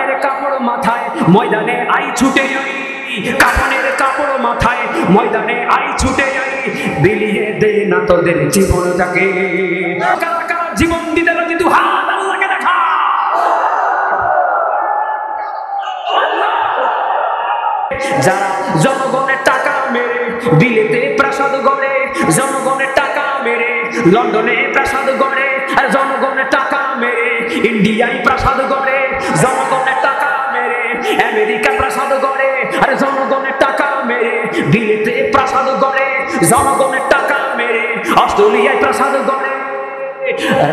কাফনের কাপড় মাথায় ময়দানে আই ছুটে যাই, কাফনের কাপড় মাথায় ময়দানে আই ছুটে যাই, বিলিয়ে দে না তোদের জীবনটাকে। কারা কারা জীবন দিতে রাজি দু হাত আল্লাহকে দেখা। যারা জনগণের টাকা মেরে দিল্লিতে প্রাসাদ গড়ে, জনগণের টাকা মেরে লন্ডনে প্রাসাদ গড়ে, আর জনগণের টাকা মেরে ইন্ডিয়ায় প্রাসাদ গড়ে, জনগণের টাকা মেরে আমেরিকা প্রাসাদ গড়ে, আর জনগণের টাকা মেরে দিল্লিতে প্রাসাদ গড়ে, জনগণের টাকা মেরে অস্ট্রেলিয়ায় প্রাসাদ গড়ে।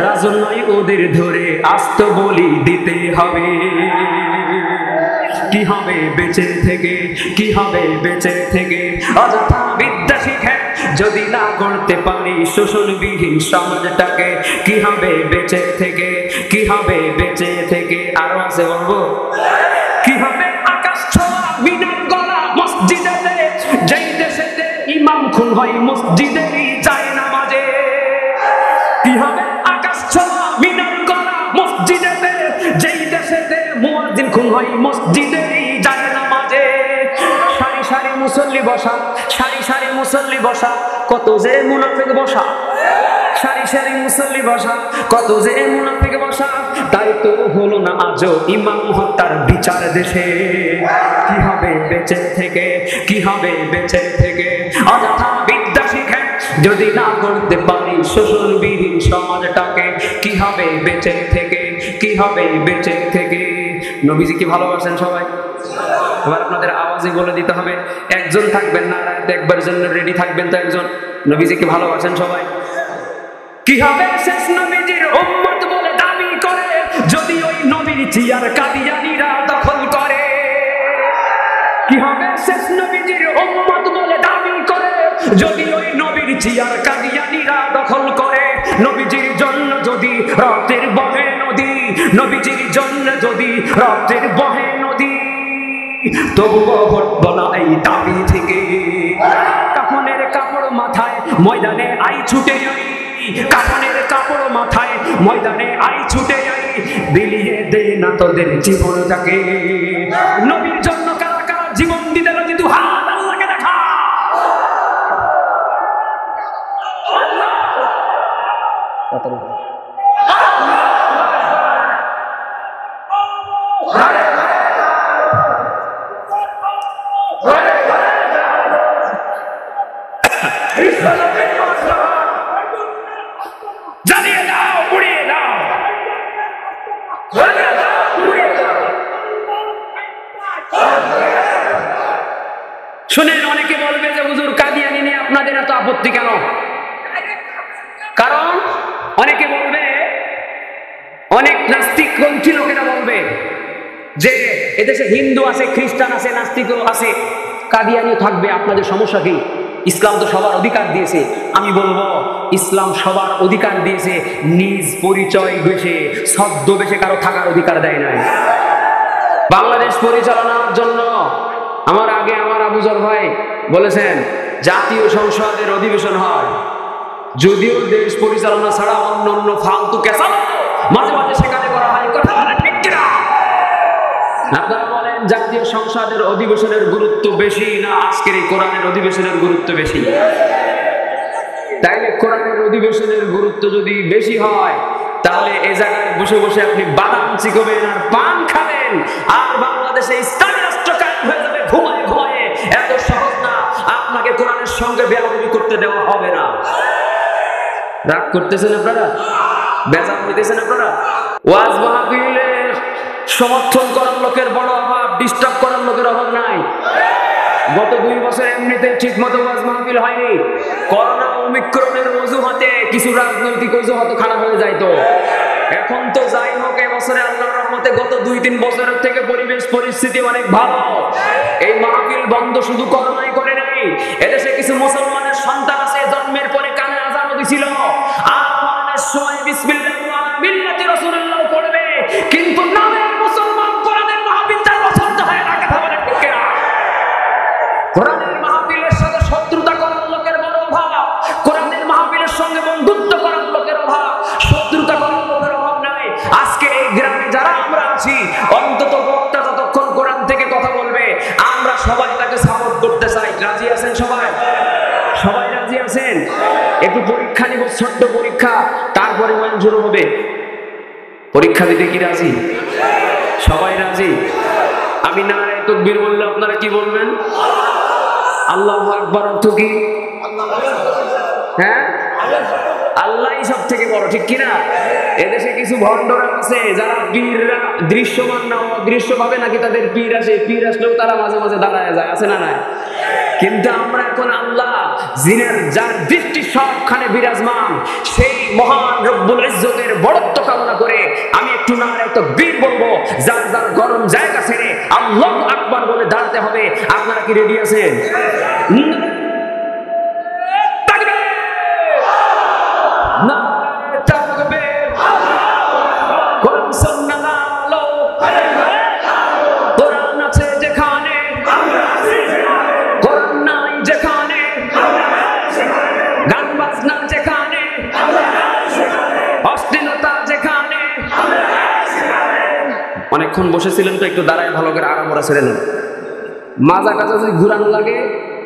রাজনয় ওদের ধরে আস্ত বলি দিতে হবে। কি হবে বেঁচে থেকে, কি হবে বেঁচে থেকে, অযথা বিদ্যা শিখে যদি না করতে পারি শোষণবিহীন সমাজটাকে। কি হবে বেঁচে থেকে, কি হবে বেঁচে থেকে, আরো আছে বলবো। কি হবে আকাশ ছোঁয়া মিনার গলা মসজিদেতে, যেই দেশেতে ইমাম খুন হয় মসজিদেরই যায় নামাজে। কি হবে আকাশ ছোঁয়া মিনার গলা মসজিদেতে, যেই দেশেতে মুয়াজ্জিন খুন হয় মসজিদেরই যায় নামাজে। সারি সারি মুসল্লি বসা, সারি সারি মুসল্লি বসা, কত যে মুনাফিক বসা, সারি সারি মুসল্লি বসা, কত যে মুনাফিক বসা। তাই তো হলো না আজও ইমাম হত্যার বিচার দেশে। কি হবে বেঁচে থেকে, কি হবে বেঁচে থেকে, অযথা বিদ্যা শিখে যদি না করতে পারি শোষণবিহীন সমাজটাকে। কি হবে বেঁচে থেকে, কি হবে বেঁচে থেকে। নবীজি কি ভালোবাসেন সবাই? এবার আপনাদের আওয়াজে বলে দিতে হবে। একজন থাকবেন না, একবার জন্য রেডি থাকবেন তো একজন। নবীজি কি ভালোবাসেন সবাই? কি হবে শেষ নবীজির উম্মত বলে দাবি করে, যদি ওই নবীর চেয়ার কাদিয়ানীরা দখল করে। কি হবে শেষ নবীজির উম্মত বলে দাবি করে, যদি ওই নবীর চেয়ার কাদিয়ানীরা দখল করে। নবীজির জন্য যদি রক্তের বহে নদী, নবীজির জন্য যদি রক্তের বহে নদী, তবুও হটবো না এই দাবি থেকে। কাফনের কাপড় মাথায় ময়দানে আই ছুটে যাই, কাফনের কাপড় মাথায় ময়দানে আই ছুটে যাই, বিলিয়ে দে না তোদের জীবনটাকে। নবীর জন্য কারা কারা জীবন দিতে রাজি দু হাত আল্লাহকে দেখা। জ্বালিয়ে দাও, পুড়িয়ে দাও, শুনেন। অনেকে বলবে যে হুজুর কাদিয়ানী নিয়ে আপনাদের এত আপত্তি কেন? কারণ অনেকে বলবে, অনেক নাস্তিকপন্থী লোকেরা বলবে যে এদেশে হিন্দু আছে, খ্রিস্টান আছে, নাস্তিকও আছে, কাদিয়ানীও থাকবে, আপনাদের সমস্যা কি? ইসলাম তো সবার অধিকার দিয়েছে। আমি বলবো ইসলাম সবার অধিকার দিয়েছে, নিজ পরিচয় বেশে ছদ্মবেশে কারো থাকার অধিকার দেয় নাই। বাংলাদেশ পরিচালনার জন্য আমার আগে আমার আবুজর ভাই বলেছেন জাতীয় সংসদের অধিবেশন হয়, যদিও দেশ পরিচালনা ছাড়া অন্য অন্য ফালতু কেসাল মাঝে মাঝে সেখানে করা হয়। কথা বলেন ঠিক কিনা? আপনারা বলেন জাতীয় সংসদের অধিবেশনের গুরুত্ব বেশি না আজকের এই কোরআনের অধিবেশনের গুরুত্ব বেশি? তাইলে কোরআনের অধিবেশনের গুরুত্ব যদি বেশি হয়, তাহলে এই জায়গায় বসে বসে আপনি বাদাম চিকবেন আর পান খাবেন, আর বাংলাদেশে ইসলামী রাষ্ট্র কায়েম হয়ে যাবে ঘুমায় ঘুমায়। এত সহজ না, আপনাকে কোরআনের সঙ্গে বেয়াদবি করতে দেওয়া হবে না। রাগ করতেছেন আপনারা? বেজার হইতেছেন আপনারা? ওয়াজ মাহফিলে সমর্থন করার লোকের বড় অভাব, ডিস্টার্ব করার লোকের অভাব নাই। গত 2 বছর এমনিতে ঠিক মতো ওয়াজ মাহফিল হয়নি। করোনা ওমিক্রনের অজুহাতে কিছু রাজনৈতিক অজুহাত খারাপ হয়ে যায়। তো এখন তো যাই হোক, এবছরে আল্লাহর রহমতে গত 2-3 বছরের থেকে পরিবেশ পরিস্থিতি অনেক ভালো। এই মাহফিল বন্ধ শুধু করোনাই করে নাই, এদেশে কিছু মুসলমানের সন্তান আছে জন্মের পরে কানে আযান দিছিল, আযানের সময় বিসমিল্লাহ ওয়া মিল্লাতি রাসূলুল্লাহ পড়বে, কিন্তু নামের মুসলমান কোরআনের মাহফিল 4 বছর ধরে রাখা হবে ঠিক কিনা? কোরআনের মাহফিলের সাথে শত্রুতা করার লোকের বড় অভাব, কোরআনের মাহফিলের সঙ্গে বন্ধুত্ব করার লোকের অভাব, শত্রুতা করার লোকের অভাব নাই। আজকে এই গ্রামে যারা আমরা আছি, অন্তত সবাই তাকে সাপোর্ট করতে চাই। রাজি আছেন সবাই? সবাই রাজি আছেন? একটু পরীক্ষা নিব, ছোট্ট পরীক্ষা, তারপরে বয়ান শুরু হবে। পরীক্ষা দিতে কি রাজি? সবাই রাজি? আমি নারায়ে তাকবীর বললে আপনারা কি বলবেন? আল্লাহু আকবার অর্থ কি? হ্যাঁ, আল্লাহই সব থেকে বড়, ঠিক কিনা? এদেশে কিছু ভণ্ডরা আছে যারা পীররা দৃশ্যমান না অদৃশ্য ভাবে নাকি তাদের পীর আসে, পীর আসলেও তারা মাঝে মাঝে দাঁড়ায় যায়, আছে না নাই? কিন্তু আমরা এখন আল্লাহ জিনের যার দৃষ্টি সবখানে বিরাজমান সেই মহান রব্বুল ইজ্জতের বড়ত্ব কামনা করে আমি একটু নারায়ে তাকবীর বলবো। যার যার গরম জায়গা ছেড়ে আল্লাহু আকবার বলে দাঁড়াতে হবে। আপনারা কি রেডি আছেন? অনেকক্ষণ বসেছিলেন তো, একটু দাঁড়ায় ভালো করে আরাম করা ছেড়ে নেন। মাজা টাজা যদি ঘুরানো লাগে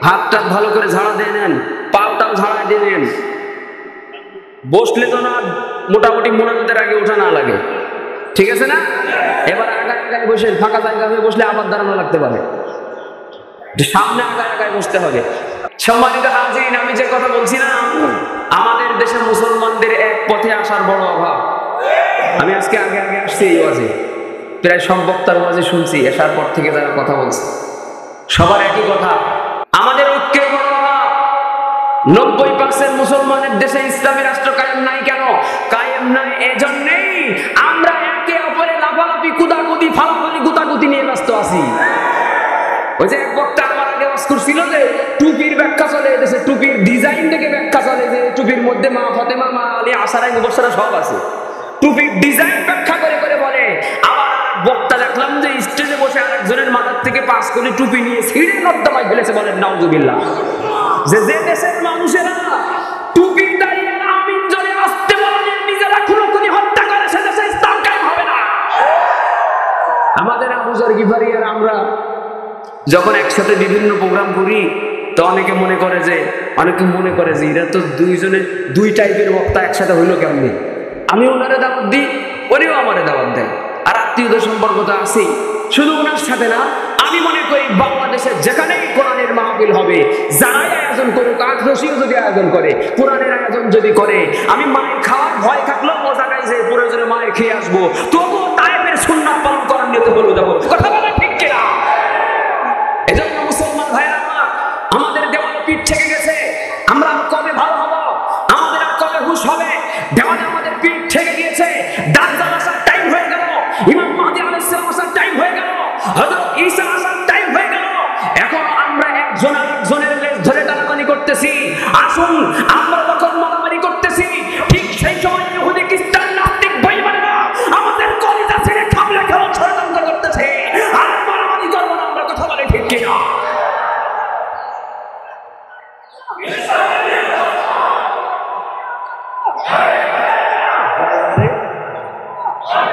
হাতটা ভালো করে ঝাড়া দিয়ে নেন, পাটাও ঝাড়া দিয়ে নেন। বসলে তো না মোটামুটি মোনাজাতের আগে ওঠা না লাগে, ঠিক আছে না? এবার আগায় আগায় বসেন, ফাঁকা জায়গা হয়ে বসলে আবার দাঁড়ানো লাগতে পারে, সামনে আগায় আগায় বসতে হবে। সম্মানিত হাজিরিন, আমি যে কথা বলছিলাম, আমাদের দেশের মুসলমানদের এক পথে আসার বড় অভাব। আমি আজকে আগে আগে আসছি এই ওয়াজে, প্রায় সব বক্তার ওয়াজে শুনছি, আসার পর থেকে যারা কথা বলছে সবার একই কথা, আমাদের ঐক্যের বড় অভাব। 90% মুসলমানের দেশে ইসলামী রাষ্ট্র কায়েম নাই। কেন কায়েম নাই? এজন্যই আমরা একে অপরে লাফালাফি, কুদাকুদি, ফালাফালি, গুতাগুতি নিয়ে ব্যস্ত আছি। ওই যে এক বক্তা আমার আগে ওয়াজ করছিল যে টুপির ব্যাখ্যা চলে এদেশে, টুপির ডিজাইন থেকে ব্যাখ্যা চলে, যে টুপির মধ্যে মা ফাতেমা, মা আলী, আশারাই, মুবশশরা সব আছে। টুপির ডিজাইন ব্যাখ্যা করে করে বলে। আবার বক্তা দেখলাম যে স্টেজে বসে আরেকজনের মাথার থেকে 5 কোটি টুপি নিয়ে ছিঁড়ে নর্দমায় ফেলেছে, বলেন নাউজুবিল্লাহ। যে দেশের মানুষেরা টুপি দাঁড়িয়ে আমিন জোরে আসতে বলে নিজেরা খুনোখুনি হত্যা করে, সে দেশে ইসলাম কায়েম হবে না। আমাদের আবু যর গিফারি আর আমরা যখন একসাথে বিভিন্ন প্রোগ্রাম করি তো অনেকে মনে করে যে এরা তো দুইজনে দুই টাইপের বক্তা একসাথে হইলো কেমনি। আমি ওনারে দাওয়াত দিই, উনিও আমারে দাওয়াত দেয়, আর আত্মীয়দের সম্পর্ক তো আছেই। শুধু ওনার সাথে না, আমি মনে করি বাংলাদেশের যেখানেই কোরআনের মাহফিল হবে, যারাই আয়োজন করুক, আগ্রসীও যদি আয়োজন করে, কোরআনের আয়োজন যদি করে, আমি মায়ের খাওয়ার ভয় থাকলেও ও জায়গায় যে প্রয়োজনে মায়ের খেয়ে আসবো, তবুও তায়েফের সুন্নাত পালন করার নিয়তে বলে যাবো। কথা বলে ঠিক কিনা? এজন্য মুসলমান ভাইরা আমার, আমাদের দেওয়ালে পিঠ থেকে গেছে। আমরা কবে ভালো হব? আমাদের আর কবে হুঁশ হবে? দেওয়ালে আমাদের পিঠ থেকে গিয়েছে। দাজ্জাল আসার টাইম হয়ে গেল, ইমাম মাহদী আলাইহিস সালাম আসার টাইম হয়ে গেল, হযরত ঈসা আসার টাইম হয়ে গেল। এখন আমরা একজন আরেকজনের লেজ ধরে টানাটানি করতেছি। আসুন, আমরা যখন মারামারি করতেছি, ঠিক সেই সময় ইহুদি, খ্রিস্টান, নাস্তিক, বেঈমানেরা আমাদের কলিজা ছিঁড়ে খাবলে খাওয়ার ষড়যন্ত্র করতেছে। আর মারামারি করব না আমরা, কথা বলে ঠিক কিনা?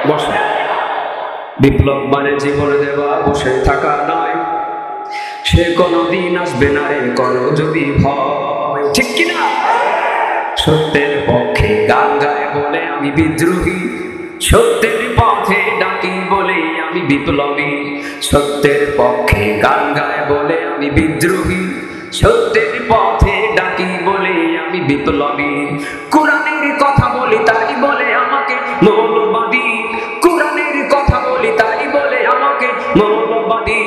বসে বিপ্লব মানে জীবন দেওয়া, বসে থাকা নয়, সে কোনদিন আসবে না রে করো যদি ভয়, ঠিক কিনা? সত্যের পক্ষে গান গায় বলে আমি বিদ্রোহী, সত্যের পথে ডাকি বলে আমি বিপ্লবী। সত্যের পক্ষে গান গায় বলে আমি বিদ্রোহী, সত্যের পথে ডাকি বলে আমি বিপ্লবী। কোরআনের কথা বলি তাই বলে আমাকে মৌলবাদী, কোরআনের কথা বলি তাই বলে আমাকে মৌলবাদী,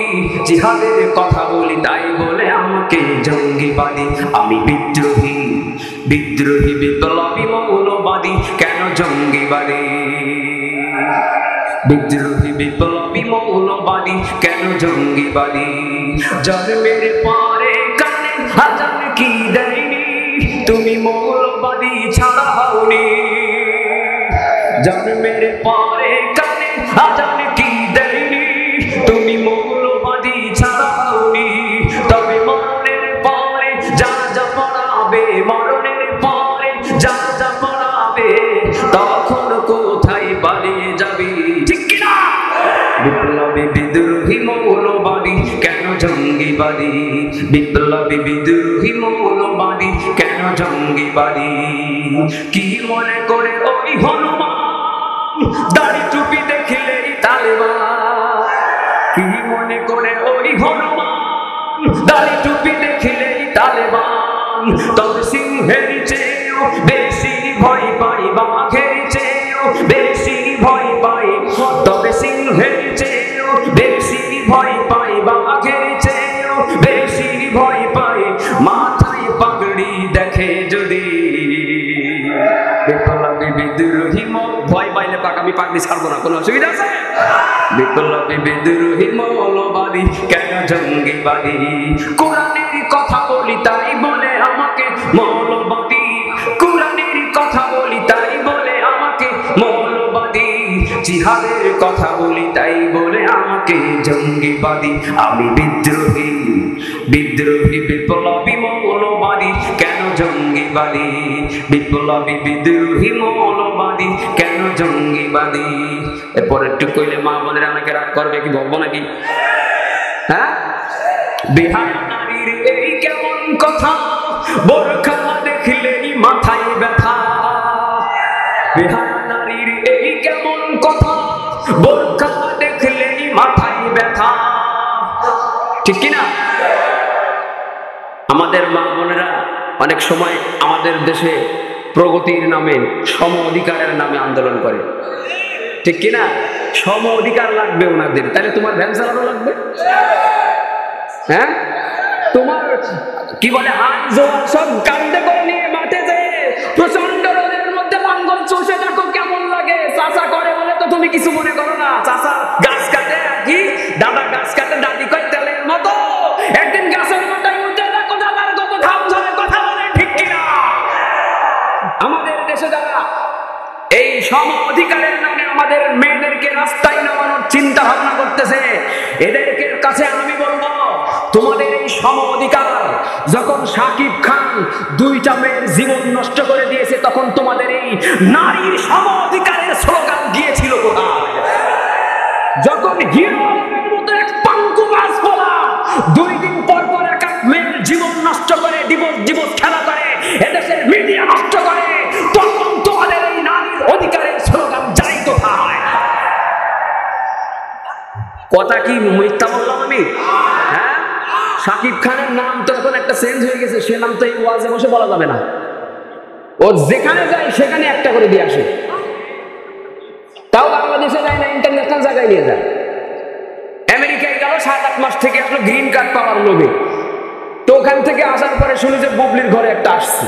জিহাদের কথা বলি তাই বলে আমাকে জঙ্গিবাদী। আমি বিদ্রোহী, বিদ্রোহী, বিপ্লবী, মৌলবাদী, কেন জঙ্গিবাদী? বিদ্রোহী, বিপ্লবী, মৌলবাদী, কেন জঙ্গিবাদী? জন্মের পরে কানে আজান কি দেয়নি, তুমি মৌলবাদী ছাড়া হওনি। জন্মের পরে কানে আজান কি দেয়নি, তুমি মৌলবাদী ছাড়া হওনি। তবে মরণের পরে যা যা পড়াবে, মরণের পরে যা যা পড়াবে, তখন কোথায় পালিয়ে যাবি, ঠিক কিনা? বিপ্লবী, বিদ্রোহী, মৌলবাদী, কেন জঙ্গিবাদী, বিপ্লবী বিদ্রোহী মৌলবাদী কেন জঙ্গিবাদী? কি মনে করে ওই হনুমান দাড়ি টুপি দেখলেই তালেবান? কি মনে করে ওই হনুমান দাড়ি টুপি দেখলেই তালেবান? তবে সিংহের চেয়েও বেশি ভয় পাই বাঘের চেয়েও বেশি ভয় পাই, তবে সিংহের চেয়েও বেশি ভয় পাই বাঘের চেয়েও বেশি ভয় পাই মাথায় পাগড়ি দেখে যদি। বিপ্লবী বিদ্রোহী ভয় পাইলে আমি পাগড়ি ছাড়বো না, কোনো অসুবিধা আছে? বিপ্লবী বিদ্রোহী মৌলবাদী কেন জঙ্গিবাদী? কোরআনের কথা বলি তাই বলে আমাকে মৌলবাদী, কোরআনের কথা বলি তাই বলে আমাকে মৌলবাদী, জিহাদের কথা বলি তাই বলে আমাকে জঙ্গিবাদী। আমি বিদ্রোহী বিদ্রোহী বিপ্লবী মৌলবাদী কেন জঙ্গিবাদী? বিপ্লবী বিদ্রোহী মৌলবাদী কেন জঙ্গিবাদী? এরপর একটু কইলে মা বোনেরা আমাকে রাগ করবে, কি বলবো নাকি? হ্যাঁ, বেহায়া নারীর এই কেমন কথা, বোরখা দেখলেই মাথায় ব্যথা। বেহায়া নারীর এই কেমন কথা, বোরখা দেখলেই মাথায় ব্যথা, ঠিক কিনা? আমাদের মা বোনেরা অনেক সময় আমাদের দেশে প্রগতির নামে, সম অধিকারের নামে আন্দোলন করে, ঠিক কিনা? সম অধিকার লাগবে ওনাদের, তাহলে তোমার ভ্যান চালানো লাগবে। হ্যাঁ, তোমার কি বলে হাত জোয়ার সব কান্দে করে নিয়ে মাঠে যে প্রচন্ড রোদের মধ্যে লাঙ্গল চষে দেখো কেমন লাগে। চাচা করে বলে তো তুমি কিছু মনে করো না, চাচা গাছ কাটে আর কি, দাদা গাছ কাটে, দাদি কয় তেলের মতো। একদিন গাছের মাথায় উঠে দেখো দাদার কত ঘাম ঝরে, কথা বলে ঠিক কিনা? আমাদের দেশে যারা এই সম অধিকারের নামে আমাদের মেয়েদেরকে রাস্তায় নামানোর চিন্তা ভাবনা করতেছে, এদেরকে কাছে আমি বলবো, তোমাদের এই সম অধিকার যখন শাকিব খান 2টা মেয়ের জীবন নষ্ট করে দিয়েছে, তখন তোমাদের এই নারীর সম অধিকারের স্লোগান গিয়েছিল কোথায়? যখন হিরো আলমের মতো এক পাঙ্কুবাজ বলা 2 দিন পর পর এক মেয়ের জীবন নষ্ট করে ডিভোর্স খেলা করে, এদেশের মিডিয়া নষ্ট করে, তখন তোমাদের এই নারীর অধিকারের স্লোগান যাই কোথায়? কথা কি মিথ্যা বললাম আমি? হ্যাঁ, শাকিব খানের নাম তো এখন একটা চেঞ্জ হয়ে গেছে, সে নাম তো এই ওয়াজে বসে বলা যাবে না। ও যেখানে যায় সেখানে একটা করে দিয়ে আসে, তাও বাংলাদেশে যায় না, ইন্টারন্যাশনাল জায়গায় নিয়ে যায়। আমেরিকায় গেল, 7-8 মাস থেকে আসলো গ্রিন কার্ড পাওয়ার লোভে, তো ওখান থেকে আসার পরে শুনি যে বুবলির ঘরে একটা আসছে।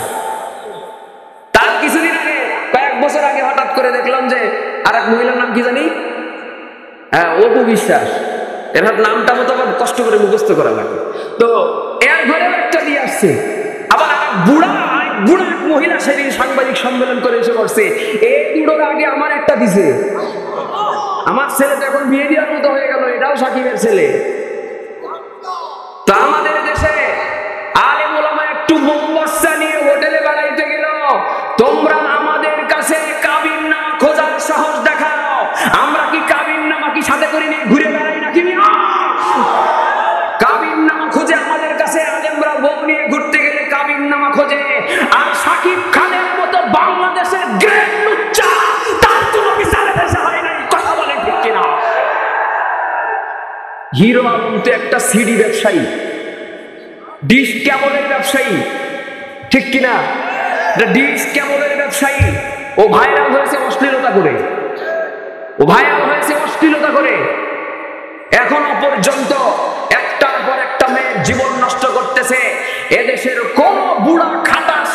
তার কিছুদিন আগে, কয়েক বছর আগে হঠাৎ করে দেখলাম যে আর এক মহিলার নাম কি জানি, হ্যাঁ অপু বিশ্বাস, এর নামটা মতো আবার কষ্ট করে মুখস্থ করা লাগে, তো এর ঘরেও একটা দিয়ে আসছে। আবার আর বুড়া মহিলা সেদিন সাংবাদিক সম্মেলন করে এসে বলছে, এই দুটোর আগে আমার একটা দিছে, আমার ছেলে তো এখন বিয়ে দেওয়ার মতো হয়ে গেল, এটাও সাকিবের ছেলে। তো আমাদের দেশে আলেম ওলামা একটু বস্তা নিয়ে হোটেলে বেড়াইতে গেল, তোমরা আমাদের কাছে কাবিন নামা খোঁজার সাহস দেখাও। আমরা কি কাবিন নামা কি সাথে করে নিয়ে ঘুরে বেড়াই নাকি? কাবিন নামা খোঁজে আমাদের কাছে, আলেমরা বউ নিয়ে ঘুরতে গেলে কাবিন নামা খোঁজে। আর শাকিব খানের মতো বাংলাদেশের গ্রেট লুচ্চা, তার কোনো বিচারে দেশে হয় নাই, কথা বলে ঠিক কিনা? হিরো আলম তো একটা সিডি ব্যবসায়ী, ডিশ কেবলের ব্যবসায়ী, ঠিক কিনা? ডিশ কেবলের ব্যবসায়ী, ও ভাইরাল হয়েছে অশ্লীলতা করে, ও ভাইরাল হয়েছে অশ্লীলতা করে। এখনো পর্যন্ত একটার পর একটা মেয়ের জীবন নষ্ট করতেছে। এদেশের কোন বুড়া খাটাস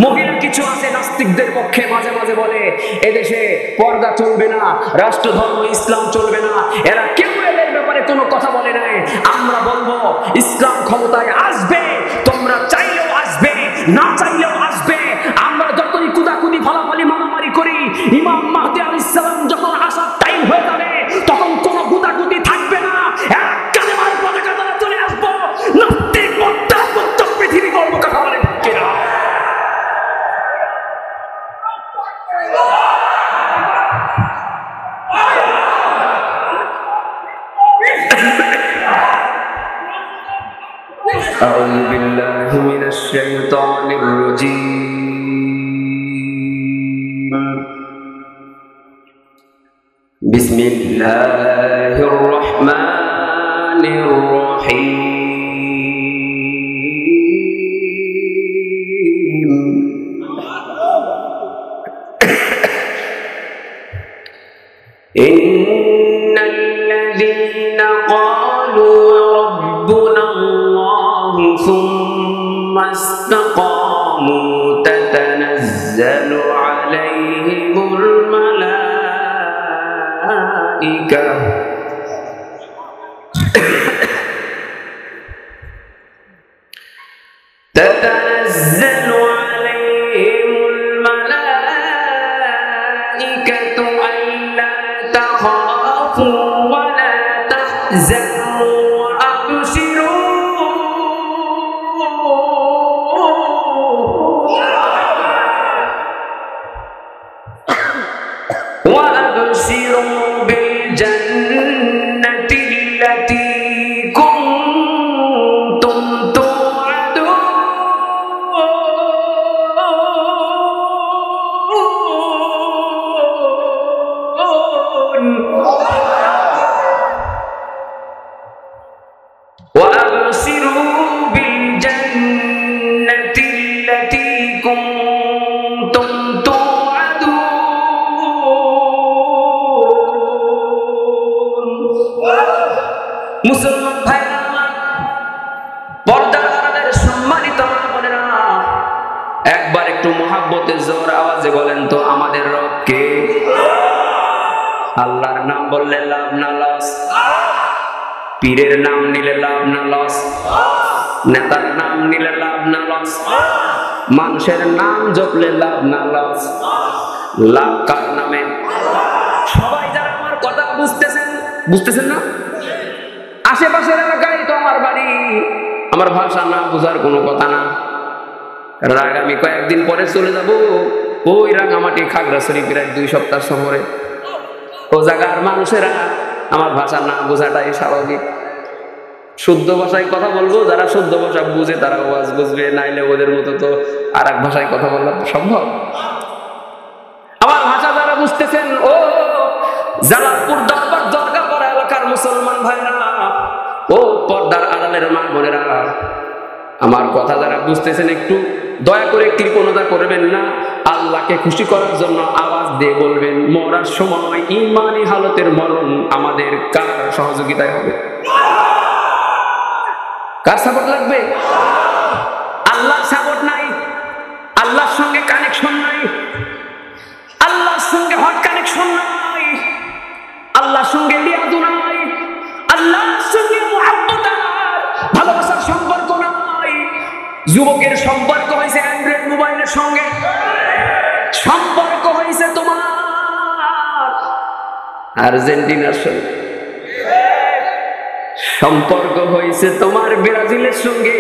মহিলা কিছু আছে নাস্তিকদের পক্ষে, মাঝে মাঝে বলে এদেশে পর্দা চলবে না, রাষ্ট্র ধর্ম ইসলাম চলবে না, এরা কেউ এদের ব্যাপারে কোনো কথা বলে নাই। আমরা বলবো ইসলাম ক্ষমতায় আসবে, তোমরা চাইলেও আসবে, না চাইলেও আসবে। আমরা যতই কুদাকুদি ফালাফালি মারামারি করি, ইমাম মাহদী আলাইহিস সালাম যখন আসার টাইম হয়ে যাবে, তখন কোনো কুদাকুদি থাকবে না, এক কালেমার পতাকা দ্বারা চলে আসবো। নাস্তিক মুক্ত পৃথিবী গর্ব কথা বলে কিনা? أعوذ بالله من الشيطان الرجيم بسم الله الرحمن الرحيم إن الذين قالوا ربنا الله ثم استقاموا تتنزل عليهم الملائكة تتنزل عليهم الملائكة ألا تخافوا ولا تحزنوا وأبشروا بالجنة التي كنتم توعدون وأبشروا بالجنة التي كنتم মুসলমান ভাইরা আমার, পর্দার আড়ালের সম্মানিত মা বোনেরা, একবার একটু মহাব্বতের জোর আওয়াজে বলেন তো আমাদের রব কে? আল্লাহর নাম বললে লাভ না লস, পীরের নাম নিলে লাভ না লস, নেতার নাম নিলে লাভ না লস, মানুষের নাম জপলে লাভ না লস, লাভ কার নামে? সবাই যারা আমার কথা বুঝতেছেন না? আশেপাশের এলাকায় তো আমার বাড়ি, আমার ভাষা না বোঝার কোনো কথা না। আগামী কয়েকদিন পরে চলে যাব ওই রাঙামাটি খাগড়াছড়ি প্রায় 2 সপ্তাহ সফরে। ও জায়গার মানুষেরা আমার ভাষা না বোঝাটাই স্বাভাবিক। শুদ্ধ ভাষায় কথা বলবো, যারা শুদ্ধ ভাষা বুঝে তারা ওয়াজ বুঝবে, নাইলে ওদের মতো তো আর এক ভাষায় কথা বলা সম্ভব। আমার ভাষা যারা বুঝতেছেন, ও জালালপুর দরবার দরগাপাড়া এলাকার মুসলমান ভাইরা, ও পর্দার আড়ালের মা বোনেরা, আমার কথা যারা বুঝতেছেন একটু দয়া করে কৃপণতা করবেন না। আল্লাহকে খুশি করার জন্য আওয়াজ দিয়ে বলবেন, মরার সময় ঈমানি হালতের মরণ আমাদের কার সহযোগিতায় হবে? কার সাপোর্ট লাগবে? আল্লাহর সাপোর্ট নাই, আল্লাহর সঙ্গে কানেকশন নাই, আল্লাহর সঙ্গে হট কানেকশন নাই, আল্লাহর সঙ্গে লিয়াদু নাই, আল্লাহর সঙ্গে মুহাব্বত আর ভালোবাসার সম্পর্ক নাই। যুবকের সম্পর্ক হয়েছে অ্যান্ড্রয়েড মোবাইলের সঙ্গে, সম্পর্ক হয়েছে তোমার আর্জেন্টিনার সঙ্গে, সম্পর্ক হয়েছে তোমার ব্রাজিলের সঙ্গে,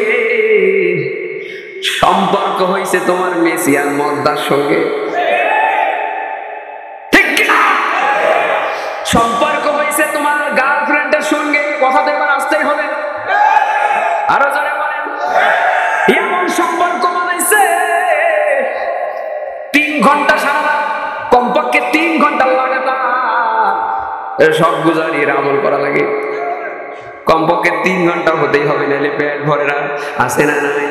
সম্পর্ক হয়েছে তোমার মেসি আর মদ্দার সঙ্গে, ঠিক কিনা? সম্পর্ক হয়েছে তোমার গার্লফ্রেন্ডের সঙ্গে, কথা তো এবার আসতেই হবে, আরো জোরে বলেন। এমন সম্পর্ক বানাইছে 3 ঘন্টা সারা রাত, কমপক্ষে 3 ঘন্টা লাগাতার সব গুজারিয়ে আমল করা লাগে, কমপক্ষে 3 ঘন্টা হতেই হবে, নাহলে পেট ভরে না। আসে না নাই?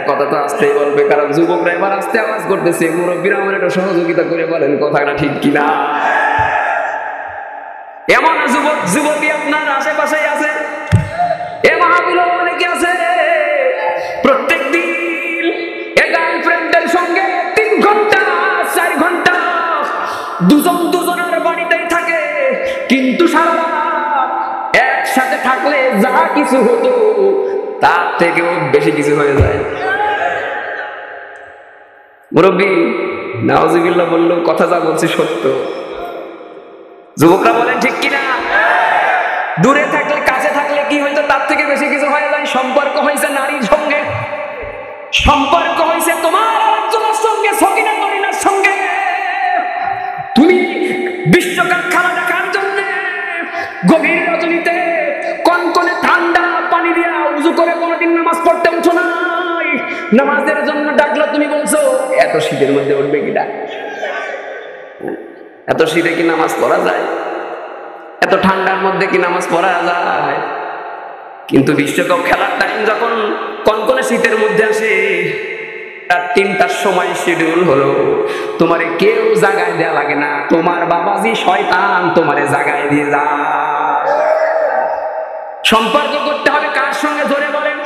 কথা তো আসতেই বলবে, কারণ যুবকরা এবার আসতে আওয়াজ করতেছে। মুরব্বীরা আমার একটা সহযোগিতা করে বলেন কথাটা ঠিক কিনা। এমন যুবক যুবতী আপনার আশেপাশেই আছে, এ মাহফিল অনেকে আছে, প্রত্যেক দিন এ গার্লফ্রেন্ডের সঙ্গে 3 ঘন্টা 4 ঘন্টা দুজনের বাড়িতেই থাকে, কিন্তু সারা রাত একসাথে থাকলে যা কিছু হতো তার থেকেও বেশি কিছু হয়ে যায়। মুরব্বী নাউজুবিল্লাহ বললেও কথা যা বলছি সত্য। যুবকরা বলেন ঠিক কিনা? দূরে থাকলে কাছে থাকলে কি হইতো তার থেকে বেশি কিছু হয়ে যায়। সম্পর্ক হয়েছে নারীর সঙ্গে, সম্পর্ক হয়েছে তোমার আরেকজনের সঙ্গে, সকিনা মরিনার সঙ্গে। তুমি বিশ্বকাপ খেলা দেখার জন্য গভীর রজনীতে কনকনে ঠান্ডা পানি দিয়া উজু করে কোনোদিন নামাজের জন্য ডাকলো, তুমি বলছো এত শীতের মধ্যে উঠবে কিনা? এত শীতে কি নামাজ পড়া যায়? এত ঠান্ডার মধ্যে কি নামাজ পড়া যায়? কিন্তু বিশ্বকাপ খেলার টাইম যখন কনকনে শীতের মধ্যে আসে, রাত 3টার সময় শিডিউল হলো, তোমারে কেউ জাগায় দেয়া লাগে না, তোমার বাবাজি শয়তান তোমারে জাগায় দিয়ে যায়। সম্পর্ক করতে হবে কার সঙ্গে? ধরে বলেন।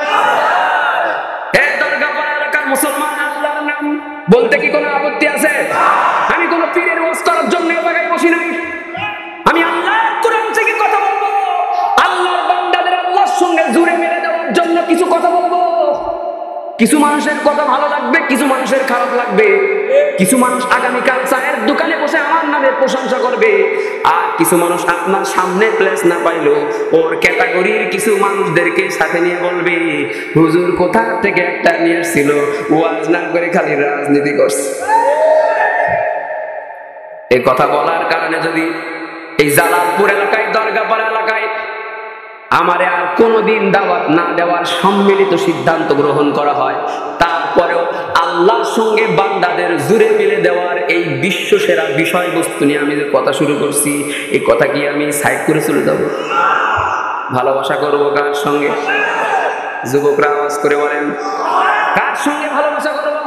এই দরগাপাড়া এলাকার মুসলমান আল্লাহর নাম বলতে কি কোনো আপত্তি আছে? আমি কোনো পীরের ওয়াজ করার জন্য এ জায়গায় বসি নাই। আমি আল্লাহর কোরআন থেকে কথা বলবো, আল্লাহর বান্দাদের আল্লাহর সঙ্গে জুড়ে মেরে দেওয়ার জন্য কিছু কথা বলবো। কিছু মানুষের কথা ভালো লাগবে, কিছু মানুষের খারাপ লাগবে। কিছু মানুষ আগামীকাল চায়ের দোকানে বসে আমার নামের প্রশংসা করবে, আর কিছু মানুষ আপনার সামনে প্লেস না পাইলো ওর ক্যাটাগরির কিছু মানুষদেরকে সাথে নিয়ে বলবে, হুজুর কোথা থেকে একটা নিয়ে আসছিল, ওয়াজ না করে খালি রাজনীতি করছে। এই কথা বলার কারণে যদি এই জালালপুর এলাকায়, দরগাপাড়া এলাকায় আমারে আর কোনোদিন দাওয়াত না দেওয়ার সম্মিলিত সিদ্ধান্ত গ্রহণ করা হয়, তারপরেও আল্লাহর সঙ্গে বান্দাদের জুড়ে মিলে দেওয়ার এই বিশ্ব সেরা বিষয়বস্তু নিয়ে আমি যে কথা শুরু করছি, এই কথা কি আমি সাইড করে চলে যাব? ভালোবাসা করবো কার সঙ্গে? যুবকরা আওয়াজ করে বলেন, কার সঙ্গে ভালোবাসা করবো?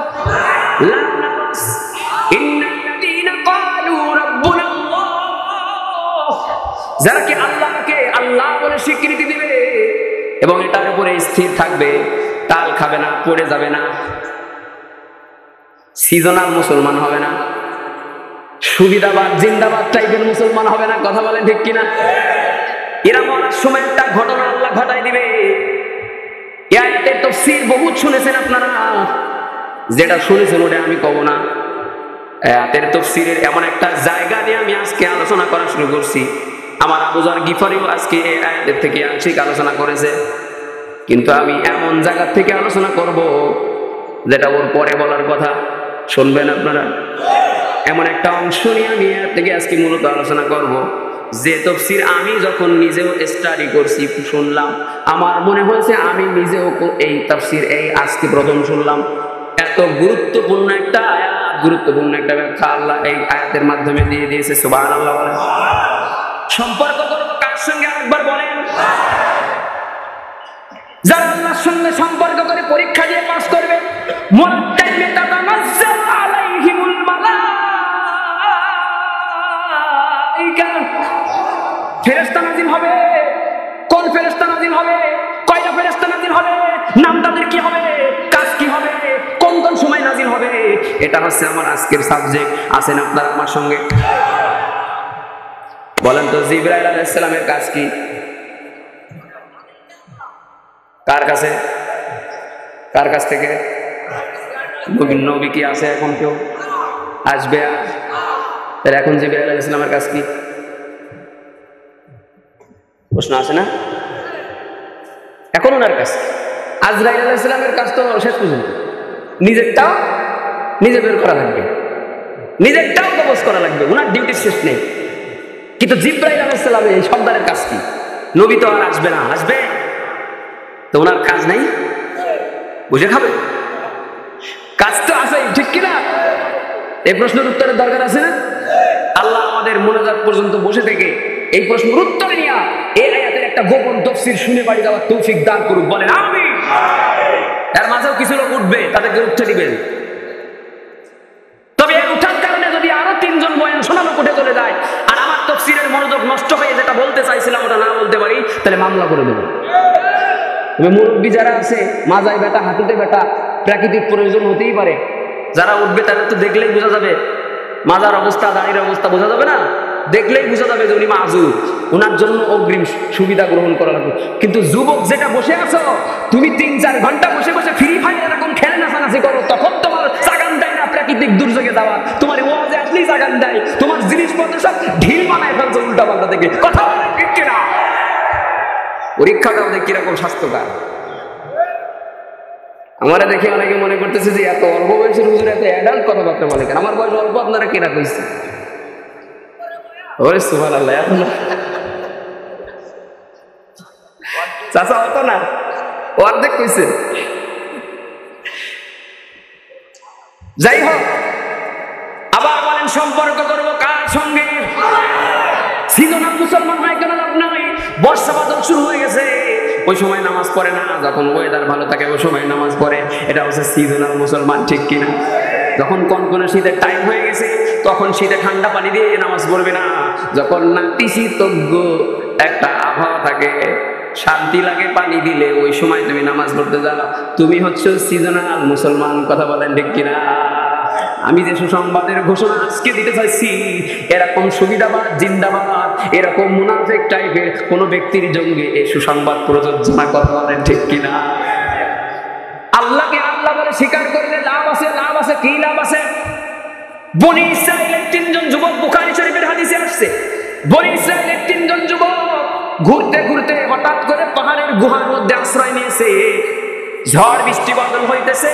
যারা কি আল্লাহকে আল্লাহ বলে স্বীকৃতি দিবে এবং এটার উপরে স্থির থাকবে, তাল খাবে না, পড়ে যাবে না, সিজনাল মুসলমান হবে না, সুবিধাবাদ জিন্দাবাদ টাইপের মুসলমান হবে না। কথা বলেন ঠিক কিনা? এরা মরার সময় একটা ঘটনা আল্লাহ ঘটাই দিবে। এই আয়াতের তাফসীর বহুত শুনেছেন আপনারা, যেটা শুনেছেন ওটা আমি কব না। আয়াতের তাফসীরের এমন একটা জায়গা নিয়ে আমি আজকে আলোচনা করা শুরু করছি। আমার আবু যর গিফারিও আজকে এই আয়াতের থেকে আংশিক আলোচনা করেছে, কিন্তু আমি এমন জায়গা থেকে আলোচনা করব যেটা ওর পরে বলার কথা। শুনবেন আপনারা? এমন একটা অংশ নিয়ে আমি এর থেকে আজকে মূলত আলোচনা করব, যে তাফসীর আমি যখন নিজেও স্টাডি করছি, শুনলাম, আমার মনে হয়েছে আমি নিজেও এই তাফসীর এই আজকে প্রথম শুনলাম। এত গুরুত্বপূর্ণ একটা আয়াত, গুরুত্বপূর্ণ একটা ব্যাখ্যা আল্লাহ এই আয়াতের মাধ্যমে দিয়ে দিয়েছে। সুবহানাল্লাহ বলেন। সম্পর্ক করবো কার সঙ্গে? আরেকবার বলেন। যারা আল্লাহর সঙ্গে সম্পর্ক করে পরীক্ষা দিয়ে পাস করবে, মরার টাইমে তাতানাজ্জালু আলাইহিমুল মালাইকা, ফেরেশতা নাজিল হবে। কোন ফেরেশতা নাজিল হবে? কয়টা ফেরেশতা নাজিল হবে? নাম তাদের কি হবে? কাজ কি হবে? কোন কোন সময় নাজিল হবে? এটা হচ্ছে আমার আজকের সাবজেক্ট। আছেন আপনারা আমার সঙ্গে? বলেন তো, জিবরাইল আলাইহিস সালামের কাজ কি? কার কাছে? কার কাছ থেকে? নবী কি আছে এখন? কেউ আসবে? আর এখন জিবরাইল আলাইহিস সালামের কাজ কি? প্রশ্ন আসে না? এখন ওনার কাছে আজরাইল আলাইহিস সালামের কাজ তো শেষ পর্যন্ত নিজেরটাও নিজে বের করা লাগবে, নিজেরটাও কবজ করা লাগবে, ওনার ডিউটি শেষ নেই। কিন্তু জিবরাইল আলাইহিস সালামের এই সন্তানের কাজ কি? নবী তো আর আসবে না, আসবে তো ওনার কাজ নেই? বুঝে খাবে? কাজ তো আছেই, ঠিক কিনা? এই প্রশ্নের উত্তরের দরকার আছে না? আল্লাহ আমাদের মোনাজাত পর্যন্ত বসে থেকে এই প্রশ্নের উত্তর নিয়ে এই আয়াতের একটা গোপন তাফসীর শুনে বাড়ি যাওয়ার তৌফিক দান করুক। বলেন আমিন। এর মাঝেও কিছু লোক উঠবে, তাদেরকে উঠতে দিবেন। তবে এই উঠার কারণে যদি আরো 3 জন বয়ান শোনানো উঠে চলে যায় আর আমার তাফসীরের মনোযোগ নষ্ট হয়ে যেটা বলতে চাইছিলাম ওটা না বলতে পারি, তাহলে মামলা করে দেবো। তবে মুরব্বী যারা আছে, মাজায় ব্যথা, হাঁটুতে ব্যথা, প্রাকৃতিক প্রয়োজন হতেই পারে। যারা উঠবে তাদের তো দেখলেই বোঝা যাবে, মাজার অবস্থা, দাঁড়ির অবস্থা বোঝা যাবে না? দেখলেই বোঝা যাবে যে উনি মাযুর, ওনার জন্য অগ্রিম সুবিধা গ্রহণ করা লাগবে। কিন্তু যুবক যেটা বসে আছো, তুমি 3-4 ঘন্টা বসে বসে ফ্রি ফায়ার এরকম খেলে নাচানাচি করো, তখন তোমার জাগান দেয় না প্রাকৃতিক দুর্যোগে যাওয়া, তোমার ওয়াজে আসলেই জাগান দেয়, তোমার জিনিসপত্র সব ঢিল বানায় ফেলছো উল্টা পাল্টা থেকে। কথা বলে ঠিক কিনা? পরীক্ষাটা ওদের কিরকম স্বাস্থ্যকর। আমারা দেখে অনেকে মনে করতেছে যে এত অল্প বয়সের হুজুর এত অ্যাডাল্ট কথাবার্তা বলে কেন? আমার বয়স অল্প, আপনারা কেনা কইছে? ওরে সুবহানাল্লাহ, এখন চাচা হতো না, অর্ধেক কইছে। শুরু হয়ে গেছে, ওই সময় নামাজ পড়ে না। যখন ওয়েদার ভালো থাকে ওই সময় নামাজ পড়ে। এটা হচ্ছে সিজনাল মুসলমান, ঠিক কিনা? যখন কনকনে শীতের টাইম হয়ে গেছে তখন শীতে ঠান্ডা পানি দিয়ে নামাজ পড়বে না। যখন নাতিশীতজ্ঞ একটা আবহাওয়া থাকে, শান্তি লাগে পানি দিলে, ওই সময় তুমি নামাজ পড়তে যাও, তুমি হচ্ছে সিজনাল মুসলমান। কথা বলেন ঠিক কিনা? আমি যে সুসংবাদের ঘোষণা আজকে দিতে চাইছি, এরকম সুবিধাবাদ জিন্দাবাদ, এরকম মুনাফিক টাইপের কোন ব্যক্তির জঙ্গে এই সুসংবাদ প্রযোজ্য না। কথা বলেন ঠিক কিনা? আল্লাহকে আল্লাহ বলে স্বীকার করলে লাভ আছে, লাভ আছে। কি লাভ আছে? বনি ইসরাইলের 3 জন যুবক, বুখারী শরীফের হাদিসে আসছে, বনি ইসরাইলের 3 জন যুবক ঘুরতে ঘুরতে হঠাৎ করে পাহাড়ের গুহার মধ্যে আশ্রয় নিয়েছে। ঝড় বৃষ্টি বাদল হইতেছে,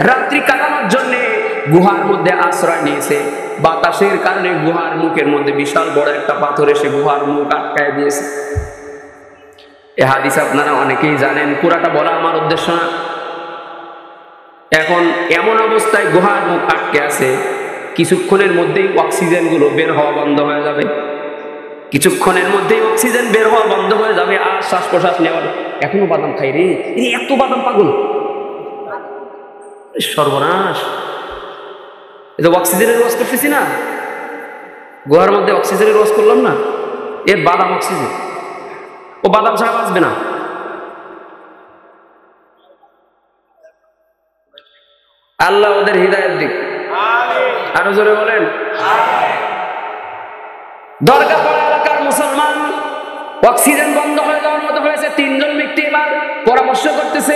রাত্রি কাটানোর জন্য গুহার মধ্যে আশ্রয় নিয়েছে। বাতাসের কারণে গুহার মুখের মধ্যে বিশাল বড় একটা পাথর এসে গুহার মুখ আটকায় দিয়েছে। এ হাদিস আপনারা অনেকেই জানেন, পুরাটা বলা আমার উদ্দেশ্য না। এখন এমন অবস্থায় গুহার মুখ আটকে আছে, কিছুক্ষণের মধ্যেই অক্সিজেন গুলো বের হওয়া বন্ধ হয়ে যাবে। কিছুক্ষণের মধ্যেই অক্সিজেন বের হওয়া বন্ধ হয়ে যাবে, আর শ্বাস প্রশ্বাস নেওয়ার। এখনো বাদাম খাই রে, এত বাদাম পাগল, সর্বনাশ। এটা অক্সিজেনের রস করতেছি না, গুহার মধ্যে অক্সিজেনের রস করলাম না, এর বাদাম অক্সিজেন, ও বাদাম ছাড়া বাঁচবে না। আল্লাহ ওদের হৃদায়ত দিক। আরো জোরে বলেন। দরগা পড়া এলাকার মুসলমান, অক্সিজেন বন্ধ হয়ে যাওয়ার মতো হয়েছে। 3 জন ব্যক্তি এবার পরামর্শ করতেছে,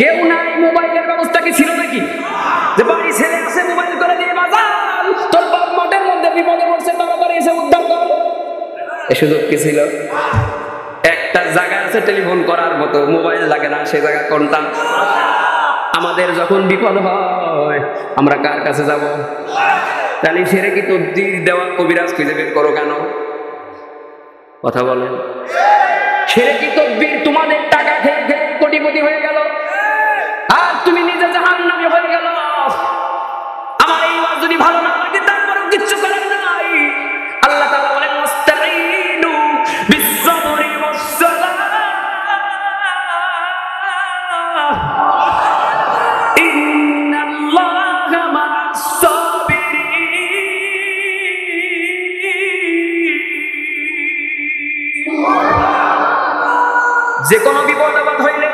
কেউ নাই, মোবাইলের ব্যবস্থা কি ছিল নাকি? যে বাড়ি ছেলে আছে, মোবাইল করে দিয়ে বাজান, তোর বাপ মাঠের মধ্যে বিপদে পড়ছে, তাড়াতাড়ি এসে উদ্ধার কর। এ সুযোগ কি ছিল? একটা জায়গা আছে টেলিফোন করার মতো, মোবাইল লাগে না, সে জায়গা কোনটা? আমাদের যখন বিপদ হয় আমরা কার কাছে যাব? তাহলে সেরে কি তদবির দেওয়া কবিরাজ খুঁজে বের করো কেন? কথা বলেন। সেরে কি তদবির তোমাদের টাকা খেয়ে খেয়ে কোটিপতি হয়ে গেল, আর তুমি নিজে জাহান্নামী হয়ে গেল। আমার এই ওয়াজ যদি ভালো না লাগে তারপরেও কিচ্ছু করার নাই। আল্লাহ তাআলা বলেন, ওয়াস্তাঈনু বিস-সাবরি ওয়াস-সালাহ, ইন্নাল্লাহা মা'আস-সাবিরিন। যে কোনো বিপদ আপদ হইলে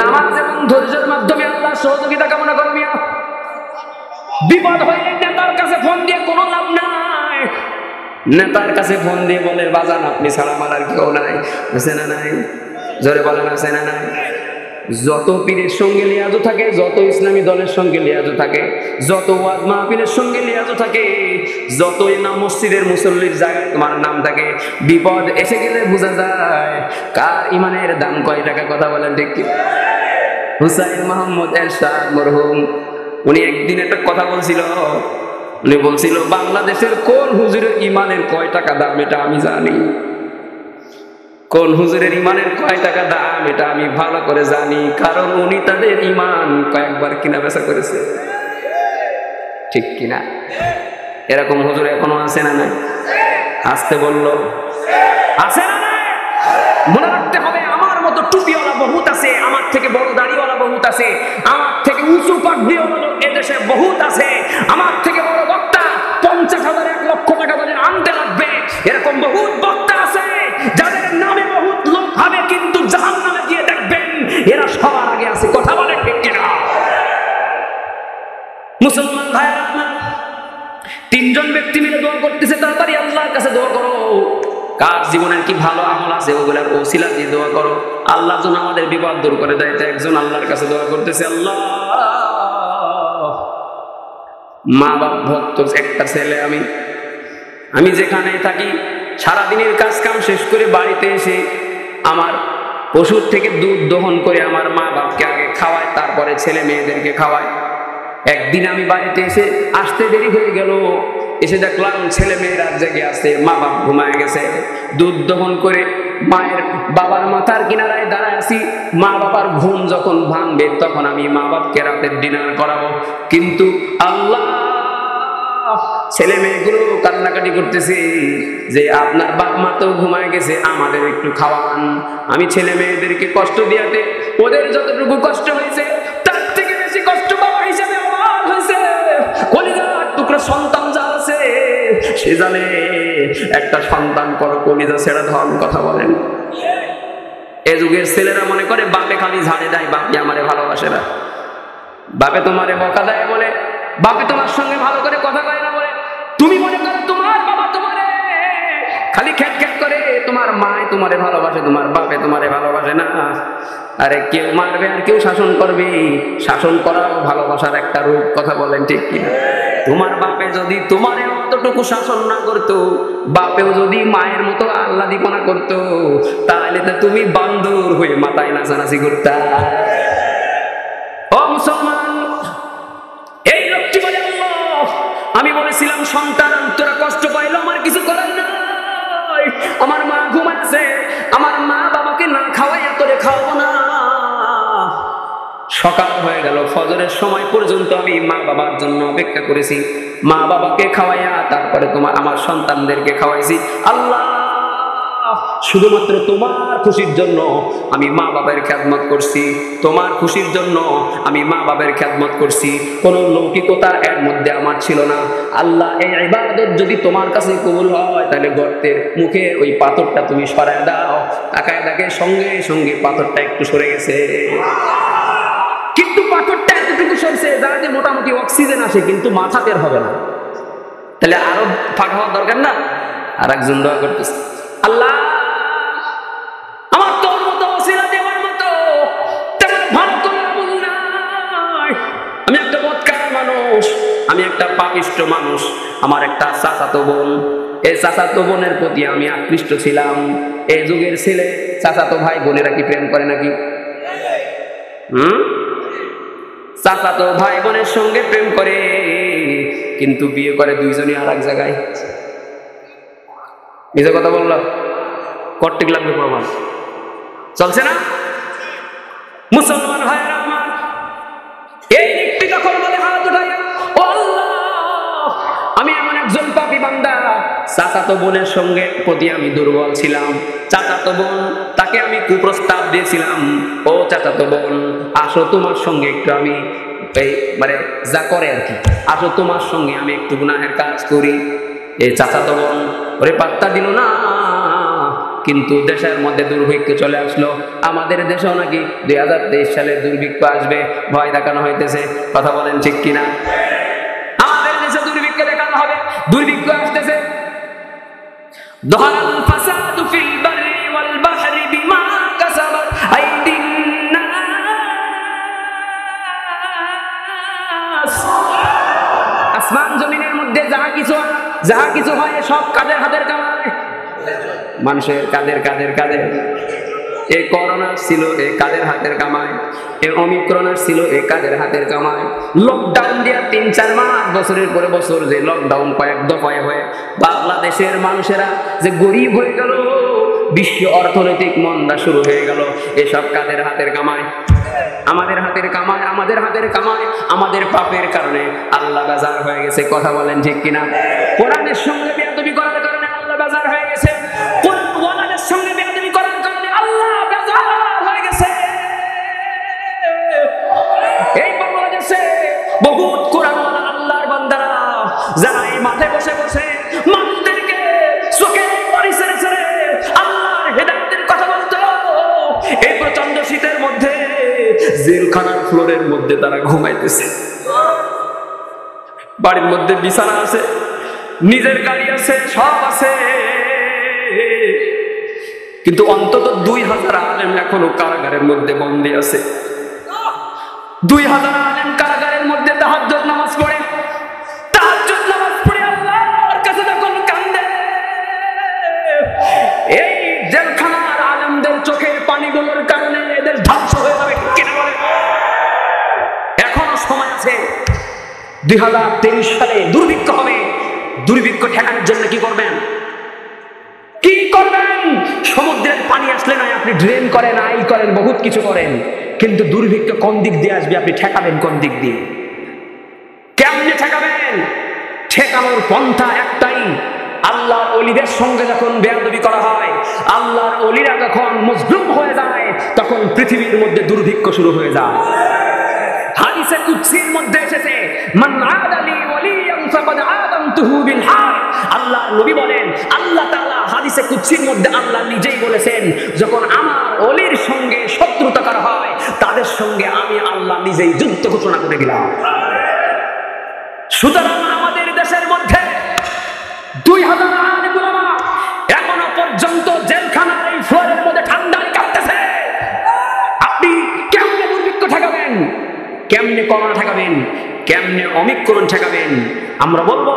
নামাজ এবং ধৈর্যের মাধ্যমে আল্লাহ সহযোগিতা কামনা করো। মিয়া, বিপদ হইলে নেতার কাছে ফোন দিয়ে কোনো লাভ নাই। নেতার কাছে ফোন দিয়ে বলে, বাজান আপনি ছাড়া আমার আর কেউ নাই। আছে না নাই? জোরে বলেন, আছে না নাই? যত পীরের সঙ্গে লিয়াজও থাকে, যত ইসলামী দলের সঙ্গে লিয়াজও থাকে, যত ওয়াজ মাহফিলের সঙ্গে লিয়াজও থাকে, যত না মসজিদের মুসল্লির জায়গায় তোমার নাম থাকে, বিপদ এসে গেলে বোঝা যায় কার ইমানের দাম কয় টাকা। কথা বলেন ঠিক কি? হুসাইন মোহাম্মদ এরশাদ মরহুম, উনি একদিন একটা কথা বলছিল। উনি বলছিল, বাংলাদেশের কোন হুজুরের ইমানের কয় টাকা দাম এটা আমি জানি, কোন হুজুরের ইমানের কয় টাকা দাম এটা আমি ভালো করে জানি, কারণ উনি তাদের ইমান কয়েকবার কিনা বেচা করেছে। ঠিক কিনা? এরকম হুজুর এখনো আছে না নাই? আসতে বললো, আছে না নাই? মনে রাখতে হবে, আমার মতো টুপিওয়ালা বহুত আছে, আমার থেকে বড় দাড়িওয়ালা বহুত আছে, আমার থেকে উঁচু পাগড়িওয়ালা লোক এদেশে বহুত আছে, আমার থেকে বড় বক্তা 50,000 1 লক্ষ টাকা তাদের আনতে লাগবে, এরকম বহুত বক্তা আছে যাদের নামে বহুত লোক হবে, কিন্তু জাহান্নামে গিয়ে দেখবেন এরা সবার আগে আছে। কথা বলে ঠিক কিনা? মুসলমান ভাইরা আমার, 3 জন ব্যক্তি মিলে দোয়া করতেছে, তাড়াতাড়ি আল্লাহর কাছে দোয়া করো। কার জীবনের কি ভালো আমল আছে ওগুলার ওসিলা দিয়ে দোয়া করো, আল্লাহ যেন আমাদের বিপদ দূর করে দেয়। তো একজন আল্লাহর কাছে দোয়া করতেছে, আল্লাহ, মা বাপ ভক্ত একটা ছেলে, আমি যেখানে থাকি সারাদিনের কাজ কাম শেষ করে বাড়িতে এসে আমার পশুর থেকে দুধ দহন করে আমার মা বাপকে আগে খাওয়ায়, তারপরে ছেলে মেয়েদেরকে খাওয়ায়। একদিন আমি বাড়িতে এসে আসতে দেরি হয়ে গেল, এসে দেখলাম ছেলে মেয়েরা জেগে আছে, মা বাপ ঘুমায় গেছে। দুধ দহন করে বাবার মাথার কিনারায় দাঁড়ায় আছি, মা বাবার ঘুম যখন ভাঙবে তখন আমি মা বাপকে রাতের ডিনার করাবো। কিন্তু আল্লাহ, ছেলে মেয়েগুলো কান্নাকাটি করতেছে যে আপনার বাপ মা তো ঘুমায় গেছে, আমাদের একটু খাওয়ান। আমি ছেলে মেয়েদেরকে কষ্ট দিয়াতে ওদের যতটুকু কষ্ট হয়েছে তার থেকে বেশি কষ্ট বাবা হিসাবে আমার হয়েছে। কলিজার টুকরা সন্তান যা আছে সে জানে একটা সন্তান পর কলিজা ছেড়ে ধন। কথা বলেন, এ যুগের ছেলেরা মনে করে বাপে খালি ঝাড়ে দেয়, বাপে আমারে ভালোবাসে না, বাপে তোমারে বকা দেয় বলে, বাপে তোমার সঙ্গে ভালো করে কথা কয় না বলে তুমি মনে করো তোমার বাবা তোমারে খালি খ্যাট খ্যাট করে, তোমার মায় তোমারে ভালোবাসে, তোমার বাপে তোমারে ভালোবাসে না। আরে কেউ মারবে আর কেউ শাসন করবে, শাসন করাও ভালোবাসার একটা রূপ। কথা বলেন ঠিক কিনা? তোমার বাপে যদি তোমারে অতটুকু শাসন না করতো, বাপেও যদি মায়ের মতো আহ্লাদিপনা করতো, তাহলে তো তুমি বান্দর হয়ে মাথায় নাচানাচি করতা। ও মুসলমান, এই লোকটি বলে আল্লাহ আমি বলেছিলাম সন্তান তোরা কষ্ট পাইলো আমার কিছু করার নাই, আমার মা ঘুমাচ্ছে, আমার মা বাবাকে না খাওয়াইয়া তোরে খাওয়াবো না। সকাল হয়ে গেল, ফজরের সময় পর্যন্ত আমি মা বাবার জন্য অপেক্ষা করেছি, মা বাবাকে খাওয়াইয়া তারপরে আমার সন্তানদেরকে খাওয়াইছি। আল্লাহ শুধুমাত্র তোমার খুশির জন্য আমি মা বাবার খেদমত করছি, তোমার খুশির জন্য আমি মা বাবার খেদমত করছি, কোনো লৌকিকতা এর মধ্যে আমার ছিল না। আল্লাহ এই ইবাদত যদি তোমার কাছে কবুল হয় তাহলে গর্তের মুখে ওই পাথরটা তুমি সরায় দাও। তাকায় দেখে সঙ্গে সঙ্গে পাথরটা একটু সরে গেছে, কিন্তু পাথরটা এতটুকু সরছে যাতে মোটামুটি অক্সিজেন আসে, কিন্তু মাথা বের হবে না। তাহলে আরো ফাঁকা হওয়ার দরকার না? আর একজন দোয়া করতেছে, আল্লাহ আমার তোর মতো ওসিলা দেওয়ার মতো তেমন ভালো কোনো আমল নাই। আমি একটা বদকার মানুষ, আমি একটা পাপিষ্ট মানুষ, আমার একটা চাচাতো বোন, এই চাচাতো বোনের প্রতি আমি আকৃষ্ট ছিলাম। এই যুগের ছেলে চাচাতো ভাই বোনেরা কি প্রেম করে নাকি? চাচাতো ভাই বোনের সঙ্গে প্রেম করে, কিন্তু বিয়ে করে দুইজনই আর এক জায়গায়। নিজে কথা বলল, কর্তৃক লাগবে প্রমাণ চলছে না? মুসলমান ভাইয়েরা আমার, এই ব্যক্তি যখন বলে হাত উঠাই, ও আল্লাহ আমি এমন একজন পাপী বান্দা, চাচাতো বোনের সঙ্গে প্রতি আমি দুর্বল ছিলাম, চাচাতো বোন তাকে আমি কুপ্রস্তাব দিয়েছিলাম, ও চাচাতো বোন আসো তোমার সঙ্গে একটু আমি এই মানে যা করে আর কি, আসো তোমার সঙ্গে আমি একটু গুনাহের কাজ করি। এই চাচাতো বোন ওরে পাত্তা দিল না, কিন্তু দেশের মধ্যে দুর্ভিক্ষ চলে আসলো। আমাদের দেশেও নাকি 2023 সালে দুর্ভিক্ষ আসবে, ভয় দেখানো হইতেছে। কথা বলেন ঠিক কিনা? আমাদের দেশে দুর্ভিক্ষ দেখানো হবে, দুর্ভিক্ষ আসতেছে। দহারাল ফাসাদু ফিল বাররি ওয়াল বাহরি বিমা কাসাবাত আইদিন নাস। আসমান জমিনের মধ্যে যাহা কিছু হয় সব কাদের হাতের কামাই, মানুষের কাদের কাদের কাদের। এই করোনা ছিল এ কাদের হাতের কামাই, এ অমিক্রণ ছিল এ কাদের হাতের কামাই। লকডাউন দিয়া 3-4 মাস বছরের পরে বছর যে লকডাউন কয়েক দফায় হয়ে বাংলাদেশের মানুষেরা যে গরিব হয়ে গেল, বিশ্ব অর্থনৈতিক মন্দা শুরু হয়ে গেল, এসব কাদের হাতের কামাই? আমাদের হাতের কামাই, আমাদের হাতের কামাই। আমাদের পাপের কারণে আল্লাহ বেজার হয়ে গেছে। কথা বলেন ঠিক কিনা? কোরআনের সঙ্গে বেয়াদবি করার কারণে আল্লাহ বেজার হয়ে গেছে, কোরআনের সঙ্গে বেয়াদবি করার কারণে আল্লাহ বেজার হয়ে গেছে। এই বাংলাদেশে বহুত কোরআনওয়ালা আল্লাহর বান্দারা যারা এই মাঠে বসে বসে মানুষদেরকে চোখের পানি ছেড়ে ছেড়ে আল্লাহর হেদায়েতের কথা বলতো, এই প্রচন্ড শীতের মধ্যে জেলখানার ফ্লোরের মধ্যে তারা ঘুমাইতেছে। বাড়ির মধ্যে বিছানা আছে, নিজের গাড়ি আছে, সব আছে, কিন্তু অন্তত 2000 আলেম এখনো কারাগারের মধ্যে বন্দী আছে। 2000 আলেম কারাগারের মধ্যে তাহাজ্জুদ নামাজ পড়ে, তাহাজ্জুদ নামাজ পড়ে আল্লাহর কাছে যখন কান্দে, এই জেলখানার আলেমদের চোখের পানিগুলোর কারণে এদের ধ্বংস হয়ে যাবে। কিনা বলে? এখনো সময় আছে। 2023 সালে দুর্ভিক্ষ হবে, দুর্ভিক্ষ ঠেকানোর জন্য কি করবেন? কি করবেন? সমুদ্রের পানি আসলে নয় আপনি ড্রেন করেন, আই করেন, বহুত কিছু করেন, কিন্তু দুর্ভিক্ষ কোন দিক দিয়ে আসবে আপনি ঠেকাবেন কোন দিক দিয়ে? কেমনে ঠেকাবেন? ঠেকানোর পন্থা একটাই, আল্লাহর ওলিদের সঙ্গে যখন বেয়াদবি করা হয়, আল্লাহর ওলিরা যখন মজলুম হয়ে যায়, তখন পৃথিবীর মধ্যে দুর্ভিক্ষ শুরু হয়ে যায়। হাদিসে কুদসির মধ্যে এসেছে, মান আদালি ওয়ালিয়ান ফাকাদ আযামতুহু বিল হার। আল্লাহর নবী বলেন, আল্লাহ তাআলা হাদিসে কুদসির মধ্যে আল্লাহ নিজেই বলেছেন, যখন আমার ওলির সঙ্গে শত্রুতা করা হয়, তাদের সঙ্গে আমি আল্লাহ নিজেই যুদ্ধ ঘোষণা করে দিলাম। সুতরাং আমাদের দেশের মধ্যে 2000 আলেম উলামা এখনো পর্যন্ত জেলখানার এই ফ্লোরের মধ্যে ঠান্ডায় কাঁপতেছে। আপনি কেমনে দুর্ভিক্ষ ঠেকাবেন, কেমনে করোনা ঠেকাবেন, কেমনে অমিক্রণ ঠেকাবেন? আমরা বলবো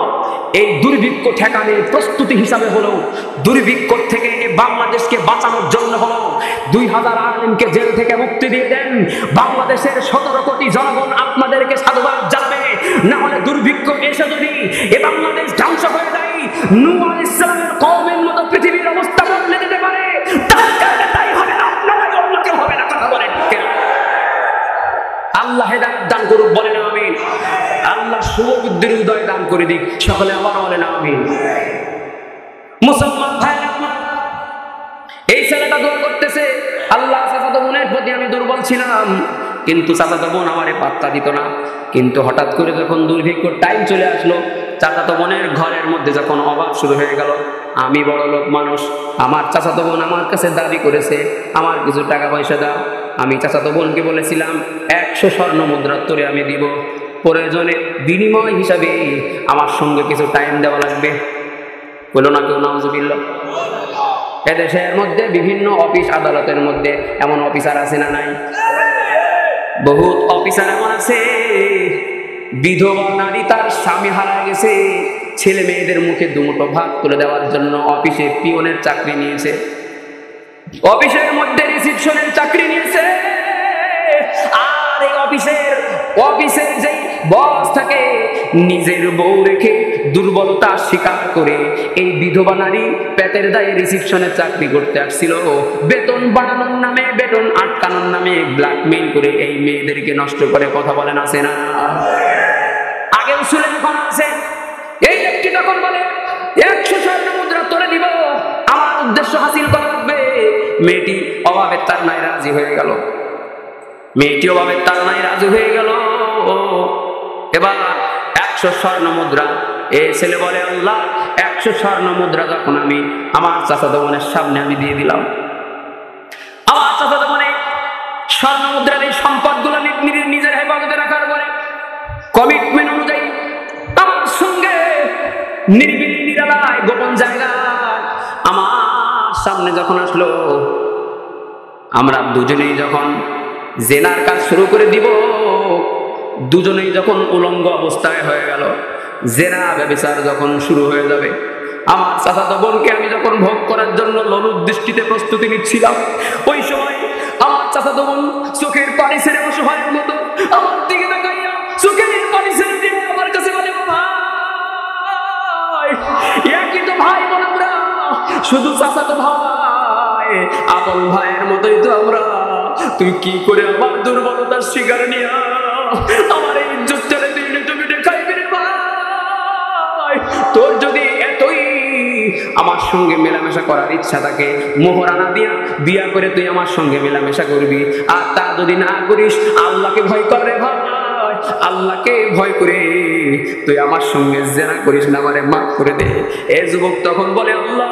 এই দুর্ভিক্ষ ঠেকানোর প্রস্তুতি হিসাবে হলো, দুর্ভিক্ষ থেকে বাংলাদেশকে বাঁচানোর জন্য হলো 2000 আলেমকে জেল থেকে মুক্তি দিয়ে দেন। বাংলাদেশের 17 কোটি জনগণ আপনাদেরকে সাধুবাদ জানাবে। না হলে দুর্ভিক্ষ এসে যদি এ বাংলাদেশ ধ্বংস হয়ে যায়, নূহ আলাইহিস সালামের কওমের মতো পৃথিবীর অবস্থা বদলে দিতে পারে। তার কারণে তাই হবে না, আপনারা অন্য কেউ হবে না। কথা বলেন কেন? আল্লাহ হেদায়েত দান করুক, বলেন আমিন। আল্লাহ শুভবুদ্ধির উদয় দান করে দিক, সকলে আবার বলেন আমিন। মুসলমান ভাইরা আমার, এই ছেলেটা দোয়া করতেছে, আল্লাহ চাচাতো বোনের প্রতি আমি দুর্বল ছিলাম, কিন্তু চাচাতো বোন আমারে পাত্তা দিত না। কিন্তু হঠাৎ করে যখন দুর্ভিক্ষর টাইম চলে আসলো, চাচাতো বোনের ঘরের মধ্যে যখন অভাব শুরু হয়ে গেল, আমি বড় লোক মানুষ, আমার চাচাতো বোন আমার কাছে দাবি করেছে আমার কিছু টাকা পয়সা দাও। আমি চাচাতো বোনকে বলেছিলাম 100 স্বর্ণ মুদ্রা তোরে আমি দিব, প্রয়োজনে বিনিময় হিসাবে আমার সঙ্গে কিছু টাইম দেওয়া লাগবে। বললো না কেউ নাউজুবিল্লাহ? এদেশের মধ্যে বিভিন্ন অফিস আদালতের মধ্যে এমন অফিসার আছে না নাই? বহুত অফিসার এমন আছে, বিধবা নারী তার স্বামী হারা গেছে, ছেলে মেয়েদের মুখে দুমুঠো ভাত তুলে দেওয়ার জন্য অফিসে পিয়নের চাকরি নিয়েছে, অফিসের মধ্যে রিসিপশনের চাকরি নিয়েছে। আর এই অফিসের যে বস থাকে, নিজের বউ রেখে দুর্বলতা স্বীকার করে এই বিধবা নারী পেটের দায়ে রিসিপশনের চাকরি করতে আসছিল। বেতন বাড়ানোর নামে, বেতন আটকানোর নামে ব্ল্যাকমেইল করে এই মেয়েদেরকে নষ্ট করে। কথা বলেন আছে না? আগে উসুলে যখন আছে, এই ব্যক্তি তখন বলে 100 স্বর্ণ মুদ্রা তোরে দিব, আমার উদ্দেশ্য হাসিল করা লাগবে। মেয়েটি অভাবের তার নাই রাজি হয়ে গেল, মেয়েটি অভাবের তার নাই রাজি হয়ে গেল। এবার 100 স্বর্ণ মুদ্রা, এই ছেলে বলে, আল্লাহ 100 স্বর্ণ মুদ্রা যখন আমি আমার চাচাতো বোনের সামনে আমি দিয়ে দিলাম, আমার চাচাতো বোনে স্বর্ণ মুদ্রার এই সম্পদগুলো নিজের হেফাজতে রাখার পরে কমিটমেন্ট অনুযায়ী আমার সঙ্গে নিরিবিলি নিরালায় গোপন জায়গায় আমার সামনে যখন আসলো, আমরা দুজনেই যখন জেনার কাজ শুরু করে দিব, দুজনেই যখন উলঙ্গ অবস্থায় হয়ে গেল, জেনা ব্যভিচার যখন শুরু হয়ে যাবে, আমার চাচাতো বোনকে আমি যখন ভোগ করার জন্য লোলুপ দৃষ্টিতে প্রস্তুতি নিচ্ছিলাম, ওই সময় আমার চাচাতো বোন চোখের পানি ছেড়ে অসহায়ের মতো আমার দিকে তাকাইয়া চোখের পানি ছেড়ে দিয়ে আমার কাছে বলে, ভাই, একই তো ভাই বোন আমরা, শুধু চাচাতো ভাই, আপন ভাইয়ের মতোই তো আমরা। তুই কি করে আমার দুর্বলতার শিকার নিয়া আমার এই ইজ্জত ছেড়ে দিলে তুমি দেখাইবি রে ভাই? তোর যদি এতই আমার সঙ্গে মেলামেশা করার ইচ্ছা থাকে, মোহরানা দিয়া বিয়া করে তুই আমার সঙ্গে মেলামেশা করবি। আর তা যদি না করিস, আল্লাহকে ভয় কর রে ভাই, আল্লাহকে ভয় করে তুই আমার সঙ্গে জেনা করিস না, আমারে মাফ করে দে। এ যুবক তখন বলে, আল্লাহ,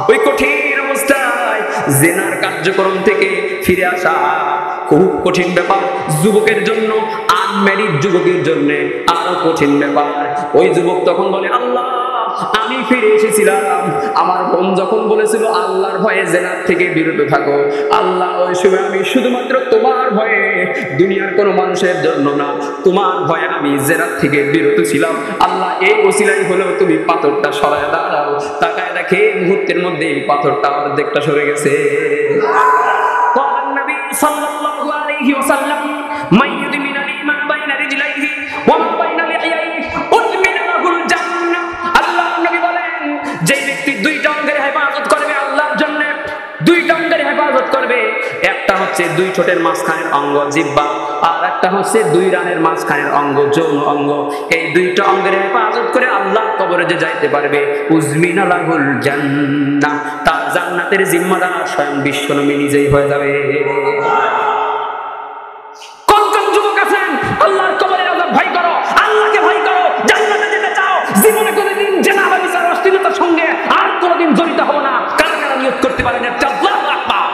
ওই কঠিন অবস্থায় জেনার কার্যক্রম থেকে ফিরে আসা খুব কঠিন ব্যাপার যুবকের জন্য, আনম্যারিড যুবকের জন্য আরো কঠিন ব্যাপার। ওই যুবক তখন বলে, আল্লাহ, আমি ফিরে এসেছিলাম, আমার বোন যখন বলেছিল আল্লাহর ভয়ে জেনার থেকে বিরত থাকো, আল্লাহ ওই সময় আমি শুধুমাত্র তোমার ভয়ে, দুনিয়ার কোনো মানুষের জন্য না, তোমার ভয়ে আমি জেনার থেকে বিরত ছিলাম। আল্লাহ, এই ওসিলাই হলেও তুমি পাথরটা সরায় দাঁড়াও। তাকায় দেখে মুহূর্তের মধ্যে এই পাথরটা অর্ধেকটা সরে গেছে। নবী সাল্লাল্লাহু আলাইহি ওয়াসাল্লাম, মাইয়ুদ মিনাল ঈমান বাইনা রিজলাইহি ওয়া মা বাইনা লিহিয়াইহি উযমিনা লাহুল জান্নাহ। আল্লাহর নবী বলেন, যে ব্যক্তি দুইটা অঙ্গের হেফাজত করবে আল্লাহর জন্য, দুইটা অঙ্গের হেফাজত করবে, একটা হচ্ছে দুই ঠোঁটের মাঝখানের অঙ্গ জিহ্বা, আর একটা হচ্ছে 2 রানের মাঝখানের অঙ্গ, যৌন অঙ্গ। এই 2টা অঙ্গের হেফাজত করে আল্লাহ কবরে যে যাইতে পারবে, উজমিনা লাহুল জান্নাহ, তার জান্নাতের জিম্মাদার স্বয়ং বিশ্বনবী নিজেই হয়ে যাবে। কোন কোন যুবক আছেন আল্লাহর কবরের আযাব ভয় করো, আল্লাহকে ভয় করো, জান্নাতে যেতে চাও, জীবনে কোনোদিন জেনা বা বিচার অশ্লীলতার সঙ্গে আর কোনোদিন জড়িত হবো না, কারা কারা নিয়ত করতে পারেন? একটা আল্লাহু আকবার,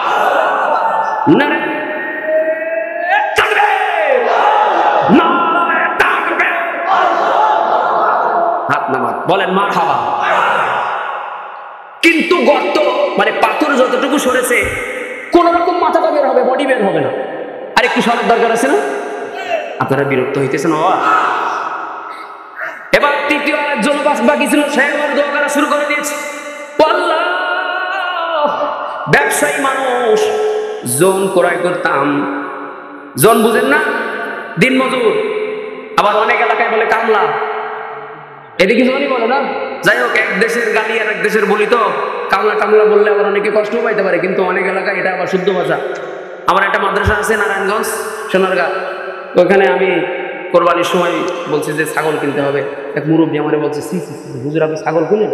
নারে তাকবীর, নারে তাকবীর, হাত নামান, বলেন মারহাবা। কিন্তু গর্ত মানে পাথর যতটুকু সরেছে কোন রকম মাথাটা বের হবে, বডি বের হবে না। আর একটু সরার দরকার আছে না? আপনারা বিরক্ত হইতেছেন বাবা। এবার তৃতীয় আরেকজন বাকি ছিল, সে আবার দোয়া করা শুরু করে দিয়েছে। আল্লাহ, ব্যবসায়ী মানুষ, জোন ক্রয় করতাম, জোন বুঝেন না, দিন মজুর, আবার অনেক এলাকায় বলে কামলা, এদিকে জোনই বলে না। যাই হোক, এক দেশের গালি আর এক দেশের বলি তো, কামলা টামলা বললে আবার অনেকে কষ্টও পাইতে পারে, কিন্তু অনেক এলাকায় এটা আবার শুদ্ধ ভাষা। আমার একটা মাদ্রাসা আছে নারায়ণগঞ্জ সোনারগাঁ, ওইখানে আমি কোরবানির সময় বলছি যে ছাগল কিনতে হবে, এক মুরব্বী আমার বলছে, সি সি হুজুর আপনি ছাগল কিনেন?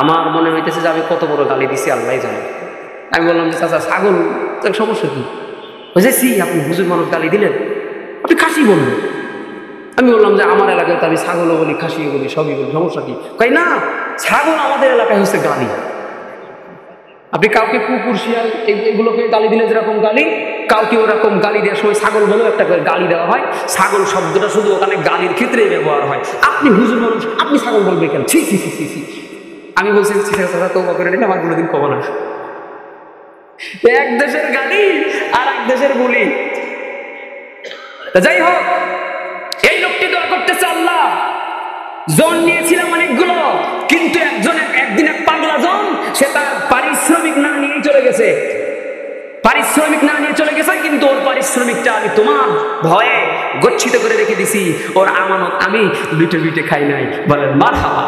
আমার মনে হইতেছে যে আমি কত বড় গালি দিছি আল্লাহ জানে। আমি বললাম যে চাচা ছাগল সমস্যা কি? বলছে সি আপনি হুজুর মানুষ গালি দিলেন, আপনি খাসি বললেন। আমি বললাম যে আমার এলাকায় তো আমি ছাগলও বলি, খাসিও বলি, সবই বলি, সমস্যা কি? কই না, ছাগল আমাদের এলাকায় হচ্ছে গালি। আপনি কাউকে কুকুর শিয়াল এগুলোকে গালি দিলে যেরকম গালি, কাউকে ওরকম গালি দেওয়ার সময় ছাগল বলেও একটা করে গালি দেওয়া হয়। ছাগল শব্দটা শুধু ওখানে গালির ক্ষেত্রেই ব্যবহার হয়। আপনি হুজুর মানুষ, আপনি ছাগল বলবে কেন? ছি ছি ছি ছি ছি। আমি বলছি তো করে নিলে আমার কোনোদিন কব না। এক দেশের গালি আর এক দেশের বলি। যাই হোক, এই লোকটি দোয়া করতেছে, আল্লাহ জন নিয়েছিলাম অনেকগুলো, কিন্তু একদিন এক পাগলা জন, সে তার পারিশ্রমিক না নিয়ে চলে গেছে, পারিশ্রমিক না নিয়ে চলে গেছে, কিন্তু ওর পারিশ্রমিকটা আমি তোমার ভয়ে গচ্ছিত করে রেখে দিছি, ওর আমানত আমি লুটে লুটে খাই নাই। বলেন মারহাবা।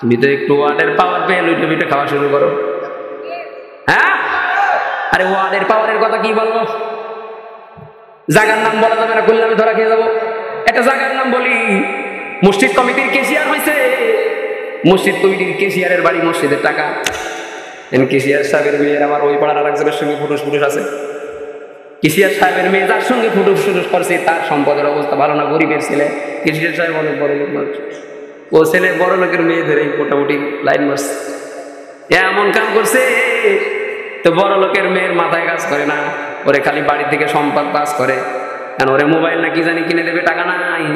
তুমি তো একটু ওয়ার্ডের পাওয়ার পেয়ে লুটে লুটে খাওয়া শুরু করো। হ্যাঁ, আরে ওয়ার্ডের পাওয়ারের কথা কি বলবো, জায়গার নাম বলা যাবে না, বললে আমি ধরা খেয়ে যাবো। একটা জায়গার নাম বলি, মসজিদ কমিটির কেশিয়ার হয়েছে, মসজিদ কমিটির কেশিয়ারের বাড়ি মসজিদের টাকা। কেশিয়ার সাহেবের মেয়ের আমার ওই পাড়ার আরেকজনের সঙ্গে ফুটুস ফুটুস আছে। কেশিয়ার সাহেবের মেয়ে যার সঙ্গে ফুটুস ফুটুস করছে, তার সম্পদের অবস্থা ভালো না, গরিবের ছেলে। কেশিয়ার সাহেব অনেক বড় লোক মানুষ, ও ছেলে বড় লোকের মেয়ে ধরে মোটামুটি লাইন মারছে, এমন কাম করছে। তো বড় লোকের মেয়ের মাথায় কাজ করে না, ওরে খালি বাড়ি থেকে সম্পদ পাস করে, কারণ ওরে মোবাইল না কি জানি কিনে দেবে, টাকা নাই।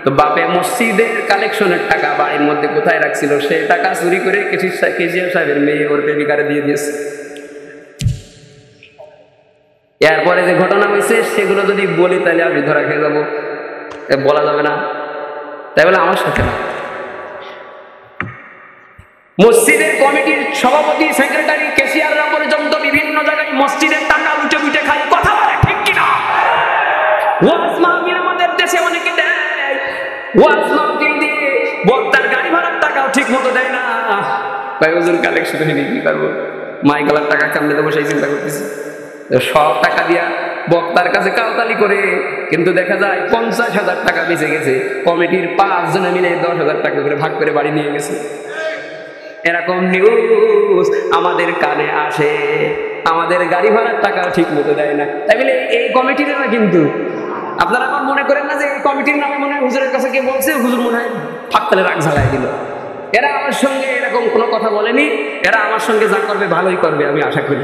তো বাপে মসজিদের কালেকশনের টাকা বাড়ির মধ্যে কোথায় রাখছিল, সে টাকা চুরি করে কেশিয়ার সাহেবের মেয়ে ওর প্রেমিকারে দিয়ে দিয়েছে। এরপরে যে ঘটনা হয়েছে সেগুলো যদি বলি তাহলে আমি ধরা খেয়ে যাবো, বলা যাবে না, তাই বলে আমার সাথে না। মসজিদের কমিটির সভাপতি, সেক্রেটারি, কেশিয়াররা পর্যন্ত বিভিন্ন জায়গায় মসজিদের টাকা লুটে লুটে খায়। কথা বলে ঠিক কিনা? ওয়াজ মাহফিল আমাদের দেশে অনেকে দেয়, ওয়াজ মাহফিল দিয়ে বক্তার গাড়ি ভাড়ার টাকাও ঠিক মতো দেয় না। ভাই ওজন কালেকশন হয়নি, কি করবো, মাইকালার টাকা কামড়ে দেবো সেই চিন্তা করতেছি। সব টাকা দিয়া বক্তার কাছে কাউতালি করে, কিন্তু দেখা যায় 50,000 টাকা বেঁচে গেছে। কমিটির 5 জনে মিলে 10,000 টাকা করে ভাগ করে বাড়ি নিয়ে গেছে। এরকম নিউজ আমাদের কানে আসে, আমাদের গাড়ি ভাড়ার টাকা ঠিক মতো দেয় না। তাই বলে এই কমিটির না, কিন্তু আপনারা আমার মনে করেন না যে এই কমিটির নামে মনে হয় হুজুরের কাছে কে বলছে, হুজুর মনে হয় ফাঁকতালে রাগ ঝালাই দিল। এরা আমার সঙ্গে এরকম কোনো কথা বলেনি, এরা আমার সঙ্গে যা করবে ভালোই করবে আমি আশা করি,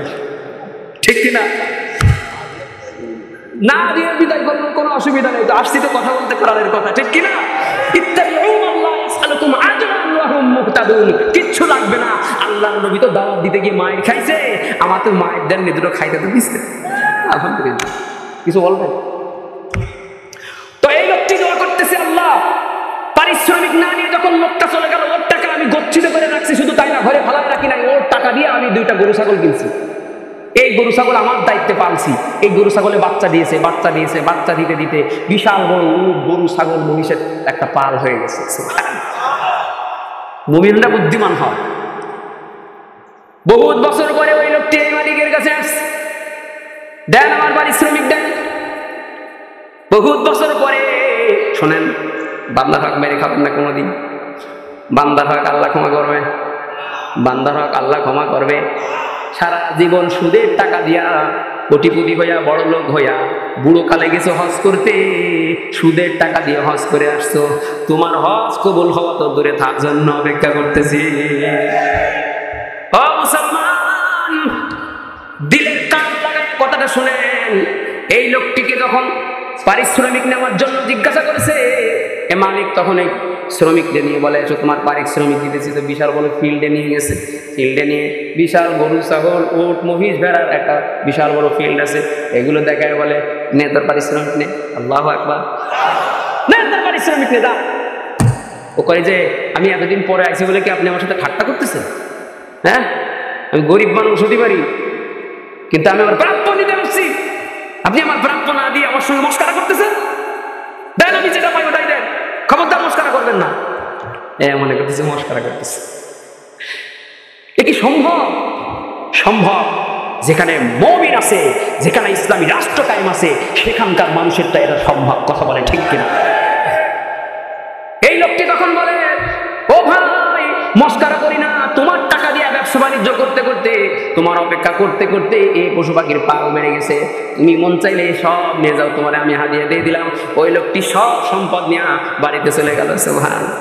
ঠিক কিনা? না দিয়ে বিদায় করবো, কোনো অসুবিধা নেই, তো আসছি তো কথা বলতে কোরআনের কথা, ঠিক কিনা? কিচ্ছু লাগবে না, আল্লাহর নবী তো দাওয়াত দিতে গিয়ে মায়ের খাইছে, আমার তো মায়ের দেননি, দুটো খাইতে তো দিচ্ছে। আলহামদুলিল্লাহ, কিছু বলবেন? তো এই লোকটি দোয়া করতেছে, আল্লাহ পারিশ্রমিক না নিয়ে যখন লোকটা চলে গেল, ওর টাকা আমি গচ্ছিত করে রাখছি, শুধু তাই না, ঘরে ফালাই রাখি নাই, ওর টাকা দিয়ে আমি 2টা গরু ছাগল কিনছি। এই গরু ছাগল আমার দায়িত্বে পালছি, এই গরু ছাগলে বাচ্চা দিয়েছে, বাচ্চা দিয়েছে, বাচ্চা দিতে দিতে বিশাল বড় গরু ছাগল মহিষের একটা পাল হয়ে গেছে। মুমিনরা বুদ্ধিমান হয়। বহুত বছর পরে ওই লোকটি এই মালিকের কাছে আসছে, দেন আমার পারিশ্রমিক দেন। বহুত বছর পরে শোনেন, বান্দার হক মেরে খাবেন না কোনোদিন। বান্দার হক আল্লাহ ক্ষমা করবে, বান্দার হক আল্লাহ ক্ষমা করবে। সারা জীবন সুদের টাকা দিয়া কোটিপতি হইয়া বড় লোক হইয়া বুড়ো কালে গেছো হজ করতে, সুদের টাকা দিয়ে হজ করে আসছো। তোমার হজ কবুল হওয়া তো দূরে থাক, জন্য অপেক্ষা করতেছি। ও মুসলমান, দিলের কান লাগায় কথাটা শুনেন। এই লোকটিকে যখন পারিশ্রমিক নেওয়ার জন্য জিজ্ঞাসা করেছে, এ মালিক তখন এই শ্রমিকদের নিয়ে বলে, তোমার পারিশ্রমিক দিতেছি। তো বিশাল বড় ফিল্ডে নিয়ে গেছে। ফিল্ডে নিয়ে বিশাল গরু, ছাগল, উট, মহিষ, ভেড়ার একটা বিশাল বড় ফিল্ড আছে। এগুলো দেখায় বলে, নে তোর পারিশ্রমিক নে। আল্লাহু আকবার, নে তোর পারিশ্রমিক নে, দা। ও কয় যে আমি এতদিন পরে আইছি বলে কি আপনি আমার সাথে ঠাট্টা করতেছেন? হ্যাঁ, আমি গরিব মানুষ হতে পারি, কিন্তু আমি আমার প্রাপ্য নিতে পারছি। আপনি আমার প্রাপ্য না দিয়ে আমার সঙ্গে মস্কারা করতেছেন। দেন, আমি যেটা পাই ওটাই দেন, খবরদার মস্কারা করবেন না। মনে করতেছে মস্কারা করতেছে। এ কি সম্ভব? সম্ভব। যেখানে মুমিন আছে, যেখানে ইসলামী রাষ্ট্র কায়েম আছে, সেখানকার মানুষেরটা এটা সম্ভব। কথা বলে ঠিক কিনা? এই লোকটি তখন বলে, ও ভাই, মস্কারা করি না। তোমার টাকা দিয়ে ব্যবসা বাণিজ্য করতে করতে, তোমার অপেক্ষা করতে করতে এই পশু পাখির পাও বেড়ে গেছে। তুমি মন চাইলে সব নিয়ে যাও, তোমার আমি হাদিয়া দিয়ে দিলাম। ওই লোকটি সব সম্পদ নিয়ে বাড়িতে চলে গেল। সুবহানাল্লাহ।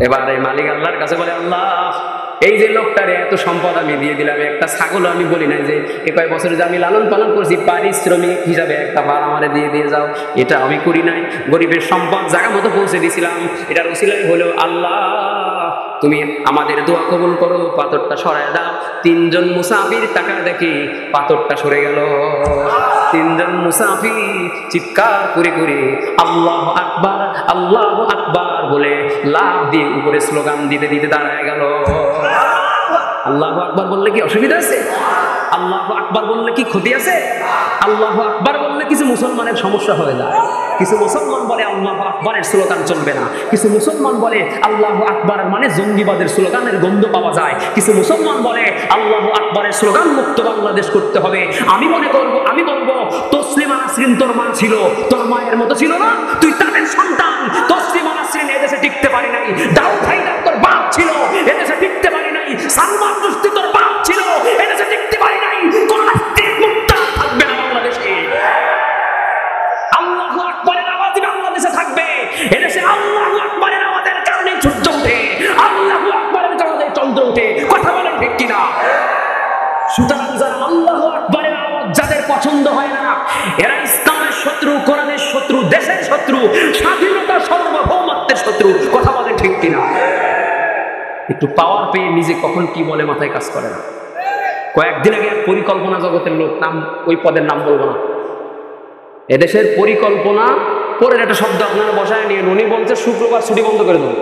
এবার এই মালিক আল্লাহর কাছে বলে, আল্লাহ, এই যে লোকটারে এত সম্পদ আমি দিয়ে দিলাম, একটা ছাগলও আমি বলি না যে এ কয়েক বছরে যে আমি লালন পালন করছি, পারিশ্রমিক হিসাবে একটা বার আমারে দিয়ে যাও, এটা আমি করি নাই। গরিবের সম্পদ জায়গা মতো পৌঁছে দিয়েছিলাম। এটার উসিলাই হলো, আল্লাহ তুমি আমাদের দোয়া কবুল করো, পাথরটা সরায় দাও। তিনজন মুসাফির টাকা দেখি পাথরটা সরে গেল। তিনজন মুসাফির চিৎকার করে করে আল্লাহু আকবার, আল্লাহু আকবার বলে লাফ দিয়ে উপরে স্লোগান দিতে দিতে দাঁড়ায় গেল। আল্লাহু আকবার বললে কি অসুবিধা আছে? আল্লাহু আকবার বললে কি ক্ষতি আছে? আল্লাহু আকবার বললে কিছু মুসলমানের সমস্যা হয়ে যায়। কিছু মুসলমান বলে আল্লাহু আকবারের স্লোগান চলবে না। কিছু মুসলমান বলে আল্লাহু আকবার মানে জঙ্গিবাদের স্লোগানের গন্ধ পাওয়া যায়। কিছু মুসলমান বলে আল্লাহু আকবারের স্লোগান মুক্ত বাংলাদেশ করতে হবে। আমি বলবো তসলিমা নাসরিন তোর মা ছিল, তোর মায়ের মতো ছিল না? তুই তাদের সন্তান। তসলিমা নাসরিন এদেশে টিকতে পারে নাই। দাউদ হায়দার তোর বাপ ছিল, এদেশে টিকতে পারে নাই। সালমান রুশদি তোর বাপ ছিল, এদেশে টিকতে পারে নাই। কোন নাস্তিক মুক্তা থাকবে না বাংলাদেশে। আল্লাহু আকবারের আওয়াজ বাংলাদেশে থাকবে। এদেশে আল্লাহু আকবারের আওয়াজের কারণে সূর্য ওঠে, আল্লাহু আকবারের কারণে চন্দ্র ওঠে। কথা বলেন ঠিক কিনা? সুতরাং যারা আল্লাহু আকবারের আওয়াজ যাদের পছন্দ হয় না, এরা ইসলামের শত্রু, কোরআনের শত্রু, দেশের শত্রু, স্বাধীনতা সার্বভৌমত্বের শত্রু। কথা বলেন ঠিক কিনা? একটু পাওয়ার পেয়ে নিজে কখন কি বলে মাথায় কাজ করে না। কয়েকদিন আগে এক পরিকল্পনা জগতের লোক, নাম ওই পদের নাম বলবো না, এদেশের পরিকল্পনা পরের একটা শব্দ আপনারা বসায় নিয়ে উনি বলছে শুক্রবার ছুটি বন্ধ করে দেবো।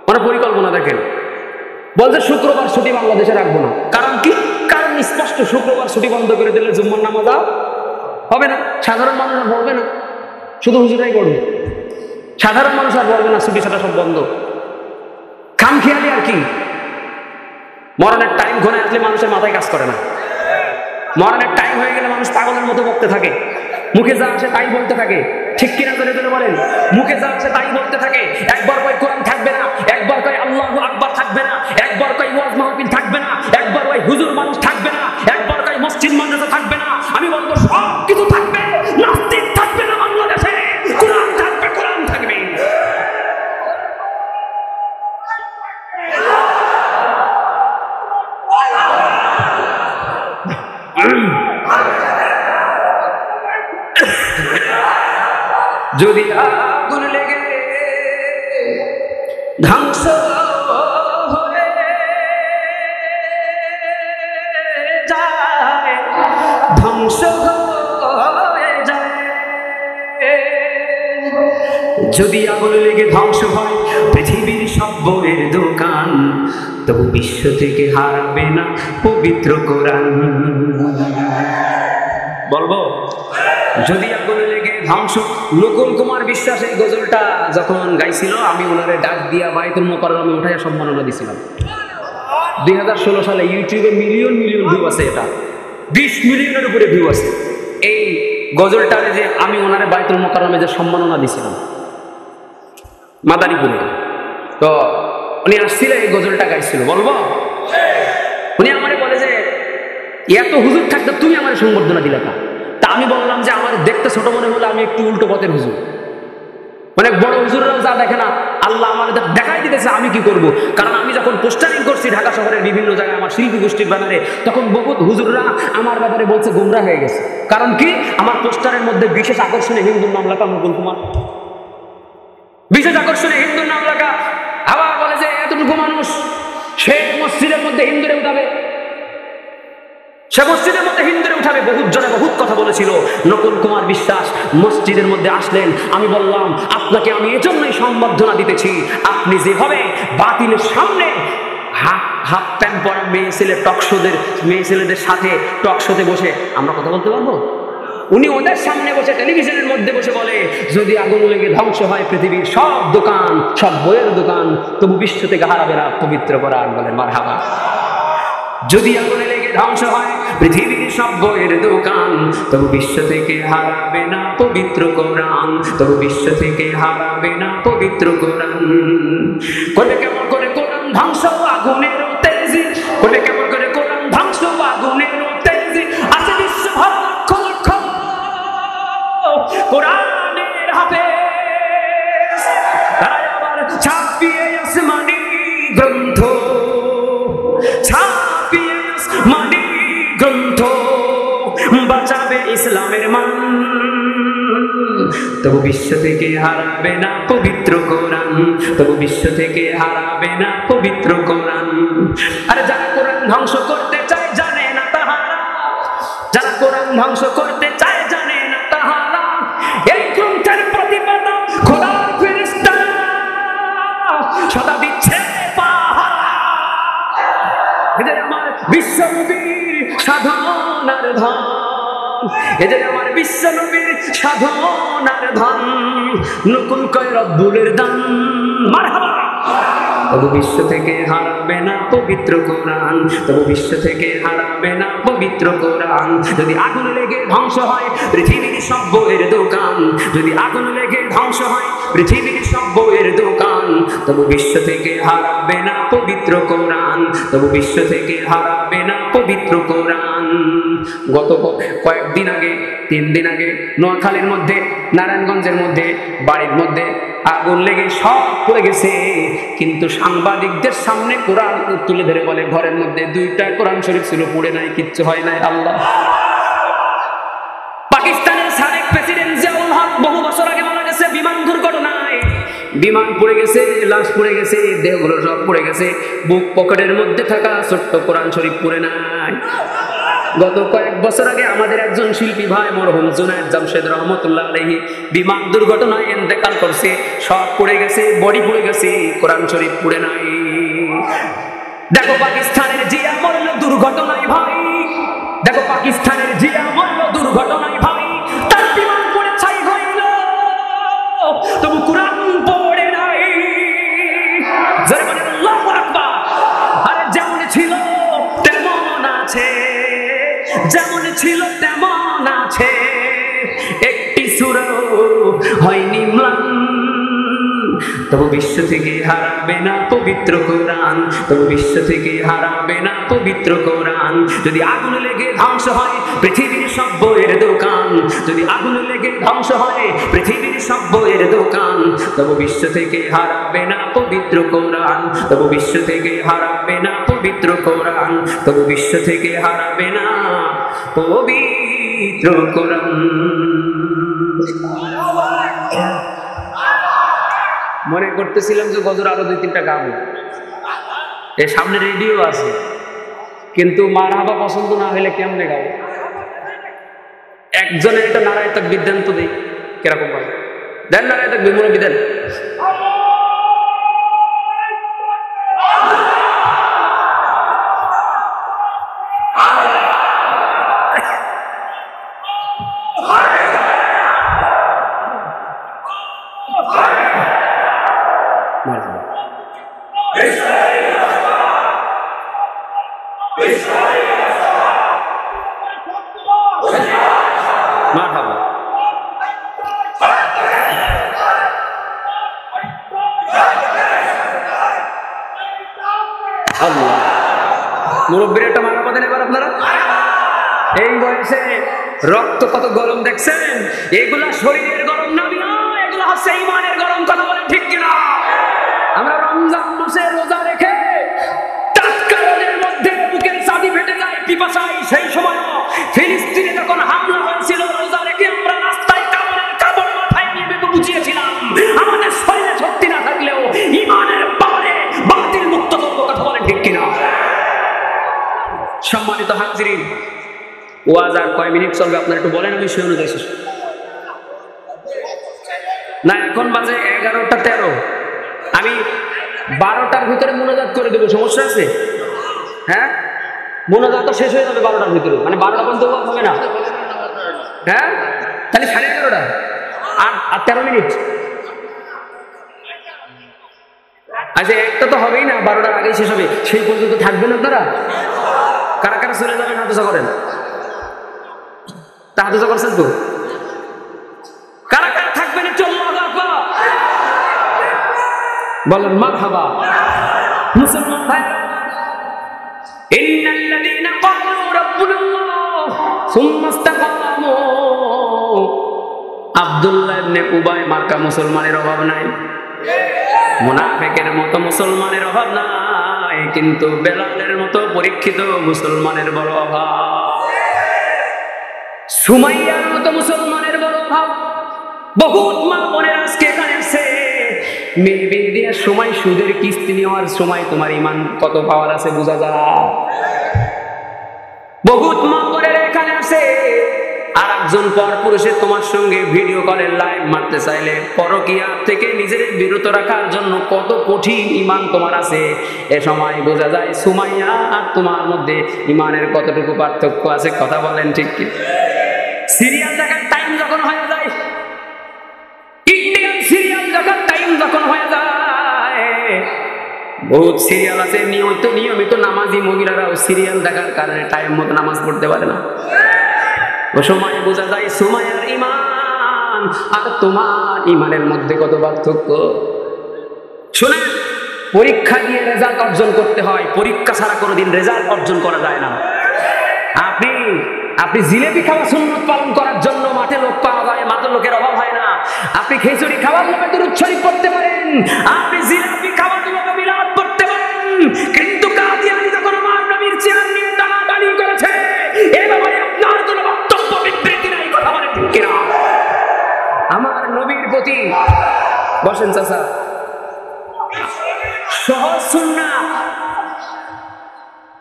মানে পরিকল্পনা দেখেন, বলছে শুক্রবার ছুটি বাংলাদেশে রাখবো না। কারণ কি? কারণ স্পষ্ট, শুক্রবার ছুটি বন্ধ করে দিলে জুম্মার নামাজ হবে না, সাধারণ মানুষ আর পড়বে না, শুধু হুজুরাই পড়বে। সাধারণ মানুষ আর পড়বে না, ছুটি ছাটা সব বন্ধ। খামখেয়ালি আর কি? মরণের টাইম ঘনে আসলে মানুষের মাথায় কাজ করে না। মরণের টাইম হয়ে গেলে মানুষ পাগলের মতো বকতে থাকে, মুখে যা আসে তাই বলতে থাকে। ঠিক কিনা ধরে ধরে বলেন? মুখে যা আসে তাই বলতে থাকে। একবার কয় কোরআন থাকবে না, একবার কয় আল্লাহু আকবার থাকবে না, একবার কয় ওয়াজ মাহফিল থাকবে না, একবার কয় হুজুর মানুষ থাকবে না, একবার কয় মসজিদ মাদ্রাসা থাকবে না। আমি বলবো সব কিছু থাকবে, নাস্তিক থাকবে না বাংলাদেশে। কোরআন থাকবে, কোরআন থাকবে। যদি আগুন লেগে ধ্বংস হয়ে যায়, ধ্বংস হয়ে যায়, যদি আগুন লেগে ধ্বংস হয় পৃথিবীর সব বইয়ের দোকান, তবু বিশ্ব থেকে হারাবে না পবিত্র কোরআন। বলবো যদি আগুনে লেগে ধ্বংস। নকুল কুমার বিশ্বাস এই গজলটা যখন গাইছিল, আমি ওনারে ডাক দিয়া বাইতুল মুকাররমে উঠাইয়া সম্মাননা দিছিলাম। 2016 সালে ইউটিউবে মিলিয়ন মিলিয়ন ভিউ আছে। এটা 20 মিলিয়নের উপরে ভিউ আছে। এই গজলটারে যে আমি ওনারে বাইতুল মোকাররমে যে সম্মাননা দিয়েছিলাম মাদারীপুরে, তো উনি আসছিলেন, এই গজলটা গাইছিল, বলবো? উনি আমারে বলে যে এত হুজুর থাকতে তুমি আমার সংবর্ধনা দিলে কা? তা আমি বললাম যে আমার দেখতে ছোট মনে হলে আমি একটু উল্টো পথের হুজুর, মানে বড় হুজুররাও যা দেখে না আল্লাহ আমার দেখাই দিতেছে, আমি কি করব? কারণ আমি যখন পোস্টারিং করছি ঢাকা শহরের বিভিন্ন জায়গায় আমার শিল্পী গোষ্ঠীর ব্যানারে, তখন বহুত হুজুররা আমার ব্যাপারে বলছে গুমরাহ হয়ে গেছে। কারণ কি? আমার পোস্টারের মধ্যে বিশেষ আকর্ষণে হিন্দুর নাম লেখা, মুকুল কুমার, বিশেষ আকর্ষণে হিন্দুর নাম লেখা। আবার বলে যে এতটুকু মানুষ সে মসজিদের মধ্যে হিন্দুরে উঠাবে, সে মসজিদের মধ্যে হিন্দুরে উঠাবে। বহুত জনে বহুত কথা বলেছিল। নকুল কুমার বিশ্বাস মসজিদের মধ্যে আসলেন, আমি বললাম আপনাকে আমি এজন্যই সম্বর্ধনা দিতেছি, আপনি যেভাবে বাতিলের সামনে হাফ প্যান্ট পরা মেয়ে ছেলেদের সাথে টক শোতে বসে আমরা কথা বলতে পারবো। উনি ওদের সামনে বসে টেলিভিশনের মধ্যে বসে বলে যদি আগুন লেগে ধ্বংস হয় পৃথিবীর সব দোকান, সব বইয়ের দোকান, তবু বিশ্ব থেকে হারাবে না পবিত্র কোরআন। বলেন মারহাবা। যদি আগুনে লেগে ধ্বংস হয় পৃথিবীর সব বইয়ের দোকান, তবু বিশ্ব থেকে হারাবে না পবিত্র কোরআন, তবু বিশ্ব থেকে হারাবে না পবিত্র কোরআন। করবে কেমন করে কোরআন ধ্বংস আগুনের তেজি, করবে কেমন করে কোরআন ধ্বংস আগুনের তেজি। আছে বিশ্ব ভর লক্ষ লক্ষ কোরআনের হাফেজ, তারা আবার ছাপিয়ে আসমানি গ্রন্থ, ছাপিয়ে আসমানি গ্রন্থ, বাঁচাবে ইসলামের মান, তবু বিশ্ব থেকে হারাবে না পবিত্র কোরআন, তবু বিশ্ব থেকে হারাবে না পবিত্র কোরআন। আরে যারা কোরআন ধ্বংস করতে চায় জানে না তাহারা, যারা কোরআন ধ্বংস করতে চায় জানে না তাহারা, এই গ্রন্থের প্রতিপাদক খোদার ফেরেশতা সদা দিচ্ছে পাহারা। এদের আমার বিশ্বনবীর সাধনার ধন, এদের আমার বিশ্বনবীর সাধনার ধন, নকুল কয় রব্বুলের দান। মারহাবা। তবু বিশ্ব থেকে হারাবে না পবিত্র কোরআন, তবু বিশ্ব থেকে হারাবে না পবিত্র কোরআন। যদি আগুন লেগে ধ্বংস হয় পৃথিবীর সব বইয়ের দোকান, যদি আগুন লেগে ধ্বংস হয় পৃথিবীর সব বইয়ের দোকান, তবু বিশ্ব থেকে হারাবে না পবিত্র কোরআন, তবু বিশ্ব থেকে হারাবে না পবিত্র কোরআন। গত কয়েকদিন আগে, 3 দিন আগে নোয়াখালীর মধ্যে, নারায়ণগঞ্জের মধ্যে বাড়ির মধ্যে আগুন লেগে সব পড়ে গেছে, কিন্তু সাংবাদিকদের সামনে কোরআন তুলে ধরে বলে ঘরের মধ্যে 2টা কোরআন শরীফ ছিল, পড়ে নাই, কিচ্ছু হয় নাই। আল্লাহ। পাকিস্তানের সাবেক প্রেসিডেন্ট জিয়াউল হক বহু বছর আগে মারা গেছে বিমান দুর্ঘটনায়, বিমান পড়ে গেছে, লাশ পড়ে গেছে, দেহগুলো সব পড়ে গেছে, বুক পকেটের মধ্যে থাকা ছোট্ট কোরআন শরীফ পড়ে নাই। গত কয়েক বছর আগে আমাদের একজন শিল্পী ভাই মরহুম জুনায়েদ জামশেদ রহমতুল্লাহ আলাইহি বিমান দুর্ঘটনায় ইন্তেকাল করছে, সব পড়ে গেছে, বডি পড়ে গেছে, কোরআন শরীফ পড়ে নাই। দেখো পাকিস্তানের জিয়া মরল দুর্ঘটনায় ভাই, দেখো পাকিস্তানের জিয়া মরল দুর্ঘটনায় ভাই, তার বিমান পড়ে ছাই হইল, তবু কোরআন পড়ে নাই। জোরে বলেন আল্লাহু আকবার। আরে যেমন ছিল তেমন আছে, যেমন ছিল তেমন আছে, একটি সূরাও হয়নি ম্লান, তবু বিশ্ব থেকে হারাবে না পবিত্র কোরআন, তবু বিশ্ব থেকে হারাবে না পবিত্র কোরআন। যদি আগুন লেগে ধ্বংস হয় পৃথিবীর সব বইয়ের দোকান, যদি আগুন লেগে ধ্বংস হয় পৃথিবীর সব বইয়ের দোকান, তবু বিশ্ব থেকে হারাবে না পবিত্র কোরআন, তবু বিশ্ব থেকে হারাবে না পবিত্র কোরআন, তবু বিশ্ব থেকে হারাবে না পবিত্র কোরআন। মনে করতেছিলাম যে গজর আরো 2-3টা গাবো, এর সামনে রেডিও আছে, কিন্তু মারহাবা পছন্দ না হলে কেমনে গাবো? একজনের একটা নারায় তাকবীর দেন তো, দেই কিরকম হয়, দেন নারায় তাকবীর, মুরব্বি দেন। মারহাবা। আল্লাহ, মুরব্বীর একটা মারহাবা দেন এবার আপনারা। এই বয়সে রক্ত কত গরম দেখছেন? এগুলা শরীরের গরম না, এগুলা হচ্ছে ঈমানের গরম। কথা বলেন ঠিক কিনা? আমরা রমজান মাসে রোজা রেখে টাটকা রোদের মধ্যে বুকের চাবি ফেটে যায় পিপাসায়। সেই সময় ফিলিস্তিনে যখন হামলা হয়েছিল, রোজা রেখে আমরা রাস্তায় কাপড় মাথায় নিয়ে বেঁপে বুঝিয়েছিলাম। আমাদের শরীরে শক্তি না থাকলেও ঈমানের পাওয়ারে বাতিল মুক্ত করবো। কথা বলেন ঠিক কিনা? সম্মানিত হাজিরিন, ওয়াজ আর কয় মিনিট চলবে আপনারা একটু বলেন, আমি সেই অনুযায়ী শেষ। না, এখন বাজে 11:13। আমি 12টার ভিতরে মোনাজাত করে দেবো, সমস্যা আছে? হ্যাঁ, মোনাজাত তো শেষ হয়ে যাবে 12টার ভিতরে, মানে 12টা পর্যন্ত ওয়াজ হবে না। হ্যাঁ, তাহলে 11:30 আর 13 মিনিট। আচ্ছা, একটা তো হবেই না, 12টার আগেই শেষ হবে। সেই পর্যন্ত থাকবেন আপনারা? কারা কারা চলে যাবেন হাতুজা করেন? তা হাতুজা করছেন তো? কারা কারা থাকবেন একটু আল্লাহু আকবার বলেন। মারহাবা। মুসলমান ভাই, ইন্নাল্লাযীনা ক্বালু রাব্বুনাল্লাহ সুম্মা ইসতাকামু। আব্দুল্লাহ ইবনে উবাই মার্কা মুসলমানের অভাব নাই, মুনাফিকের মতো মুসলমানের অভাব নাই, কিন্তু বেলালের মতো পরীক্ষিত মুসলমানের বড় অভাব। সুমাইয়ার মতো মুসলমানের বড় অভাব। বহুত মা বোনের আজকে এখানে আছে, মেয়ে বিয়ে দেওয়ার সময় সুদের কিস্তি নেওয়ার সময় তোমার ইমান কত পাওয়ার আছে বোঝা যায়। বহুত মা বোনের এখানে আছে, আর একজন পরপুরুষে তোমার সঙ্গে ভিডিও কলে লাইভ মারতে চাইলে পরকিয়া থেকে নিজের বিরত রাখার জন্য কত কঠিন ইমান তোমার আছে। এ সময় বোঝা যায় সুমাইয়া আর তোমার মধ্যে ইমানের কতটুকু পার্থক্য আছে। কথা বলেন ঠিক কি? সিরিয়াল দেখার টাইম যখন হয়ে যায়, ইন্ডিয়ান সিরিয়াল দেখার টাইম যখন হয়ে যায়, বহুত সিরিয়াল আছে নিয়মিত নামাজি মহিলারাও সিরিয়াল দেখার কারণে টাইম মতো নামাজ পড়তে পারে না। ও সময় বোঝা যায় সুমাইয়ার ইমান আর তোমার ইমানের মধ্যে কত পার্থক্য। শুনেন, পরীক্ষা দিয়ে রেজাল্ট অর্জন করতে হয়, পরীক্ষা ছাড়া কোনোদিন রেজাল্ট অর্জন করা যায় না। আপনি জিলেবি খাওয়া সুন্নত পালন করার জন্য মাঠে লোক পাওয়া যায়, মাঠে লোকের অভাব হয় না। আপনি খিচুড়ি খাওয়ার লোকে দুরূদ শরীফ পড়তে পারেন, আপনি জিলাপি খাওয়ার লোকে মিলাদ পড়তে পারেন, কিন্তু কাদিয়ানী যখন আমার নবীর চেয়ার নিয়ে টানাটানি করেছে, এই ব্যাপারে আপনার কোনো বক্তব্য বিবৃতি নাই। কথা বলেন ঠিক কিনা? আমার নবীর প্রতি বসেন চাচা, সহজ সুন্নাত।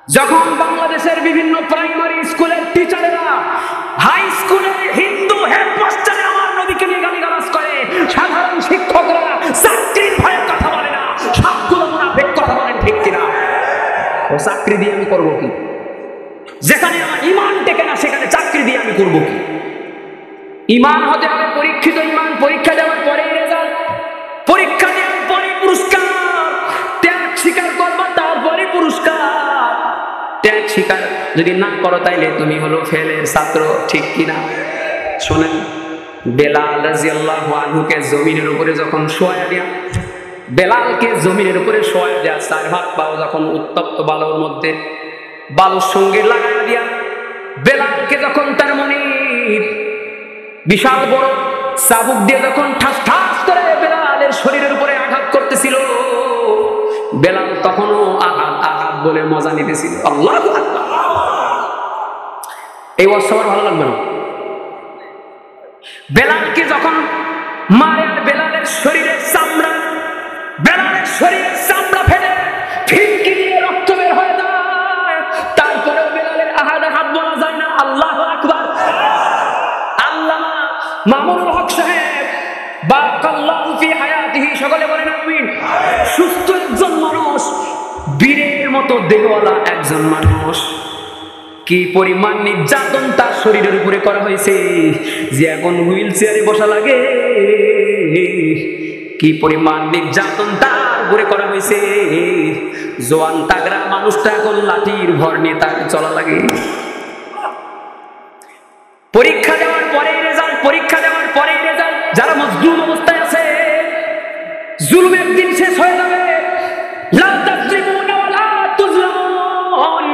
যখন বাংলাদেশের বিভিন্ন প্রাইমারি স্কুলের টিচারেরা, হাই স্কুলের হিন্দু হেডমাস্টারে আমার নবীকে নিয়ে গালিগালাজ করে, সাধারণ শিক্ষকরা চাকরির ভয়ে কথা বলে না, সবগুলো মুনাফিক। কথা বলেন ঠিক কিনা? ও চাকরি দিয়ে আমি করবো কি? যেখানে আমার ইমান টেকে না সেখানে চাকরি দিয়ে আমি করবো কি? ইমান হতে হবে পরীক্ষিত ইমান। পরীক্ষা দেওয়ার পরে রেজাল্ট, পরীক্ষা দেওয়ার পরে পুরস্কার। ত্যাগ স্বীকার করবা, তারপরে পুরস্কার। ত্যাগ স্বীকার যদি না করো তাইলে তুমি হলো ফেলের ছাত্র। ঠিক কিনা? শোনেন, বেলাল রাদিয়াল্লাহু আনহুকে জমিনের উপরে যখন শোয়া দেয়া, বেলালকে জমিনের উপরে শোয়া দেয়া, 4 হাত পাও যখন উত্তপ্ত বালুর মধ্যে বালুর সঙ্গে লাগাইয়া দিয়া, বেলালকে যখন তার মনিব বিশাল বড় চাবুক দিয়ে যখন ঠাস ঠাস করে বেলালের শরীরের উপরে আঘাত করতেছিল, বেলাল তখনও আঘাত বলে মজা নিতেছিল। আল্লাহু আকবার। এই ওয়াজ সবার ভালো লাগবে না। বেলালকে যখন মারে, বেলালের শরীরের চামড়া ফেটে ফিনকি দিয়ে রক্ত বের হয়ে যায়, তারপরেও বেলালের আঘাত বলা যায় না। আল্লাহু আকবার। আল্লামা মামুনুল হক সাহেব বারাকাল্লাহু ফি হায়াতিহি, সকলে বলেন আমিন। সুস্থ একজন মানুষ, বীরের মতো দেহওয়ালা একজন মানুষ, কি পরিমাণ নির্যাতন তার শরীরের উপরে করা হয়েছে যে এখন হুইল চেয়ারে বসা লাগে। কি পরিমাণ নির্যাতন তার উপরে করা হয়েছে, জোয়ান তাগড়া মানুষটা এখন লাঠির ভর নিয়ে তাকে চলা লাগে। পরীক্ষা দেওয়ার পরে পরীক্ষা দেওয়ার পরে রেজাল্ট, যারা মজলুম অবস্থায় আছে, জুলুম একদিন শেষ হয়ে যাবে। লা তাজলিমুনা ওয়া লা তুজলামুন,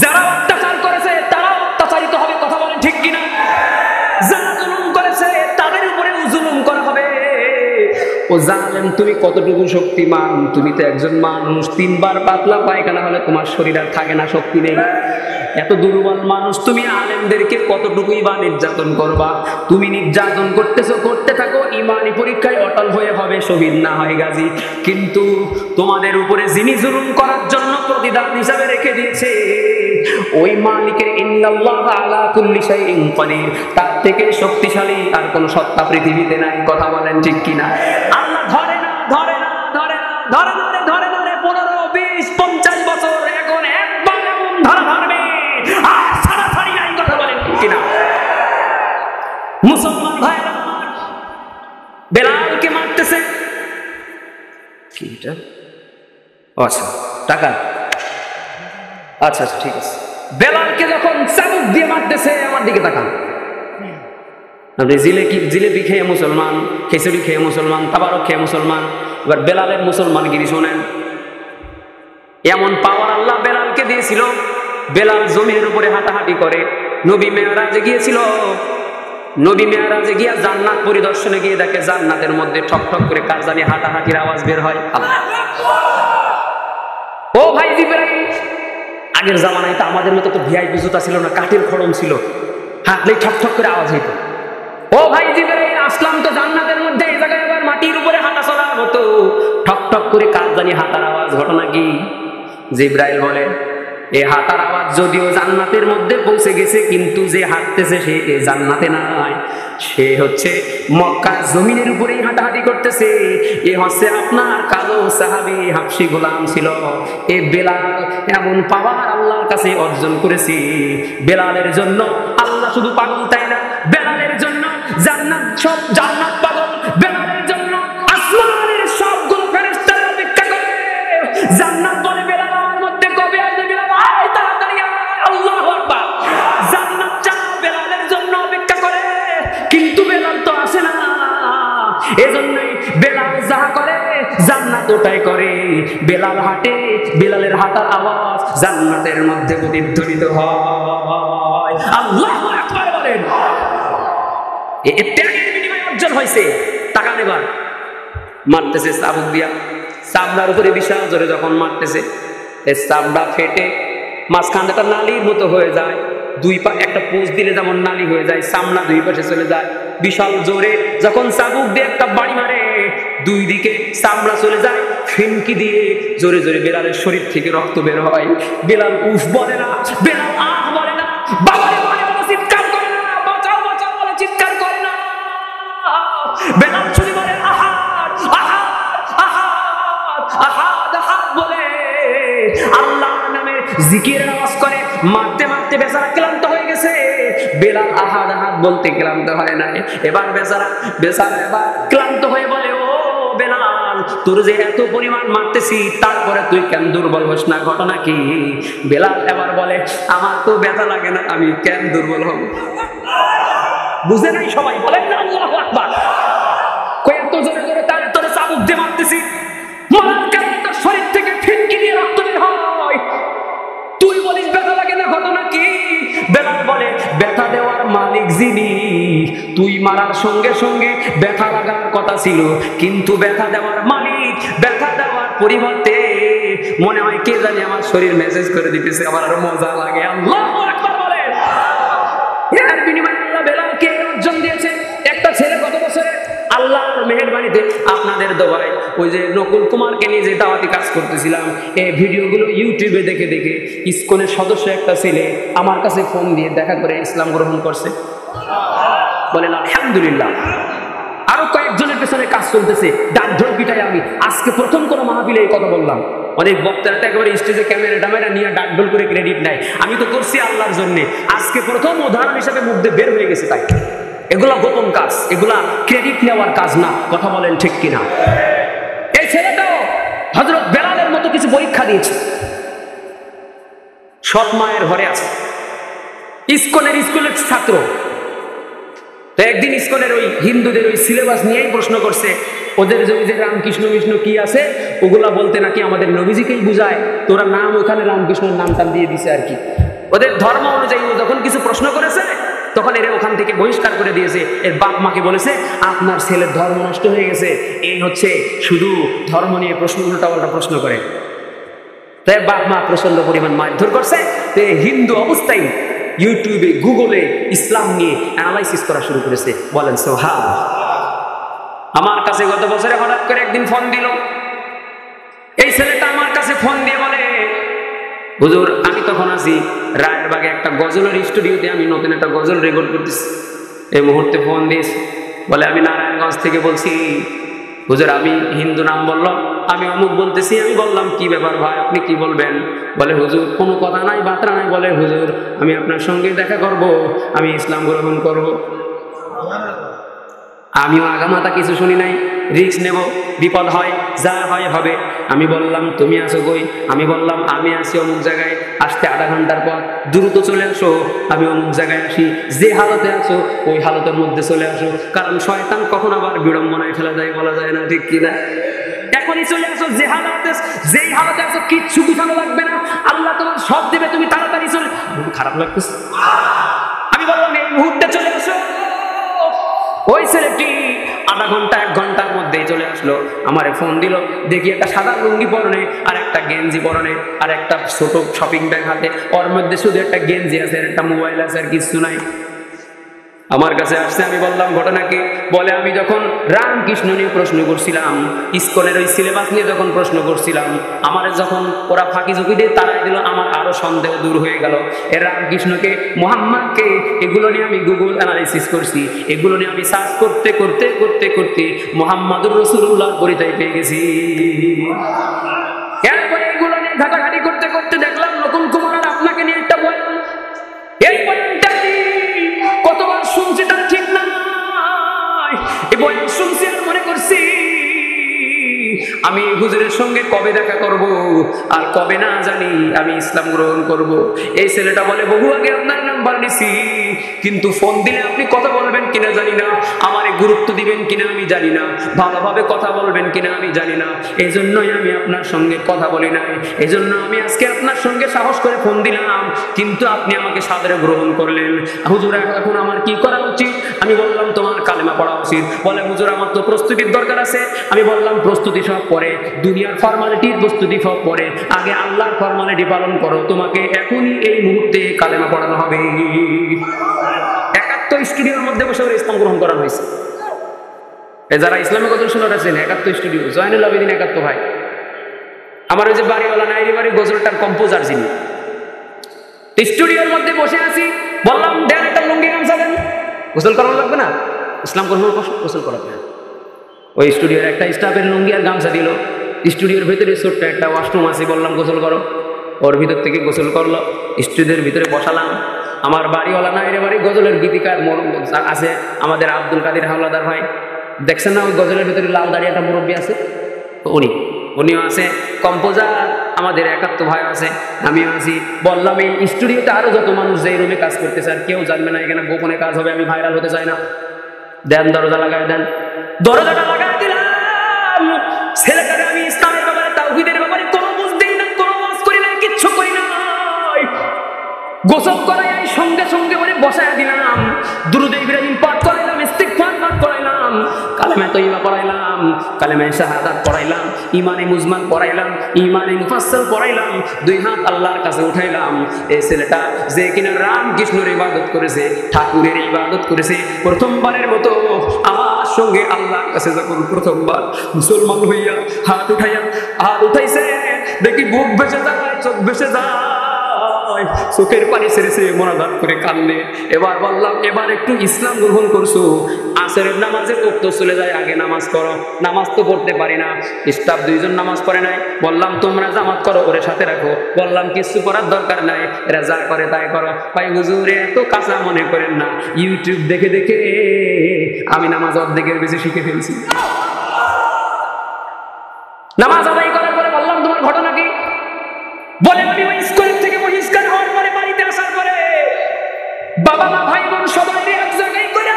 যারা অত্যাচার করেছে তারা অত্যাচারিত হবে, কথা বলেন ঠিক কিনা? যারা জুলুম করেছে তাদের উপরেও জুলুম করা হবে। ও জালেম, তুমি কতটুকু শক্তিমান? তুমি তো একজন মানুষ, 3 বার পাতলা পায়খানা হলে তোমার শরীর আর থাকে না, শক্তি নেই। এত দুর্বল মানুষ তুমি, আলেমদেরকে কতটুকুই বা নির্যাতন করবা? তুমি নির্যাতন করতেছো, করতে থাকো, ইমানি পরীক্ষায় অটল হয়ে হবে, শহীদ না হয় গাজী। কিন্তু তোমাদের উপরে যিনি জুলুম করার জন্য প্রতিদান হিসাবে রেখে দিয়েছে ওই মালিকের ইন্নাল্লাহা আলা কুল্লি শাইইন কাদির, তার থেকে শক্তিশালী আর কোন সত্তা পৃথিবীতে নাই, কথা বলেন ঠিক কিনা? আল্লাহ ধরে না, ধরে না, ধরে না, ধরে না, ধরে না, 15, 20, 50 বছর এখন একবার এমন ধরা ধরবে আর ছাড়াছাড়ি নাই, কথা বলেন ঠিক কিনা? মুসলমান ভাইরা বেলালকে মারতেছে, কি এটা? আচ্ছা, টাকা, আচ্ছা আচ্ছা ঠিক আছে। বেলালকে যখন চাবুক দিয়ে মারতেছে, আমার দিকে তাকান। আপনি জিলেপি খেয়ে মুসলমান, খিচুড়ি খেয়ে মুসলমান, তাবারক খেয়ে মুসলমান, এবার বেলালের মুসলমানগিরি শোনেন। এমন পাওয়ার আল্লাহ বেলালকে দিয়েছিল, বেলাল জমিনের উপরে হাঁটাহাঁটি করে। নবী মেরাজে গিয়েছিল, নবী মেরাজে গিয়া জান্নাত পরিদর্শনে গিয়ে দেখে জান্নাতের মধ্যে ঠক ঠক করে কার জানি হাঁটাহাঁটির আওয়াজ বের হয়। ও ভাই জিবরাইল, আগের জামানায় তো আমাদের মতো তো ভিআইপি জুতা ছিল না, কাঠের খড়ম ছিল, হাঁটলেই ঠক ঠক করে আওয়াজ হইত। ও ভাই জিবরাইল, আসলাম তো জান্নাতের মধ্যে, এই জায়গায় আবার মাটির উপরে হাঁটা চলা হতো, ঠক ঠক করে কার জানি হাঁটার আওয়াজ, ঘটনা কি? জিবরাইল বলে, এই হাঁটার আওয়াজ যদিও জান্নাতের মধ্যে পৌঁছে গেছে, কিন্তু যে হাঁটতেছে সে এই জান্নাতে নাই, সে হচ্ছে মক্কার জমিনের উপরেই হাঁটাহাঁটি করতেছে। এ হচ্ছে আপনার কালো সাহাবী হাবশী গোলাম ছিল। এ বেলাল এমন পাওয়ার আল্লাহর কাছে অর্জন করেছে। বেলালের জন্য আল্লাহ শুধু পাগল তাই না, বেলালের জন্য জান্নাত, সব জান্নাত পাগল। বেলালের জন্য আসমানের সবগুলো ফেরেশতারা অপেক্ষা করে। জান্নাত বলে, বেলাল আমার মধ্যে কবে আসবে? বেলাল আয়, তাড়াতাড়ি আয়, আল্লাহু আকবার। জান্নাত চাও বেলালের জন্য অপেক্ষা করে, কিন্তু বেলাল তো আসে না। এজন্যই বেলাল যাহা করে জান্নাত ওটাই করে। বেলাল হাঁটে, বেলালের হাঁটার আওয়াজ জান্নাতের মধ্যে প্রতিধ্বনিত হয়। আল্লাহু আকবার বলেন। এই ত্যাগের বিনিময়ে অর্জন হয়েছে। টাকা নেবার মারতেছে চাবুক দিয়া, চামড়ার উপরে বিশাল জোরে যখন মারতেছে, এই চামড়া ফেটে মাঝখান একটা নালির মতো হয়ে যায়। দুই পা একটা পোজ দিলে যেমন নালি হয়ে যায়, চামড়া দুই পাশে চলে যায়। বিশাল জোরে যখন চাবুক দিয়ে একটা বাড়ি মারে, দুই দিকে চামড়া চলে যায়, ফিনকি দিয়ে জোরে জোরে বেলালের শরীর থেকে রক্ত বের হয়। বেলাল উফ বলে না, বেলাল আহ বলে না, বাবারে বলে বলে চিৎকার করে না, বাঁচাও বাঁচাও বলে চিৎকার করে না। বেলাল শুনে বলে আহাদ আহাদ আহাদ আহাদ আহাদ বলে আল্লাহর নামে জিকিরের আওয়াজ করে। মারতে মারতে বেচারা ক্লান্ত হয়ে গেছে। বেলাল আহাদ আহাদ বলতে ক্লান্ত হয় নাই। এবার বেচারা এবার ক্লান্ত হয়ে বলে, ও বেলাল, তোর যে এত পরিমাণ মারতেছি, তারপরে তুই কেন দুর্বল হোস না? ঘটনা কি? বেলাল এবার বলে, আমার তো ব্যথা লাগে না, আমি কেন দুর্বল হব? বুঝে নাই সবাই? বলেন না আল্লাহু আকবার। কত জোরে জোরে তার তোরে চাবুক দিয়ে মারতেছি, মারার কারণে তোর শরীর থেকে ফিনকি দিয়ে রক্ত বের হয়, তুই বলিস ব্যথা লাগে না? ঘটনা কি? বেলাল বলে, ব্যথা দেওয়ার মালিক যিনি, তুই মারার সঙ্গে সঙ্গে ব্যথা লাগার কথা ছিল, কিন্তু ব্যথা দেওয়ার মালিক ব্যথা দেওয়ার পরিবর্তে মনে হয় কে জানি আমার শরীর মেসেজ করে দিতেছে, আমার আরো মজা লাগে। আল্লাহু আকবার বলেন। এর বিনিময়ে আল্লাহ বেলালকে অর্জন দিয়েছে। একটা ছেলে কত বছরে আল্লাহর মেহেরবানিতে আপনাদের দোয়ায় ওই যে নকুল কুমারকে নিয়ে যে দাওয়াতি কাজ করতেছিলাম, এই ভিডিওগুলো ইউটিউবে দেখে দেখে ইসকনের সদস্য একটা ছেলে আমার কাছে ফোন দিয়ে দেখা করে ইসলাম গ্রহণ করছে। বলেন আলহামদুলিল্লাহ। আরো কয়েকজনের পেছনে কাজ চলতেছে, ডাক ঢোল পিটাই। আমি আজকে প্রথম কোনো মাহফিলে এই কথা বললাম। অনেক বক্তারা তো একেবারে স্টেজে ক্যামেরা নিয়ে ডাক ঢোল করে ক্রেডিট নেয়। আমি তো করছি আল্লাহর জন্য। আজকে প্রথম উদাহরণ হিসেবে মুখ দিয়ে বের হয়ে গেছে। তাই এগুলা গোপন কাজ, এগুলা ক্রেডিট নেওয়ার কাজ না। কথা বলেন ঠিক কিনা? এই ছেলেটাও হযরত বেলালের মতো কিছু পরীক্ষা দিয়েছে। সৎ মায়ের ঘরে আছে, স্কুলের ছাত্র। তো একদিন ইসকনের ওই হিন্দুদের ওই সিলেবাস নিয়েই প্রশ্ন করছে, ওদের যে রামকৃষ্ণ বিষ্ণু কি আছে ওগুলা বলতে নাকি আমাদের নবীজিকেই বুঝায়, তোরা নাম ওখানে রামকৃষ্ণের নামটা দিয়ে দিছে আর কি। ওদের ধর্ম অনুযায়ী যখন কিছু প্রশ্ন করেছে তখন এরা ওখান থেকে বহিষ্কার করে দিয়েছে। এর বাপ মাকে বলেছে আপনার ছেলের ধর্ম নষ্ট হয়ে গেছে, এই হচ্ছে শুধু ধর্ম নিয়ে প্রশ্ন উল্টাপাল্টা প্রশ্ন করে। তাই বাপ মা প্রচন্ড পরিমাণ মারধর করছে। তো হিন্দু অবস্থায় ইউটিউবে গুগলে ইসলাম নিয়ে অ্যানালাইসিস করা শুরু করেছে। বলেন সুবহানাল্লাহ। আমার কাছে গত বছরে হঠাৎ করে একদিন ফোন দিল। এই ছেলেটা আমার কাছে ফোন দিয়ে বলে, হুজুর আমি তখন আছি রায়েরবাগে একটা গজলের স্টুডিওতে, আমি নতুন একটা গজল রেকর্ড করতেছি। এই মুহূর্তে ফোন দিয়েছি, বলে আমি নারায়ণগঞ্জ থেকে বলছি। হুজুর আমি হিন্দু নাম বললাম, আমি অমুক বলতেছি। আমি বললাম কি ব্যাপার ভাই, আপনি কি বলবেন? বলে হুজুর কোনো কথা নাই বার্তা নাই। বলে হুজুর আমি আপনার সঙ্গে দেখা করব, আমি ইসলাম গ্রহণ করব। আমিও আগামাতা কিছু শুনি নাই, রিস্ক নেব, বিপদ হয় যা হয় হবে। আমি বললাম তুমি আসো কই? আমি বললাম আমি আসি অমুক জায়গায়, আসতে আধা ঘন্টার পর দ্রুত চলে আসো। আমি অমুক জায়গায় আসি, যে হালতে আছো ওই হালতের মধ্যে চলে আসো, কারণ শয়তান কখন আবার বিড়ম্বনায় ফেলা যায় বলা যায় না, ঠিক কিনা? এখনই চলে আসো, যে হালতে যেই হালতে আছো কিচ্ছু গুছানো লাগবে না, আল্লাহ তোমার সব দেবে, তুমি তাড়াতাড়ি চলে। খারাপ লাগতেছে। আমি বললাম এই মুহূর্তে চলে আসো। ওই ছেলেটি আধা ঘন্টা 1 ঘন্টার মধ্যেই চলে আসলো। আমারে ফোন দিল, দেখি একটা সাদা লুঙ্গি পরনে আর একটা গেঞ্জি পরনে আর একটা ছোট শপিং ব্যাগ হাতে, ওর মধ্যে শুধু একটা গেঞ্জি আছে আর একটা মোবাইল আছে, আর কিছু নাই। আমার কাছে আসছে। আমি বললাম ঘটনা কি? বলে আমি যখন রামকৃষ্ণ নিয়ে প্রশ্ন করছিলাম, ইসকনের ওই সিলেবাস নিয়ে যখন প্রশ্ন করছিলাম, আমার যখন ওরা ফাঁকি ঝুঁকি দিয়ে তাড়াই দিল, আমার আরো সন্দেহ দূর হয়ে গেল। এ রামকৃষ্ণকে, মুহাম্মদকে, এগুলো নিয়ে আমি গুগল অ্যানালাইসিস করছি, এগুলো নিয়ে আমি সার্চ করতে করতে করতে করতে মুহাম্মাদুর রাসূলুল্লাহর পরিচয় পেয়ে গেছি। এরপরে এগুলো নিয়ে ঘাটাঘাটি করতে করতে দেখলাম নতুন কুমার আর আপনাকে নিয়ে একটা বই। এই বইটা কতবার শুনছি তার ঠিক নাই। এই বই শুনছি আর মনে করছি আমি হুজুরের সঙ্গে কবে দেখা করব আর কবে না জানি আমি ইসলাম গ্রহণ করব। এই ছেলেটা বলে বহু আগে আপনার নাম্বার নিছি, কিন্তু ফোন দিলে আপনি কথা বলবেন কিনা জানি না, আমারে গুরুত্ব দিবেন কিনা আমি জানি না, ভালোভাবে কথা বলবেন কিনা আমি জানি না, এই জন্যই আমি আপনার সঙ্গে কথা বলি নাই। এই জন্য আমি আজকে আপনার সঙ্গে সাহস করে ফোন দিলাম, কিন্তু আপনি আমাকে সাদরে গ্রহণ করলেন। হুজুর এখন আমার কি করা উচিত? আমি বললাম তোমার কালেমা পড়া উচিত। বলে হুজুর আমার তো প্রস্তুতির দরকার আছে। আমি বললাম প্রস্তুতি সব পরে, দুনিয়ার ফর্মালিটির প্রস্তুতি সব পরে, আগে আল্লাহর ফর্মালিটি পালন করো। তোমাকে এখনই এই মুহূর্তে কালেমা পড়ানো হবে। 71 স্টুডিওর মধ্যে বসে ইসলাম গ্রহণ করা হয়েছে। যারা ইসলামী গজল শোনার আছেন 71 স্টুডিও, জয়নুল আবেদিন 71 ভাই। আমার ওই যে বাড়িওয়ালা নাইরি বাড়ি গজলটার কম্পোজার যিনি, স্টুডিওর মধ্যে বসে আছি। বললাম দেন একটা লুঙ্গি গামছা দেন, গোসল করানো লাগবে না, ইসলাম গ্রহণ গোসল করাবে। ওই স্টুডিওর একটা স্টাফের লুঙ্গি আর গামছা দিল। স্টুডিওর ভিতরে ছোট্ট একটা ওয়াশরুম আছে, বললাম গোসল করো, ওর ভিতর থেকে গোসল করলো। স্টুডিওর ভিতরে বসালাম। আমার বাড়িওয়ালা নাইরে বাড়ি গজলের গীতিকার আছে আমাদের আব্দুল কাদের হাওলাদার ভাই, দেখছেন না ওই গজলের ভিতরে লাল দাড়ি একটা মুরব্বী আছে, উনিও আছে। কম্পোজার আমাদের 71 ভাই আছে, আমিও আছি। বললাম এই স্টুডিওতে আরো যত মানুষ যে রুমে কাজ করতেছে আর কেউ জানবে না, এখানে গোপনে কাজ হবে, আমি ভাইরাল হতে চাই না। দেন দরজা লাগাই দেন। দরজাটা লাগাই দিলাম। ছেলেটাকে আমি ইসলামের ব্যাপারে, তাওহীদের ব্যাপারে কোনো বুঝ দিই না, কোনো ওয়াজ করি না, কিচ্ছু করি না। গোসল করাই সঙ্গে সঙ্গে ওরে বসায় দিলাম। দুরূদ ইব্রাহিম পাঠ করাইলাম, ইস্তিগফার পাঠ করাইলাম, কালেমা তয়্যিবা পড়াইলাম, কালেমা শাহাদাত পড়াইলাম, ঈমানে মুজমাল পড়াইলাম, ঈমানে মুফাসসাল পড়াইলাম, 2 হাত আল্লাহর কাছে উঠাইলাম। এই ছেলেটা যে কিনা রামকৃষ্ণের ইবাদত করেছে, ঠাকুরের ইবাদত করেছে, প্রথমবারের মতো আমার সঙ্গে আল্লাহর কাছে যখন প্রথমবার মুসলমান হইয়া হাত উঠাইছে, দেখি বুক ভেসে যায়, চোখ ভেসে যায়, চোখের পানি ছেড়েছে, মোনাজাত করে কান্দে। এবার বললাম এবার একটু ইসলাম গ্রহণ করছো, আসরের নামাজের ওয়াক্ত চলে যায়, আগে নামাজ করো। নামাজ তো পড়তে পারি না, স্টাফ 2 জন নামাজ পড়ে নাই। বললাম তোমরা জামাত করো, ওরে সাথে রাখো। বললাম কিছু করার দরকার নাই, এরা যা করে তাই করো। ভাই হুজুরে এত কাঁচা মনে করেন না, ইউটিউব দেখে দেখে আমি নামাজ অর্ধেকের বেশি শিখে ফেলছি। নামাজ আদায় করার পরে বললাম তোমার ঘটনা কি? বলে আমি ওই স্কুল থেকে বহিষ্কার হওয়ার পরে বাড়িতে আসার পরে বাবা মা ভাই বোন সবাই এক জায়গায় করে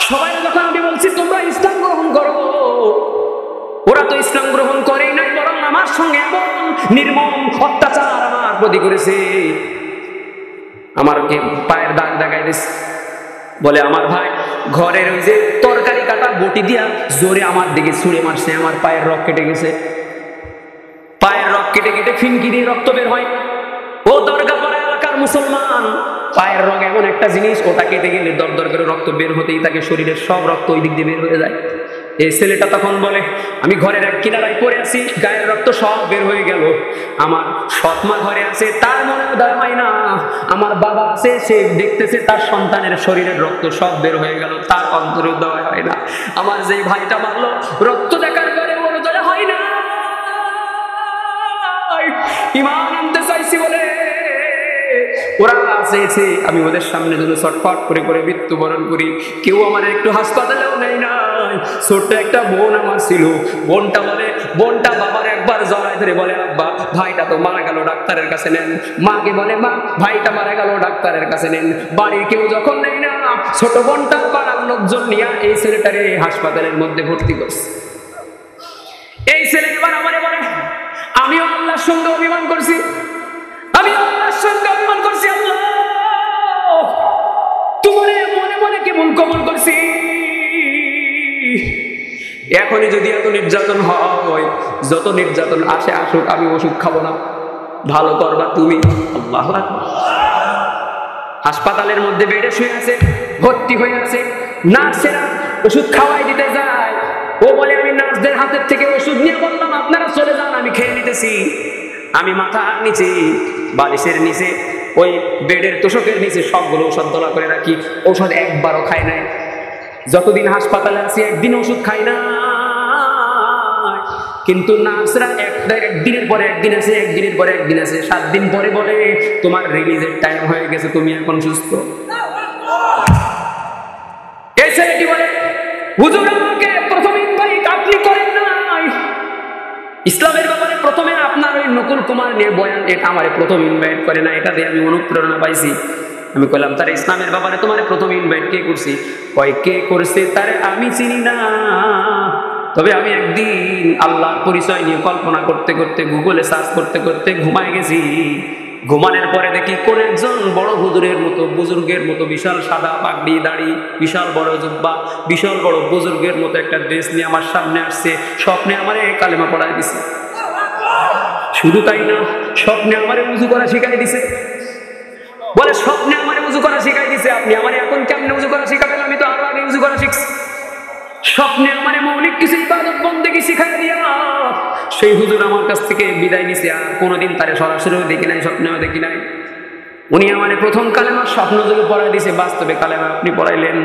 সবাই যখন আমি বলছি তোমরা ইসলাম গ্রহণ করো, ওরা তো ইসলাম গ্রহণ করেই নাই, বরং আমার সঙ্গে এমন নির্মম অত্যাচার আমার প্রতি করেছে, আমারকে পায়ের দাগ দাগাই দিছে। বলে আমার ভাই ঘরের ওই যে তরকারি কাটা বটি দিয়া জোরে আমার দিকে ছুঁড়ে মারছে, আমার পায়ের রক কেটে গেছে। পায়ের রক কেটে কেটে ফিনকি দিয়ে রক্ত বের হয়। ও দরগা পড়া এলাকার মুসলমান, পায়ের রগ এমন একটা জিনিস, ওটা কেটে গেলে দর দর করে রক্ত বের হতেই থাকে, শরীরের সব রক্ত ওই দিক দিয়ে বের হয়ে যায়। এই ছেলেটা তখন বলে আমি ঘরের এক কিনারায় পড়ে আছি, গায়ের রক্ত সব বের হয়ে গেল, আমার সৎমা ঘরে আছে, তার মনে দয়া হয় না, আমার বাবা আছে, সে দেখতেছে তার সন্তানের শরীরের রক্ত সব বের হয়ে গেল, তার অন্তরে দয়া হয় না, আমার যে ভাইটা মারলো রক্ত দেখার পরে ওর দয়া হয় না। ঈমান আনতে চাইছি বলে ওরা চেয়েছে আমি ওদের সামনে যেন ছটফট করে করে মৃত্যুবরণ করি, কেউ আমার একটু হাসপাতালেও নেই নাই। ছোট্ট একটা বোন আমার ছিল, বোনটা বাবার একবার জড়ায় ধরে বলে আব্বা ভাইটা তো মারা গেল, ডাক্তারের কাছে নেন। মাকে বলে মা ভাইটা মারা গেল, ডাক্তারের কাছে নেন। বাড়ির কেউ যখন নেই না, ছোট বোনটা পাড়ার লোকজন নিয়ে এই ছেলেটারে হাসপাতালের মধ্যে ভর্তি করছে। এই ছেলে এবার আমারে বলে আমিও আল্লাহর সঙ্গে অভিমান করছি, আমি আল্লাহর সঙ্গে অভিমান করছি, আল্লাহ তোমার মনে মনে কেমন কবল করছি। এখনই যদি এত নির্যাতন হয়, যত নির্যাতন আসে আসুক, আমি ওষুধ খাবো না, ভালো করবা তুমি। আল্লাহু আকবার। হাসপাতালের মধ্যে বেডে শুয়ে আছে, ভর্তি হয়ে আছে, নার্সেরা ওষুধ খাওয়াই দিতে যায়। ও বলে আমি নার্সদের হাতের থেকে ওষুধ নিয়ে বললাম আপনারা চলে যান, আমি খেয়ে নিতেছি। আমি মাথার নিচে, বালিশের নিচে, ওই বেডের তোষকের নিচে সবগুলো ওষুধ দলা করে রাখি, ওষুধ একবারও খাই নাই। যতদিন হাসপাতালে আছি একদিন ওষুধ খাই না, কিন্তু নার্সরা একদিনের পরে একদিন আছে, একদিনের পরে একদিন আছে, 7 দিন পরে বলে তোমার রিলিজের টাইম হয়ে গেছে, তুমি এখন সুস্থ। এই ছেলেটি বলে হুজুর আমাকে প্রথম ইনভাইট আপনি করেন নাই, ইসলামের ব্যাপারে প্রথমে আপনার ওই নকুল কুমার নিয়ে বয়ান, এটা আমারে প্রথম ইনভাইট করে না, এটা দিয়ে আমি অনুপ্রেরণা পাইছি। আমি কইলাম তার ইসলামের ব্যাপারে তোমার প্রথম ইনভাইট কে করছি? কয় কে করছে তার আমি চিনি না, তবে আমি একদিন আল্লাহর পরিচয় নিয়ে কল্পনা করতে করতে, গুগলে সার্চ করতে করতে ঘুমায় গেছি। ঘুমানোর পরে দেখি কোন একজন বড় হুজুরের মতো, বুজুর্গের মতো, বিশাল সাদা পাগড়ি দাড়ি, বিশাল বড় জুব্বা, বিশাল বড় বুজুর্গের মতো একটা ড্রেস নিয়ে আমার সামনে আসছে। স্বপ্নে আমারে কালেমা পড়ায় দিছে। শুধু তাই না, স্বপ্নে আমারে উযু করা শিখাই দিছে। বলে স্বপ্নে আমারে উযু করা শিখাই দিছে, আপনি আমারে এখন কেমনে উযু করা শিখাবেন? আমি তো আরো আগে উযু করা শিখছি। স্বপ্নে আমারে মৌলিক কিছু ইবাদত বন্দেগী শিখাই দিয়া সেই হুজুর আমার কাছ থেকে বিদায় নিছে। আর কোনোদিন তারে সরাসরিও দেখি নাই, স্বপ্নেও দেখি নাই। উনি আমারে প্রথম কালেমা স্বপ্ন যোগে পড়াই দিছে, বাস্তবে কালেমা আপনি পড়াইলেন।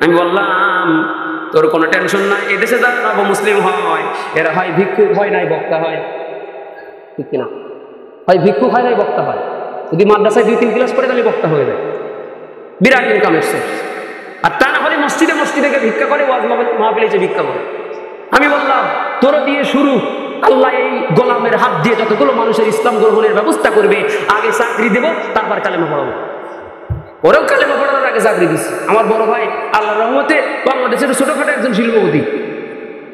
আমি বললাম তোর কোনো টেনশন নাই, এদেশে যারা নব মুসলিম হয় এরা হয় ভিক্ষুক হয় নাই বক্তা হয়, ঠিক কিনা? হয় ভিক্ষুক হয় নাই বক্তা হয়। যদি মাদ্রাসায় 2-3 ক্লাস পড়ে তাহলে বক্তা হয়ে যায়, বিরাট ইনকামের সোর্স। আর তা না হলে মসজিদে মসজিদে ভিক্ষা করে, ওয়াজ মাহফিলে ভিক্ষা করে। আমি বললাম তোর দিয়ে শুরু, আল্লাহ এই গোলামের হাত দিয়ে যতগুলো মানুষের ইসলাম গ্রহণের ব্যবস্থা করবে, আগে চাকরি দেব, তারপর কালেমা পড়াবো। ওরাও কালেমা পড়ানোর আগে চাকরি দিচ্ছে। আমার বড় ভাই আল্লাহর রহমতে বাংলাদেশের ছোটখাটো একজন শিল্পপতি,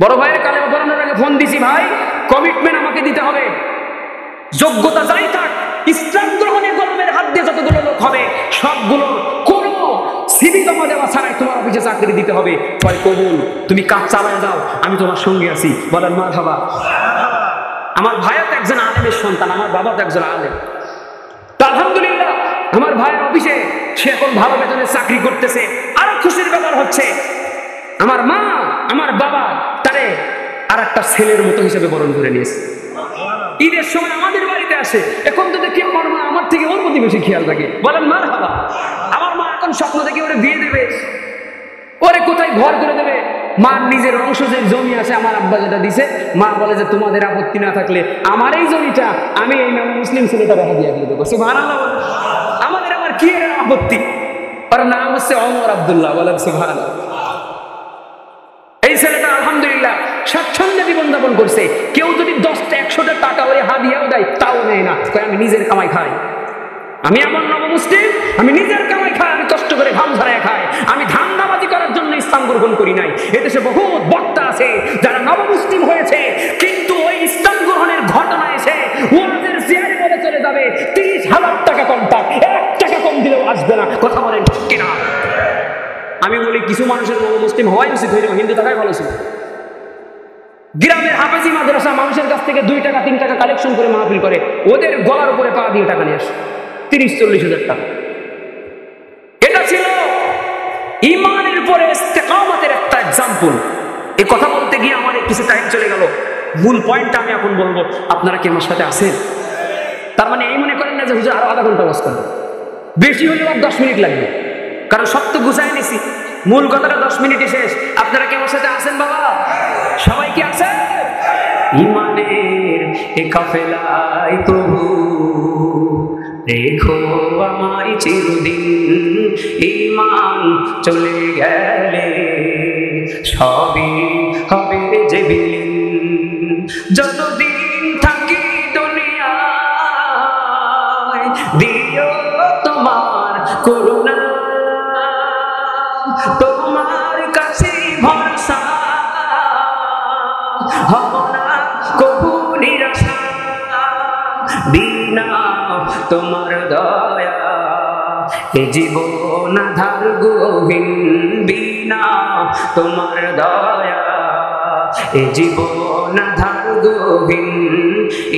বড় ভাইয়ের কালেমা পড়ানোর আগে ফোন দিছি, ভাই কমিটমেন্ট আমাকে দিতে হবে, যোগ্যতা যাই থাক, ইসলাম গ্রহণে গোলামের হাত দিয়ে যতগুলো লোক হবে সবগুলো কোনো সিভি জমা দেওয়া ছাড়াই তোমার অফিসে চাকরি দিতে হবে। কয় কবুল, তুমি কাজ চালায় যাও, আমি তোমার সঙ্গে আছি। বলেন মারহাবা। আমার ভাইও তো একজন আলেমের সন্তান, আমার বাবা তো একজন আলেম। তো আলহামদুলিল্লাহ আমার ভাইয়ের অফিসে সে এখন ভালো বেতনে চাকরি করতেছে। আরো খুশির ব্যাপার হচ্ছে আমার মা আমার বাবা তারে আর একটা ছেলের মতো হিসেবে বরণ করে নিয়েছে। ঈদের সময় আমাদের বাড়িতে আসে, এখন তো দেখি আমার মা আমার থেকে ওর প্রতি বেশি খেয়াল রাখে। বলেন মারহাবা। আমার মা এখন স্বপ্ন দেখে ওরে বিয়ে দেবে, ওরে কোথায় ঘর করে দেবে। মার নিজের অংশ যে জমি আছে, আমার আব্বা যেটা দিছে, মা বলে যে তোমাদের আপত্তি না থাকলে আমার এই জমিটা আমি এই নাম মুসলিম ছেলেটা রেখা দিয়ে দেবো। সুবহানাল্লাহ। আমাদের আবার কি আপত্তি? ওর নাম হচ্ছে ওমর আব্দুল্লাহ। বলেন সুবহানাল্লাহ। এই ছেলেটা আলহামদুলিল্লাহ স্বাচ্ছন্দ্যে জীবনযাপন করছে। কেউ যদি 10টা-100টা টাকা ওই হাদিয়াও দেয় তাও নেয় না, আমি নিজের কামাই খাই। আমি আমার নবমুসলিম, আমি নিজের কামাই খাই, আমি কষ্ট করে ঘাম ঝরায় খাই, আমি ধান্দাবাজি করার ইসলাম গ্রহণ করি নাই। এদেশে বহু বক্তা আছে যারা নবমুসলিম হয়েছে, কিন্তু ওই ইসলাম গ্রহণের ঘটনা এসে ওনাদের চেয়ারে বলে চলে যাবে 30,000 টাকা কন্ট্রাক্ট, 1 টাকা কম দিলেও আসবে না। কথা বলেন ঠিক কিনা? আমি বলি কিছু মানুষের নবমুসলিম হওয়াই উচিত, হয়ে হিন্দু থাকাই ভালো ছিল। গ্রামের হাফেজি মাদ্রাসা মানুষের কাছ থেকে 2 টাকা 3 টাকা কালেকশন করে মাহফিল করে, ওদের গলার উপরে পা দিয়ে টাকা নিয়ে আসে 30-40 হাজার টাকা। এটা ছিল ঈমানের পরে ইস্তেকামতের একটা এক্সাম্পল। এই কথা বলতে গিয়ে আমার কিছু টাইম চলে গেল। মূল পয়েন্টটা আমি এখন বলবো, আপনারা কি আমার সাথে আছেন? তার মানে এই মনে করেন না যে হুজুর আরো আধা ঘন্টা ওয়াজ করবে, বেশি হলেও আর 10 মিনিট লাগবে, কারণ সব তো গুছাই নিছি। মূল কথাটা 10 মিনিটই শেষ। আপনারা কি আমার সাথে আছেন বাবা? সবাই কি আছেন? ঈমানের এ কাফেলায় প্রভু রেখো আমায় চিরদিন, ঈমান চলে গেলে সবই হবে যে বিলীন। যতদিন থাকি দুনিয়ায় দিও তোমার করুণা, তোমার কাছে ভরসা হব না কবু নিরাশা, বিনা তোমার দয়া এ জীবন আধার গহীন, বিনা তোমার দয়া এ জীবন আধার গহীন।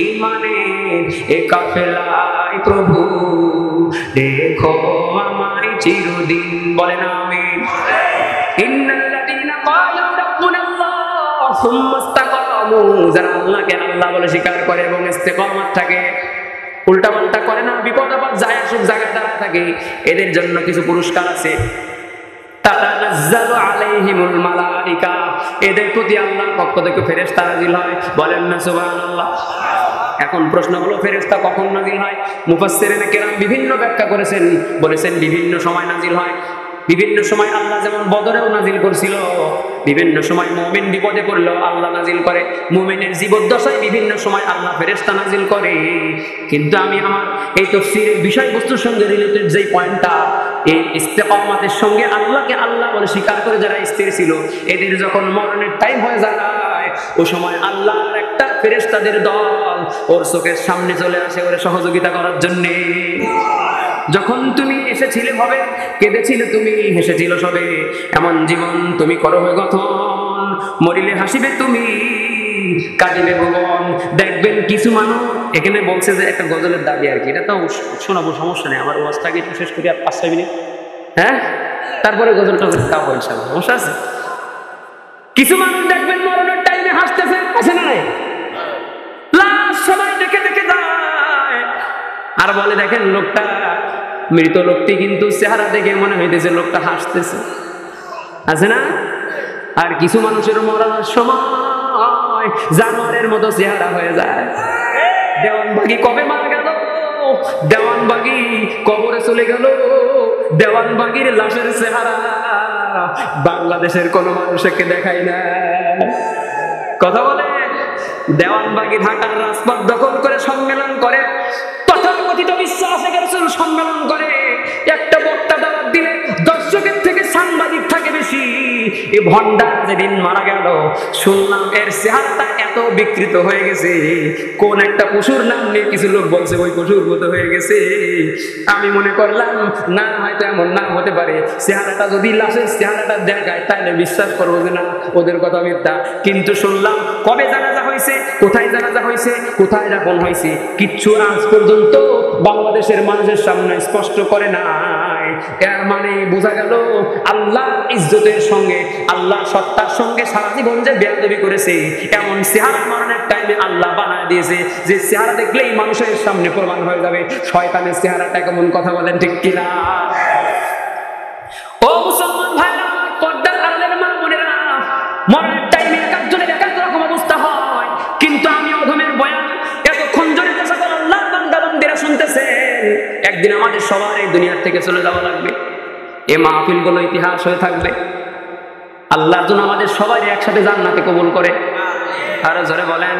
ঈমানের এ কাফেলায় প্রভু দেখো আমায় চিরদিন। বলেন আমিন। ইন্নাল্লাযীনা ক্বালু রাব্বুনাল্লাহ সুম্মা ইসতাকামু, যারা আল্লাহকে আল্লাহ বলে স্বীকার করে এবং ইস্তেকামত থাকে, উল্টাপাল্টা করে না, বিপদ আপদ যায় আসুক জায়গায় দাঁড়ায় থাকে, এদের জন্য কিছু পুরস্কার আছে। তাতানাজ্জালু আলাইহিমুল মালাইকা, এদের প্রতি আল্লাহর পক্ষ থেকে ফেরেশতা নাযিল হয়। বলেন না সুবহানাল্লাহ। এখন প্রশ্ন হলো ফেরেশতা কখন নাযিল হয়? মুফাসসিরিনে কেরাম বিভিন্ন ব্যাখ্যা করেছেন, বলেছেন বিভিন্ন সময় নাযিল হয়। বিভিন্ন সময় আল্লাহ যেমন বদরেও নাযিল করছিল, বিভিন্ন সময় মুমিন বিপদে পড়লেও আল্লাহ নাযিল করে, মুমিনের জীবদ্দশায় বিভিন্ন সময় আল্লাহ ফেরেশতা নাযিল করে। কিন্তু আমি আমার এই তাফসীরের বিষয়বস্তুর সঙ্গে রিলেটেড যেই পয়েন্টটা, এই ইস্তেকামতের সঙ্গে আল্লাহকে আল্লাহ বলে স্বীকার করে যারা স্থির ছিল, এদের যখন মরণের টাইম হয়ে যায় ও সময় আল্লাহর একটা ফেরেশতাদের দল ওর চোখের সামনে চলে আসে ওর সহযোগিতা করার জন্যে। যখন তুমি এসেছিলে ভাবে, কেঁদেছিলে তুমি, হেসেছিল সবে, এমন জীবন তুমি করো হয়ে গঠন, মরিলে হাসিবে তুমি, কাটিবে ভুবন। দেখবেন কিছু মানুষ এখানে বলছে যে একটা গজলের দাবি আর কি, এটা তো শোনাবো, সমস্যা নেই, আমার ওয়াজটাকে একটু শেষ করি আর 5-6 মিনিট, হ্যাঁ, তারপরে গজলটা গাবো ইনশাআল্লাহ, সমস্যা আছে? কিছু মানুষ দেখবেন মরণের টাইমে হাসতেছে, আছে না নাই? লাশ সবাই দেখে দেখে যায় আর বলে দেখেন লোকটা, মৃত লোকটি কিন্তু চেহারা দেখে মনে হইতেছে লোকটা হাসতেছে, আছে না? আর কিছু মানুষের মরার সময় জানোয়ারের মতো চেহারা হয়ে যায়। দেওয়ানবাগী কবে মারা গেল? দেওয়ানবাগী কবরে চলে গেল। দেওয়ানবাগীর লাশের চেহারা বাংলাদেশের কোন মানুষকে দেখায় না। কথা বলে, দেওয়ানবাগী ঢাকার রাজপথ দখল করে সম্মেলন করে, তথাকথিত বিশ্বাসের রাসূল সম্মেলন করে, একটা বক্তা দাওয়াত দিলে দর্শকের থেকে সাংবাদিক থাকে বেশি। এই ভণ্ডা যেদিন মারা গেল শুনলাম এর চেহারাটা এত বিকৃত হয়ে গেছে, কোন একটা পশুর নাম নিয়ে কিছু লোক বলছে ওই পশুর মতো হয়ে গেছে। আমি মনে করলাম না, হয়তো এমন নাম হতে পারে, চেহারাটা যদি লাশের চেহারাটা দেখায় তাহলে বিশ্বাস করবো যে না ওদের কথা মিথ্যা। কিন্তু শুনলাম কবে জানাজা হয়েছে, কোথায় জানাজা হয়েছে, কোথায় দাফন হয়েছে, কিচ্ছু আজ পর্যন্ত বাংলাদেশের মানুষের সামনে স্পষ্ট করে নাই। এর মানে বোঝা গেল আল্লাহ ইজ্জতের সঙ্গে, আল্লাহ সত্তার সঙ্গে সারা জীবন যে বেয়াদবি করেছে, এমন চেহারা মরণের টাইমে আল্লাহ বানায় দিয়েছে যে চেহারা দেখলেই মানুষের সামনে প্রমাণ হয়ে যাবে শয়তানের চেহারাটা কেমন। কথা বলেন ঠিক কিনা? ও মুসলমান ভাইরা, পর্দার আড়ালের মা বোনেরা, মরণের টাইমে এক একজনের এক এক রকম অবস্থা হয়, কিন্তু আমি অধমের বয়ান এতক্ষণ জোরে যে সকল আল্লাহ বান্দা বান্দীরা শুনতেছেন, একদিন আমাদের সবার এই দুনিয়ার থেকে চলে যাওয়া লাগবে। এই মাহফিলগুলো ইতিহাস হয়ে থাকবে। আল্লাহ যেন আমাদের সবাই একসাথে জান্নাতে কবুল করে। আরো জোরে বলেন,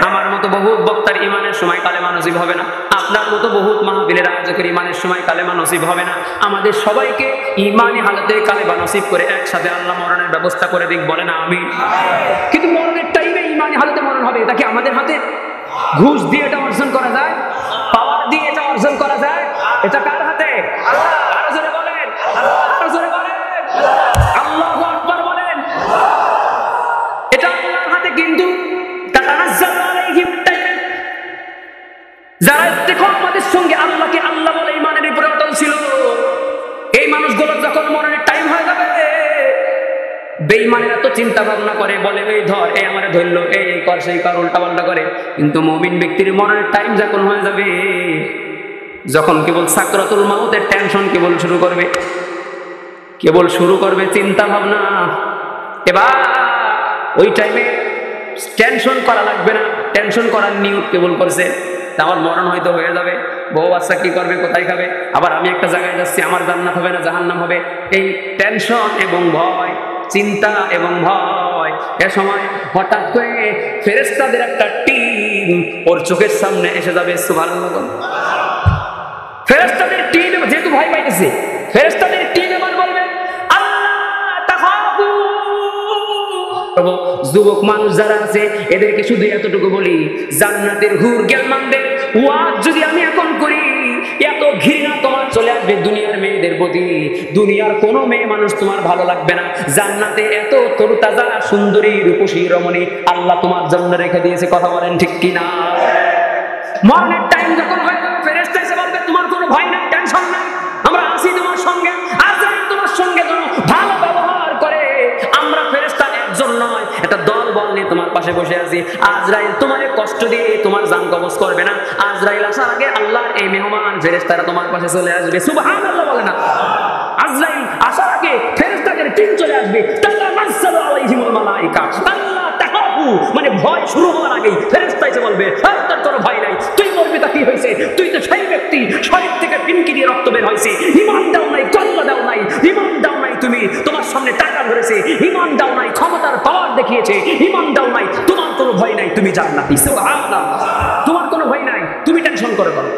আমার মতো মতো বহুত বক্তার ইমানের সময় কালেমা নসিব হবে না, আপনার মতো বহুত মাহফিলের আয়োজকের ইমানের সময় কালেমা নসিব হবে না। আমাদের সবাইকে ইমানি হালতে কালেমা নসিব করে একসাথে আল্লাহ মরণের ব্যবস্থা করে দিক, বলেন আমিন। কিন্তু মরণের টাইমে ইমানি হালতে মরণ হবে, এটা কি আমাদের হাতে? ঘুষ দিয়ে এটা অর্জন করা যায়? পাওয়ার দিয়ে এটা অর্জন করা যায়? এটা কার হাতে? আরো জোরে বলেন, আরো জোরে বলেন, আল্লাহু আকবার বলেন। এটা আল্লাহর হাতে। কিন্তু তাতানাজ্জালু আলাইহিম টাইমে যারা ইস্তেকামাতের সঙ্গে আল্লাহকে আল্লাহ বলে ইমানের উপরে অটল ছিল, এই মানুষগুলো যখন মরণের টাইম হয়ে যাবে, বেঈমানেরা তো চিন্তা ভাবনা করে, বলে এই ধর, এই আমারে ধরলো, এই কর, সেই কর, উল্টা পাল্টা করে। কিন্তু মুমিন ব্যক্তির মরণের টাইম যখন হয়ে যাবে, যখন কেবল সাকরাতুল মাউতের টেনশন কেবল শুরু করবে চিন্তা ভাবনা, এবার ওই টাইমে টেনশন করা লাগবে না, টেনশন করার নিয়ত কেবল করছে আমার মরণ হয়তো হয়ে যাবে, বউ বাচ্চা কি করবে, কোথায় খাবে, আবার আমি একটা জায়গায় যাচ্ছি, আমার জান্নাত হবে না জাহান্নাম হবে, এই টেনশন এবং ভয়, চিন্তা এবং ভয়। এ সময় হঠাৎ করে ফেরেশতাদের একটা টিম ওর চোখের সামনে এসে যাবে। সুবহানাল্লাহ। ফেরেশতাদের টিম যেহেতু ভয় পাইতেছে, ফেরেশতাদের টিম এবার বলবে আল্লাহ তাখাফু। যুবক মানুষ যারা আছে এদেরকে শুধু এতটুকু বলি, জান্নাতের হুর গেলমানদের ওয়াজ যদি আমি এখন করি, এত ঘৃণা তোমার চলে আসবে দুনিয়ার মেয়েদের প্রতি, দুনিয়ার কোনো মেয়ে মানুষ তোমার ভালো লাগবে না। জান্নাতে এত তরুতাজা সুন্দরী রূপসী রমণী আল্লাহ তোমার জন্য রেখে দিয়েছে, কথা বলেন ঠিক কিনা? মরণের টাইম যখন হয়ে যাবে, ফেরেশতা এসে বলবে তোমার কোনো ভয় নাই, টেনশন নাই, আমরা আছি তোমার সঙ্গে। আজরাইল তোমার সঙ্গে ভালো ব্যবহার করে, আমরা ফেরেশতা একজন নয়, একটা দল বল নিয়ে তোমার পাশে বসে আছি। আজরাইল তোমারে কষ্ট দিয়ে তোমার জান কবজ করবে না। আজরাইল আসার আগে আল্লাহর এই মেহমান ফেরেশতারা তোমার পাশে চলে আসবে। সুবহানাল্লাহ বলে না? আজরাইল আসার আগে ফেরেশতাদের টিম চলে আসবে। তাতানাজ্জালু আলাইহিমুল মালায়েকা। আল্লাহ তাখাফু মানে ভয় শুরু হওয়ার আগেই ফেরেশতা এসে বলবে তোর কোনো ভয় নাই, তুই মরবি, তা কি হয়েছে? তুই তো সেই ব্যক্তি শরীর থেকে পিনকি দিয়ে রক্ত বের হয়েছে, ঈমান দাও নাই, কল্লা দাও নাই, ঈমান দাও নাই, তুমি তোমার সামনে টাকা ধরেছে, ঈমান দাও নাই, ক্ষমতার পাওয়ার দেখিয়েছে, ঈমান দাও নাই, তোমার কোনো ভয় নাই, তুমি জান্নাতি। সুবহানাল্লাহ। তোমার কোনো ভয় নাই, তুমি টেনশন করে করো।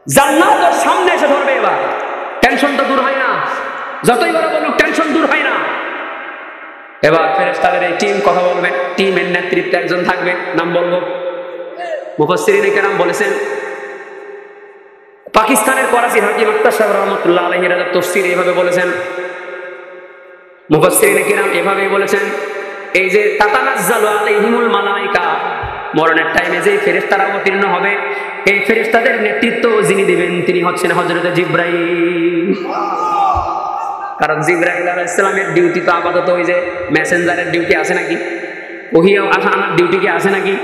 জান্নাত তোর সামনে এসে ধরবে। এবার টেনশন তো দূর হয় না, যতই বড় বলুক টেনশন দূর হয় না। এবার ফেরেশতাদের এই টিম কথা বলবে, টিমের নেতৃত্বে একজন থাকবে, নাম বলবো। মুফাসসিরিনে কেরাম বলেছেন, পাকিস্তানের করাচির হাকিম আখতার সাহেব রহমাতুল্লাহ আলাইহি রাজা তাফসীরে এভাবে বলেছেন, মুফাসসিরিনে কেরাম এভাবেই বলেছেন, এই যে তাতানাজ্জালু আলাইহিমুল মালায়েকা, মরণের টাইমে যে ফেরেশতারা অবতীর্ণ হবে, এই ফেরেশতাদের নেতৃত্ব যিনি দিবেন তিনি হচ্ছেন হযরত জিবরাইল। কারণ জিবরাইল আলাইহিস সালামের ডিউটি তো আপাতত ওই যে মেসেঞ্জারের ডিউটি আছে নাকি, ওহী আনার ডিউটি কি আছে নাকি?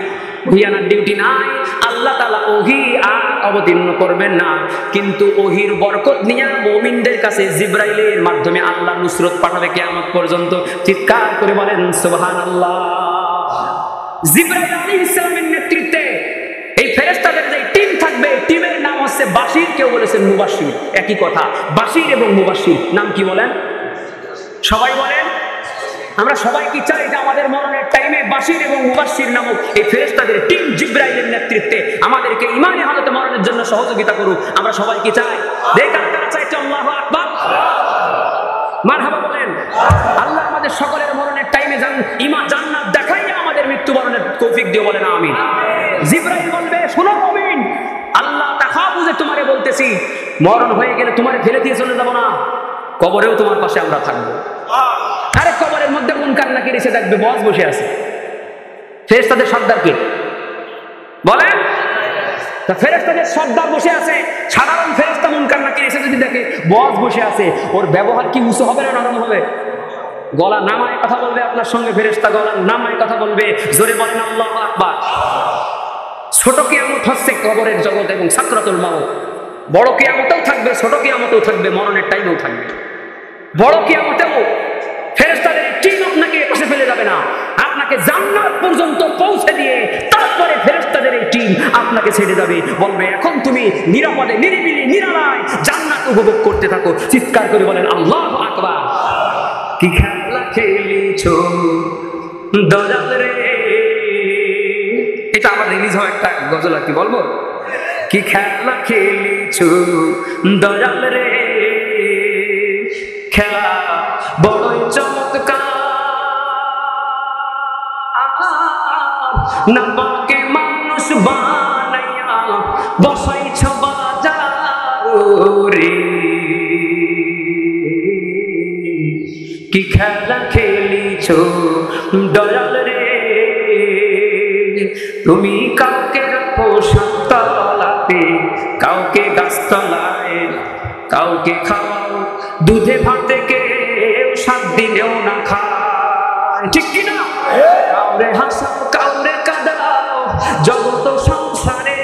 ওহী আনার ডিউটি নাই। আল্লাহ তাআলা ওহী আর অবতীর্ণ করবেন না, কিন্তু ওহীর বরকত নিয়ে মুমিনদের কাছে জিবরাইলের মাধ্যমে আল্লাহ নুসরত পাঠাবে কিয়ামত পর্যন্ত। চিৎকার করে বলেন সুবহানাল্লাহ। জিবরাইল আলাইহিস সালামের নেতৃত্বে এই ফেরেশতাদের যে টিম থাকবে, টিমের নাম হচ্ছে বাশির, কেউ বলেছেন মুবাশশির, একই কথা। বাশির এবং মুবাশশির নাম কি বলেন? সবাই বলেন। আমরা সবাই কি চাই যে আমাদের মরণের টাইমে বাশির এবং মুবাশশির নামক এই ফেরেশতাদের টিম জিবরাইলের নেতৃত্বে আমাদেরকে ঈমানি হালতে মরণের জন্য সহযোগিতা করুক? আমরা সবাই কি চাই? দেখেন কারা চাইছে? আল্লাহু আকবার, মারহাবা বলেন। আল্লাহ আমাদের সকলের মরণের টাইমে জান্নাত দেখাইয়া আমাদের মৃত্যুবরণের তৌফিক দিও, বলেন আমিন। জিবরাইল বলবে, শোনো মুমিন, আল্লাহ তাখাফু যে তোমারে বলতেছি, মরণ হয়ে গেলে তোমারে ফেলে দিয়ে চলে যাব না, কবরেও তোমার পাশে আমরা থাকবো। আরে কবরের মধ্যে মুনকার নাকির এসে দেখবে বস বসে আছে, ফেরেশতাদের সর্দার কে বলেন? তা ফেরেশতাদের সর্দার বসে আছে, সাধারণ ফেরেশতা মুনকার নাকির এসে যদি দেখে বস বসে আছে, ওর ব্যবহার কি উঁচু হবে না নরম হবে? গলা নামায় কথা বলবে আপনার সঙ্গে, ফেরেশতা গলা নামায় কথা বলবে। জোরে বলেন আল্লাহু আকবার। ছোট কিয়ামত হচ্ছে কবরের জগৎ এবং সাকরাতুল মাউত। বড় কিয়ামতেও থাকবে, ছোট কিয়ামতেও থাকবে, মরণের টাইমেও থাকবে। বড় কিয়ামতেও ফেরেশতাদের টিম আপনাকে পাশে ফেলে যাবে না, আপনাকে জান্নাত পর্যন্ত পৌঁছে দিয়ে তারপরে ফেরেশতাদের এই টিম আপনাকে ছেড়ে যাবে, বলবে এখন তুমি নিরাপদে নিরিবিলি নিরালায় জান্নাত উপভোগ করতে থাকো। চিৎকার করে বলেন আল্লাহু আকবার। কি খেলা খেলিছো দয়াল রে, হাফিজ হওয়া একটা গজল আর কি বলবো। কি খেলা খেলিছু দয়াল রে, খেলা বড়ই চমৎকার, না পাকে মানুষ বানাইয়া বসাইছ বাজার রে। কি খেলা খেলিছ দয়াল রে, তুমি কাউকে রাখো সাততলাতে, কাউকে গাছতলায়, কাউকে খাওয়াও দুধে ভাতে, কেউ 7 দিনেও না খায়, ঠিক কিনা? কাউরে হাসাও কাউরে কাঁদাও জগত সংসারে,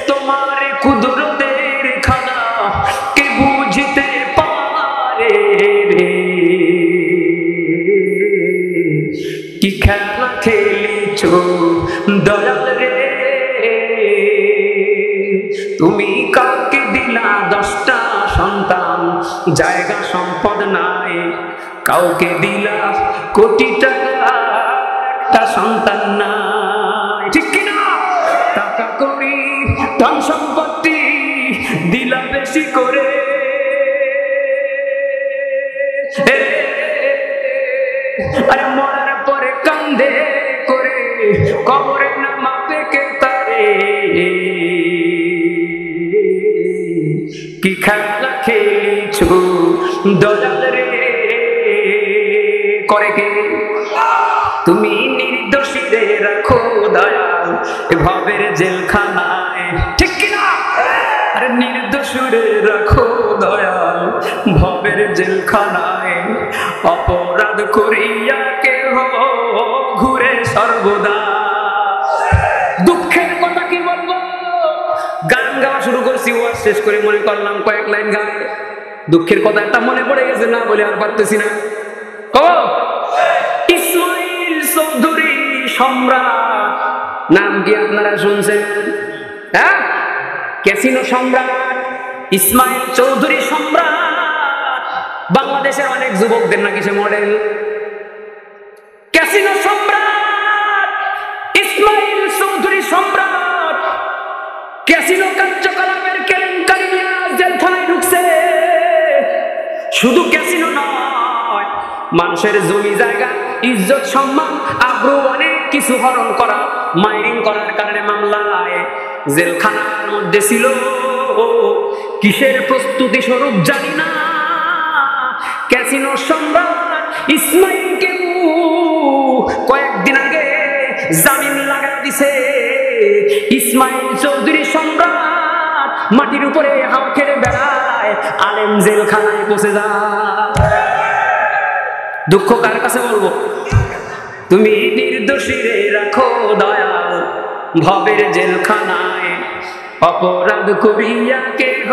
তোমার কুদরতের খানা কে বুঝতে পারে রে। কি খেলা খেলিছো দয়াল রে, তুমি কাউকে দিলা 10টা সন্তান, জায়গা সম্পদ নাই, কাউকে দিলা কোটি টাকা, একটা সন্তান নাই, ঠিক কিনা? টাকা করি ধন সম্পত্তি দিলা বেশি করে, আরে মরার পরে কান্দে করে কবরে নামাবে কে তারে। কি খেলা খেলিছো দয়াল রে, করে কে? তুমি নির্দোষীরে রাখো দয়াল এ ভবের জেলখানায়, ঠিক কিনা? আরে নির্দোষীরে রাখো দয়াল ভবের জেলখানায়, অপরাধ করিয়া কেহ ঘুরে সর্বদা। দুঃখের কথা কি বলবো, গান গাওয়া শুরু করছি, ওয়াজ শেষ করে মনে করলাম কয়েক লাইন গাই, দুঃখের কথা একটা মনে পড়ে গেছে, না বলে আর পারতেছি না। ও ইসমাইল চৌধুরী সম্রাট, নাম কি আপনারা শুনছেন? হ্যাঁ, ক্যাসিনো সম্রাট ইসমাইল চৌধুরী সম্রাট, বাংলাদেশের অনেক যুবকদের নাকি সে মডেল। ক্যাসিনো সম্রাট ইসমাইল চৌধুরী সম্রাট ক্যাসিনো কার্যকলাপের কেলেঙ্কারি নিয়ে জেলখানায় ঢুকছে। শুধু ক্যাসিনো নয়, মানুষের জমি জায়গা ইজ্জত সম্মান আব্রু অনেক কিছু হরণ করা, মাইরিং করার কারণে মামলায় জেলখানার মধ্যে ছিল। কিসের প্রস্তুতি স্বরূপ জানি না, ক্যাসিনো সম্রাট ইসমাইলকে কয়েকদিন আগে জামিন লাগা দিছে। ইসমাইল চৌধুরী সম্রাট মাটির উপরে হাও খেলে বেড়ায়, আলেম জেলখানায় পৌঁছে যায়। দুঃখ কার কাছে বলবো? তুমি নির্দোষীরে রাখো দয়াল ভবের জেলখানায়, অপরাধ করিয়া কেহ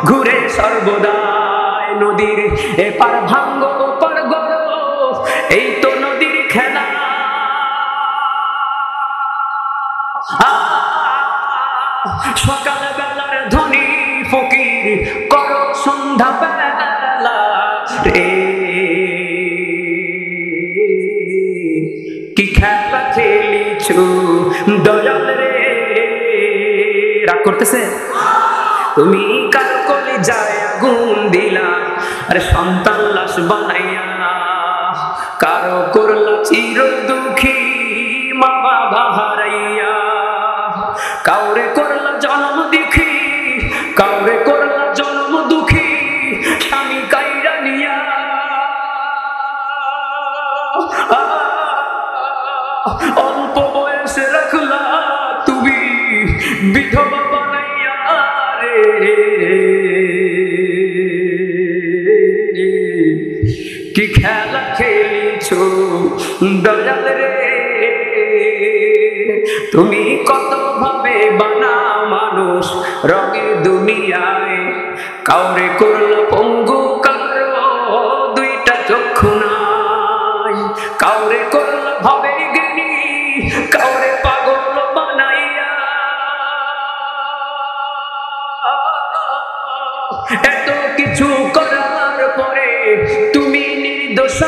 ঘুরে সর্বদায়। নদীর এপার ভাঙ্গ ওপার গড়, এই তো নদীর খেলা। সকাল বেলার ধনী ফকির করো সন্ধ্যা বেলা রে। কি খেলা খেলিছো দয়াল রে, রাগ করতেছে? তুমি কার কলিজায় আগুন দিলা, আরে সন্তান লাশ বানাইয়া, কারো করলা চির দুঃখী মা বাবা হারাইয়া, কাউরে করলা জন্ম দুঃখী, কাউরে করলা জন্ম দুঃখী স্বামী কাইরা নিয়া। অল্প বয়সে রাখলা তুমি বিধবা বানাইয়া রে। কি খেলা খেলিছো দয়াল রে, তুমি কত ভাবে বানাও মানুষ রঙের দুনিয়ায়, কাউরে করলা পঙ্গু, কারো 2টা চক্ষু নাই, কাউরে করলা ভাবে জ্ঞানী, কাউরে পাগল বানাইয়া। এত কিছু করার পরে তুমি নির্দোষ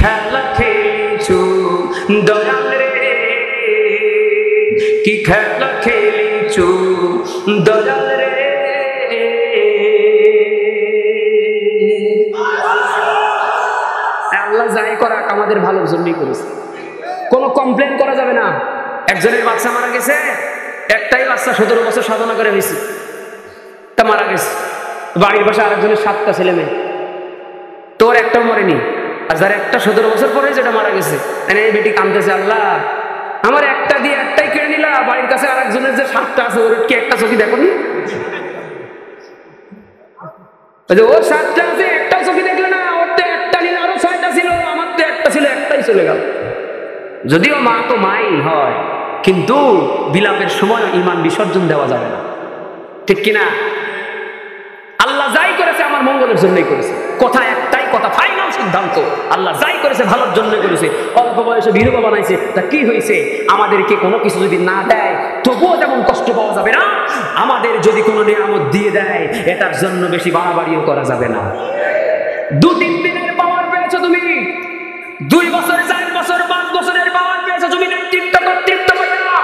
খেলা খেলিছু দয়াল রে, কি খেলা খেলিছু দয়াল রে। আল্লাহ যাই করাক আমাদের ভালোর জন্যই করেছে, কোনো কমপ্লেন করা যাবে না। একজনের বাচ্চা মারা গেছে, একটাই বাচ্চা 17 বছর সাধনা করে হয়েছে, তা মারা গেছে। বাড়ির পাশে আরেকজনের 7টা ছেলে মেয়ে, তোর একটাও মরেনি, আর যার একটা 17 বছর পরে যেটা মারা গেছে, এই বেটি কাঁদতেছে, আল্লাহ আমার একটা দিয়ে একটাই কেড়ে নিলা, বাড়ির কাছে আরেকজনের যে 7টা আছে ওর কি একটা চোখি দেখো নি? ওর 7টা আছে, একটা চোখি দেখলে না, ওর তো একটা নিল, আরো 6টা ছিল, আমার তো একটা ছিল, একটাই চলে গেল। যদিও মা তো মাই হয়, কিন্তু বিলাপের সময় ঈমান বিসর্জন দেওয়া যাবে না, ঠিক কিনা? আল্লাহ যাই করেছে আমার মঙ্গলের জন্যই করেছে, কথা একটাই কথা, ফাইনাল সিদ্ধান্ত, আল্লাহ যাই করেছে ভালোর জন্য করেছে। অল্প বয়সে বিধবা বানাইছে, তা কি হয়েছে? আমাদেরকে কোনো কিছু যদি না দেয় তবুও তেমন কষ্ট পাওয়া যাবে না, আমাদের যদি কোনো নিয়ামত দিয়ে দেয় এটার জন্য বেশি বাড়াবাড়িও করা যাবে না। 2-3 দিনের পাওয়ার পেয়েছো তুমি, 2 বছর 4 বছর 5 বছরের পাওয়ার পেয়েছো তুমি, নেতৃত্ব কর্তৃত্ব পাইয়া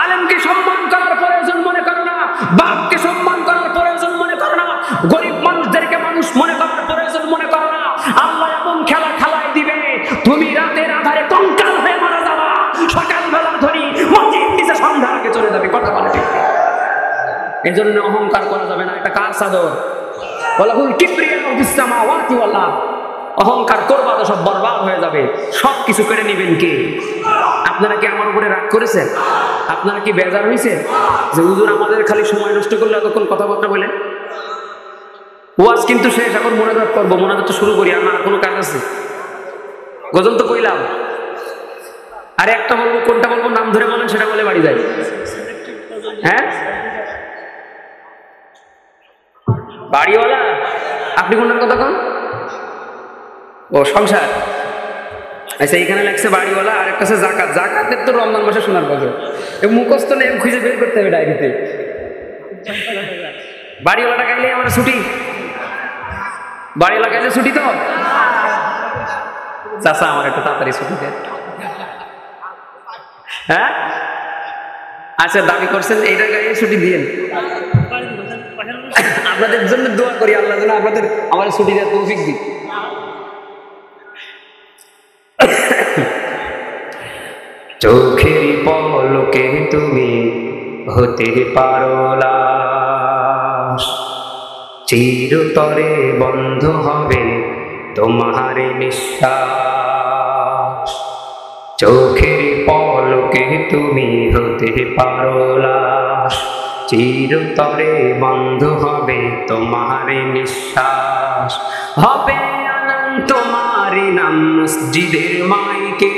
আলেমকে সম্মান করার প্রয়োজন মনে করো না, বাপকে সম্মান করার প্রয়োজন মনে করো না, গরিব মানুষদেরকে মানুষ মনে করার প্রয়োজন মনে করো না। আল্লাহ এমন খেলা খেলায় দিবে, তুমি রাতের আধারে কঙ্কাল হয়ে মারা যাবা, সকালবেলা ধরি মসজিদ নিচে সন্ধ্যা আগে চলে যাবে। কথা বলে ঠিক? এজন্য অহংকার করা যাবে না। এটা কার চাদর? ওয়ালাহুল কিবরিয়াউ ফিস সামাওয়াতি ওয়াল আরদ। অহংকার করবা তো সব বরবাদ হয়ে যাবে, সব কিছু কেড়ে নেবেন কে? আপনারা কি আমার উপরে রাগ করেছেন? আপনারা কি বেজার হয়েছে যে হুজুর আমাদের খালি সময় নষ্ট করলে এতক্ষণ কথাবার্তা বলেন? ওয়াজ কিন্তু শেষ, এখন মোনাজাত করবো, মোনাজাত শুরু করি। আমার আর কোনো কাজ আছে? গজল তো কইলাম, আর একটা বলবো, কোনটা বলবো নাম ধরে বলেন, সেটা বলে বাড়ি যাই। হ্যাঁ, বাড়িওয়ালা, আপনি কোনটার কথা কন? ও সংসার। আচ্ছা, এখানে লাগছে বাড়িওয়ালা, আর একটা আছে জাকাত। জাকাতের তো রমজান মাসে শোনার কথা, মুখস্থ নেই, খুঁজে বের করতে হবে ডায়েরিতে। বাড়িওয়ালাটা গাইলে আমার ছুটি, বাড়িওয়ালা গাইলে ছুটি তো। চাচা আমার একটু তাড়াতাড়ি ছুটি দেন। হ্যাঁ আচ্ছা, দাবি করছেন এইটা গাইলে ছুটি দিয়েন। আপনাদের জন্য দোয়া করি, আল্লাহ যেন আপনাদের আমার ছুটি দেওয়ার তৌফিক দিন। চোখের পলকে তুমি হতে পারো লাশ, চিরতরে বন্ধ হবে তোমার নিঃশ্বাস। চোখের পলকে তুমি হতে পারো লাশ, চিরতরে বন্ধ হবে তোমার নিঃশ্বাস। হবে আনন্দ তোমার নাম মসজিদের মাইকে,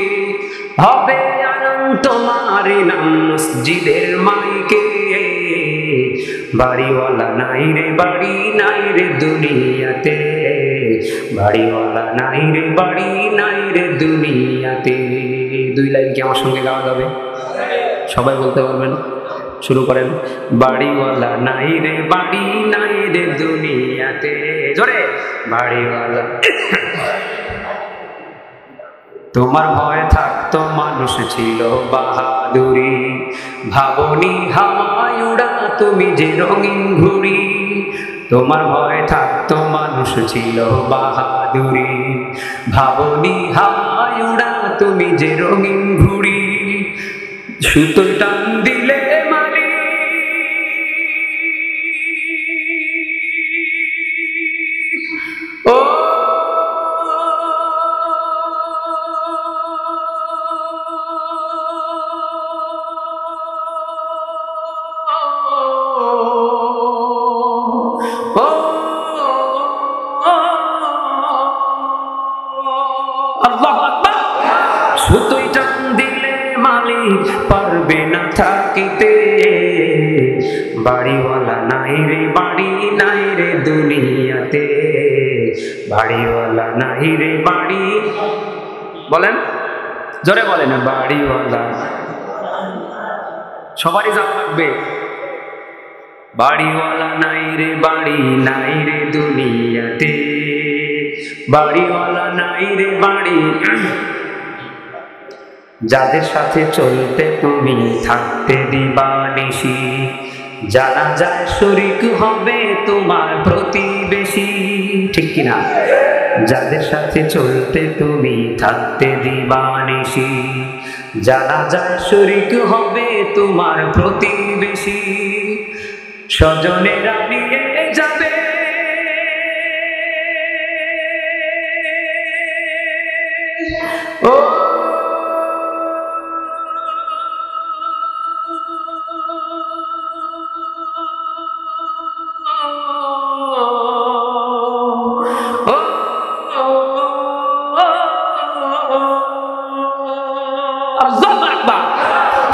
হবে আনন্দ তোমার নাম মসজিদের মাইকে। বাড়িওয়ালা নাই রে, বাড়ি নাই রে দুনিয়াতে, বাড়িওয়ালা নাই রে, বাড়ি নাই রে দুনিয়াতে। 2 লাইন কি আমার সঙ্গে গাওয়া যাবে? সবাই বলতে পারবেন? শুরু করেন। বাড়িওয়ালা নাই রে, বাড়ি নাই রে দুনিয়াতে, জোরে। বাড়িওয়ালা। তোমার ভয় থাকতো মানুষ ছিল বাহাদুরি, ভাবনি হাওয়ায় উড়া তুমি যে রঙিন ঘুড়ি। তোমার ভয় থাকতো মানুষ ছিল বাহাদুরি, ভাবনি হাওয়ায় উড়া তুমি যে রঙিন ঘুড়ি। সুতো টান দিলে মালি, ও সুতোই টান দিলে মালিক পারবে না থাকিতে। বাড়িওয়ালা নাই রে, বাড়ি নাই রে দুনিয়াতে, বাড়িওয়ালা নাই রে, বাড়ি। বলেন, জোরে বলেন। বাড়িওয়ালা। সবারই যাওয়া লাগবে। বাড়িওয়ালা নাই রে, বাড়ি নাই রে দুনিয়াতে, বাড়িওয়ালা নাই রে বাড়ি, যাদের সাথে চলতে তুমি থাকতে দিবানিশি, জানা যায় শরীক হবে তোমার প্রতিবেশী, ঠিক কিনা? যাদের সাথে চলতে তুমি থাকতে দিবানিশি, জানা যায় শরীক হবে তোমার প্রতিবেশী, স্বজনেরা নিয়ে যাবে ও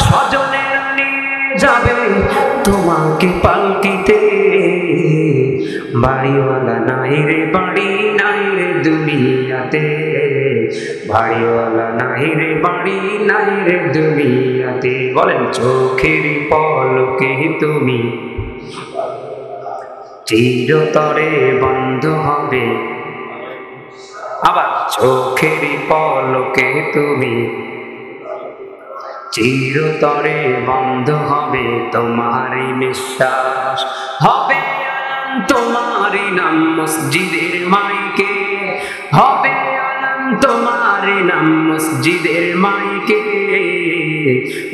স্বজনেরা নিয়ে যাবে তোমাকে পালকিতে, বাড়িওয়ালা নাই রে বাড়ি, নাই রে দুনিয়াতে, বাড়িওয়ালা নাই রে বাড়ি, নাই রে দুনিয়াতে। বলেন চোখের পলকে তুমি চিরতরে বন্ধ হবে, আবার চোখের পলকে তুমি চিরতরে বন্ধ হবে তোমারই নিঃশ্বাস, হবে আলাম তোমারই নাম মসজিদের মাইকে, হবে আলাম তোমারই নাম মসজিদের মাইকে,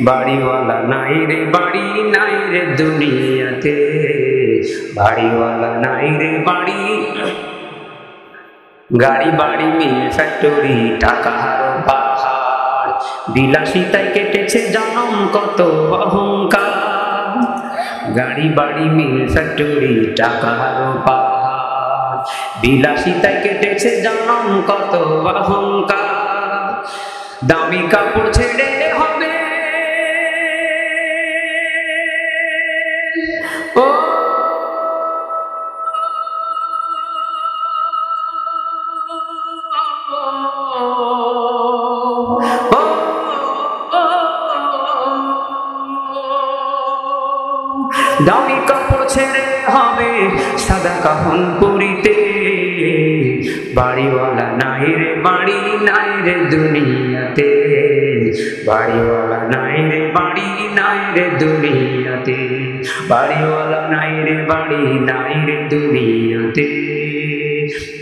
বাড়িওয়ালা নাই রে বাড়ি, নাই রে দুনিয়াতে, বাড়িওয়ালা নাই রে বাড়ি। গাড়ি বাড়ি মিল ফ্যাক্টরি টাকার পাহাড়, বিলাসিতায় কেটেছে জনম কত অহংকার, গাড়ি বাড়ি মিল ফ্যাক্টরি টাকার পাহাড়, বিলাসিতায় কেটেছে জনম কত অহংকার, দামি কাপড় ছেড়ে হবে ও দামি কাপড় ছেড়ে হবে সাদা কাফন পরিতে, বাড়িওয়ালা নাই রে বাড়ি, নাই রে দুনিয়াতে, বাড়িওয়ালা নাই রে বাড়ি, নাই রে দুনিয়াতে, বাড়িওয়ালা নাই রে বাড়ি, নাই রে দুনিয়াতে,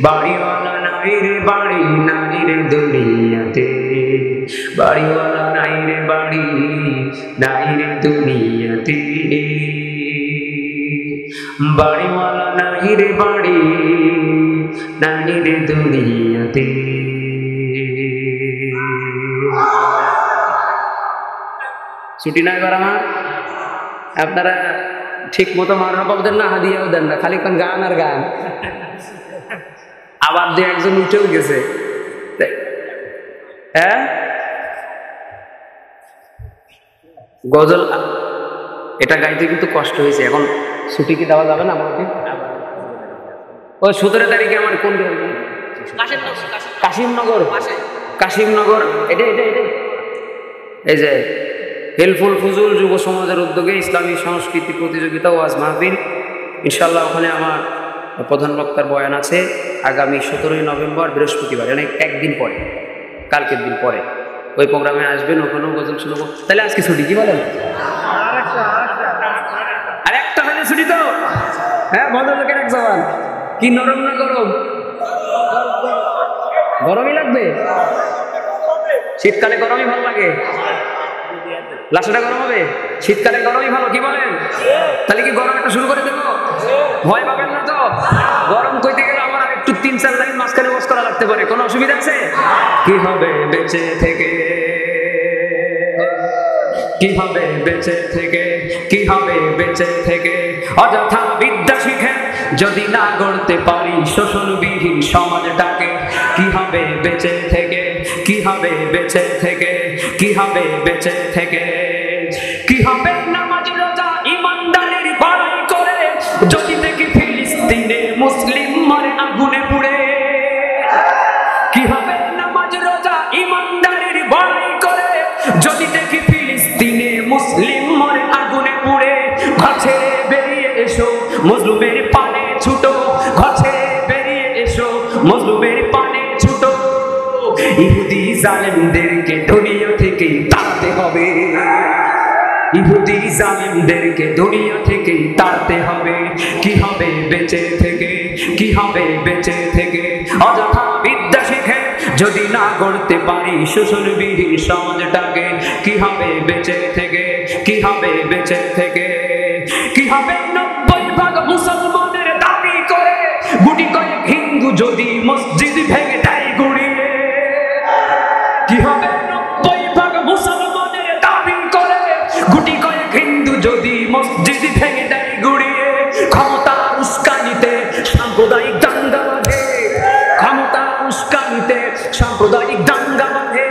বাড়িওয়ালা নাই রে বাড়ি, নাই রে দুনিয়াতে, বাড়িওয়ালা নাই রে বাড়ি, নাই রে দুনিয়াতে, বাড়িওয়ালা নাই রে বাড়ি, নাই রে দুনিয়াতে। ছুটি নাই এবার আমার, আপনারা ঠিক মতো মারহাবাও দেন না, হাদিয়াও দেন না, খালি কোন গান আর গান। আবার যে একজন উঠেও গেছে, হ্যাঁ গজল, এটা গাইতে কিন্তু কষ্ট হয়েছে। এখন ছুটি কি দেওয়া যাবে না আমাকে? ওই 17 তারিখে আমার কোন কাশিমনগর, কাশিমনগর এটা এটা এটা এই যে হেলফুল ফুজুল যুব সমাজের উদ্যোগে ইসলামী সংস্কৃতি প্রতিযোগিতা ওয়াজ মাহফিল, ইনশাল্লাহ ওখানে আমার প্রধান বক্তার বয়ান আছে আগামী 17 নভেম্বর বৃহস্পতিবার, মানে একদিন পরে, কালকের দিন পরে ওই প্রোগ্রামে আসবেন, ওখানেও গজল শুনবো। তাহলে আজকে ছুটি, কি বলেন? আর একটা হলে ছুটি তো, হ্যাঁ ভদ্রলোকের এক জবান, কি নরম না গরম? গরমই লাগবে, শীতকালে গরমই ভালো লাগে, লাশটা গরম হবে, শীতকালে গরমই ভালো, কি বলেন? তাহলে কি গরম একটা শুরু করে দেবো? ভয় পাবেন না তো? গরম কইতে গেলে আমার আর একটু 3-4 লাইন মাঝখানে ওয়াজ করা লাগতে পারে, কোনো অসুবিধা আছে? কি হবে বেঁচে থেকে, কি হবে বেঁচে থেকে, কি হবে বেঁচে থেকে, অযথা বিদ্যা শিখে যদি না গড়তে পারি শোষণবিহীন সমাজটাকে, কি হবে বেঁচে থেকে, কি হবে বেঁচে থেকে, কি হবে বেঁচে থেকে, কি হবে নামাজ রোজা ইমানদারের বড়াই করে যদি দেখি ফিলিস্তিনে মুসলিম মরে আগুনে পুড়ে, কি হবে নামাজ রোজা ইমানদারের বড়াই করে যদি দেখি ফিলিস্তিনে মুসলিম মরে আগুনে পুড়ে, ঘর ছেড়ে বেরিয়ে এসো মজলুমের পানে ছুটো, ঘর ছেড়ে বেরিয়ে এসো মজলুমের পানে ইহুদি জালেমদেরকে দুনিয়া থেকে তাড়াতে হবে, ইহুদি জালেমদেরকে দুনিয়া থেকে তাড়াতে হবে। কি হবে বেঁচে থেকে, কি হবে বেঁচে থেকে অযথা বিদ্যা শিখে যদি না গড়তে পারি শোষণবিহীন সমাজটাকে? কি হবে বেঁচে থেকে, কি হবে বেঁচে থেকে? কি হবে 90% মুসলমানের দাবি করে গুটি কয়েক হিন্দু যদি মসজিদ ভেঙে দেয় গুড়িয়ে? কি হবে 90% মুসলমানের দাবি করে গুটি কয়েক হিন্দু যদি মসজিদ ভেঙে দেয় গুড়িয়ে? ক্ষমতা উস্কানিতে সাম্প্রদায়িক দাঙ্গা বাঁধে, ক্ষমতা উস্কানিতে সাম্প্রদায়িক দাঙ্গা বাঁধে।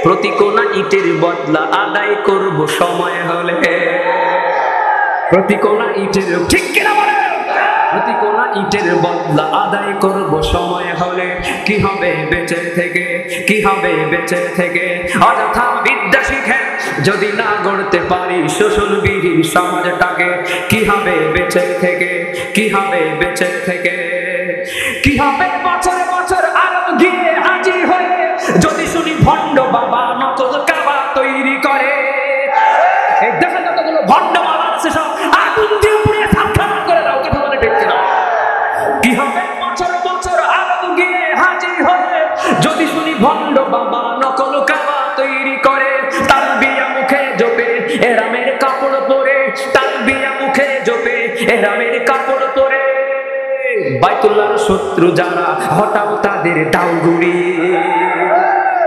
প্রতি কোনা ইটের বদলা আদায় করব সময় হলে, প্রতি কোনা ইটের, ঠিক কিনা বলে, প্রতি কোনা ইটের বদলা আদায় করব সময় হলে। কি হবে বেঁচে থেকে, কি হবে বেঁচে থেকে অযথা বিদ্যা শিখে যদি না গড়তে পারি শোষণবিহীন সমাজটাকে? কি হবে বেঁচে থেকে, কি হবে বেঁচে থেকে? কি হবে বছর বছর আরব গিয়ে হাজির হয়ে যদি শুনি ভণ্ড বাবা নকল কাবা তৈরি করে? এই দেশে যতগুলো ভণ্ড বাবা আছে সব আগুন দিয়ে পুড়িয়ে ছারখার করে দাও। কথা বলে ঠিক কিনা? কি হবে বছর বছর আরব গিয়ে হাজির হয়ে যদি শুনি ভণ্ড বাবা নকল কাবা তৈরি করে? তালবিয়া মুখে জপে এরামের কাপড় পরে, তালবিয়া মুখে জপে এরামের কাপড় পরে। বাইতুল্লাহর শত্রু যারা হটাও তাদের দাও গুড়িয়ে।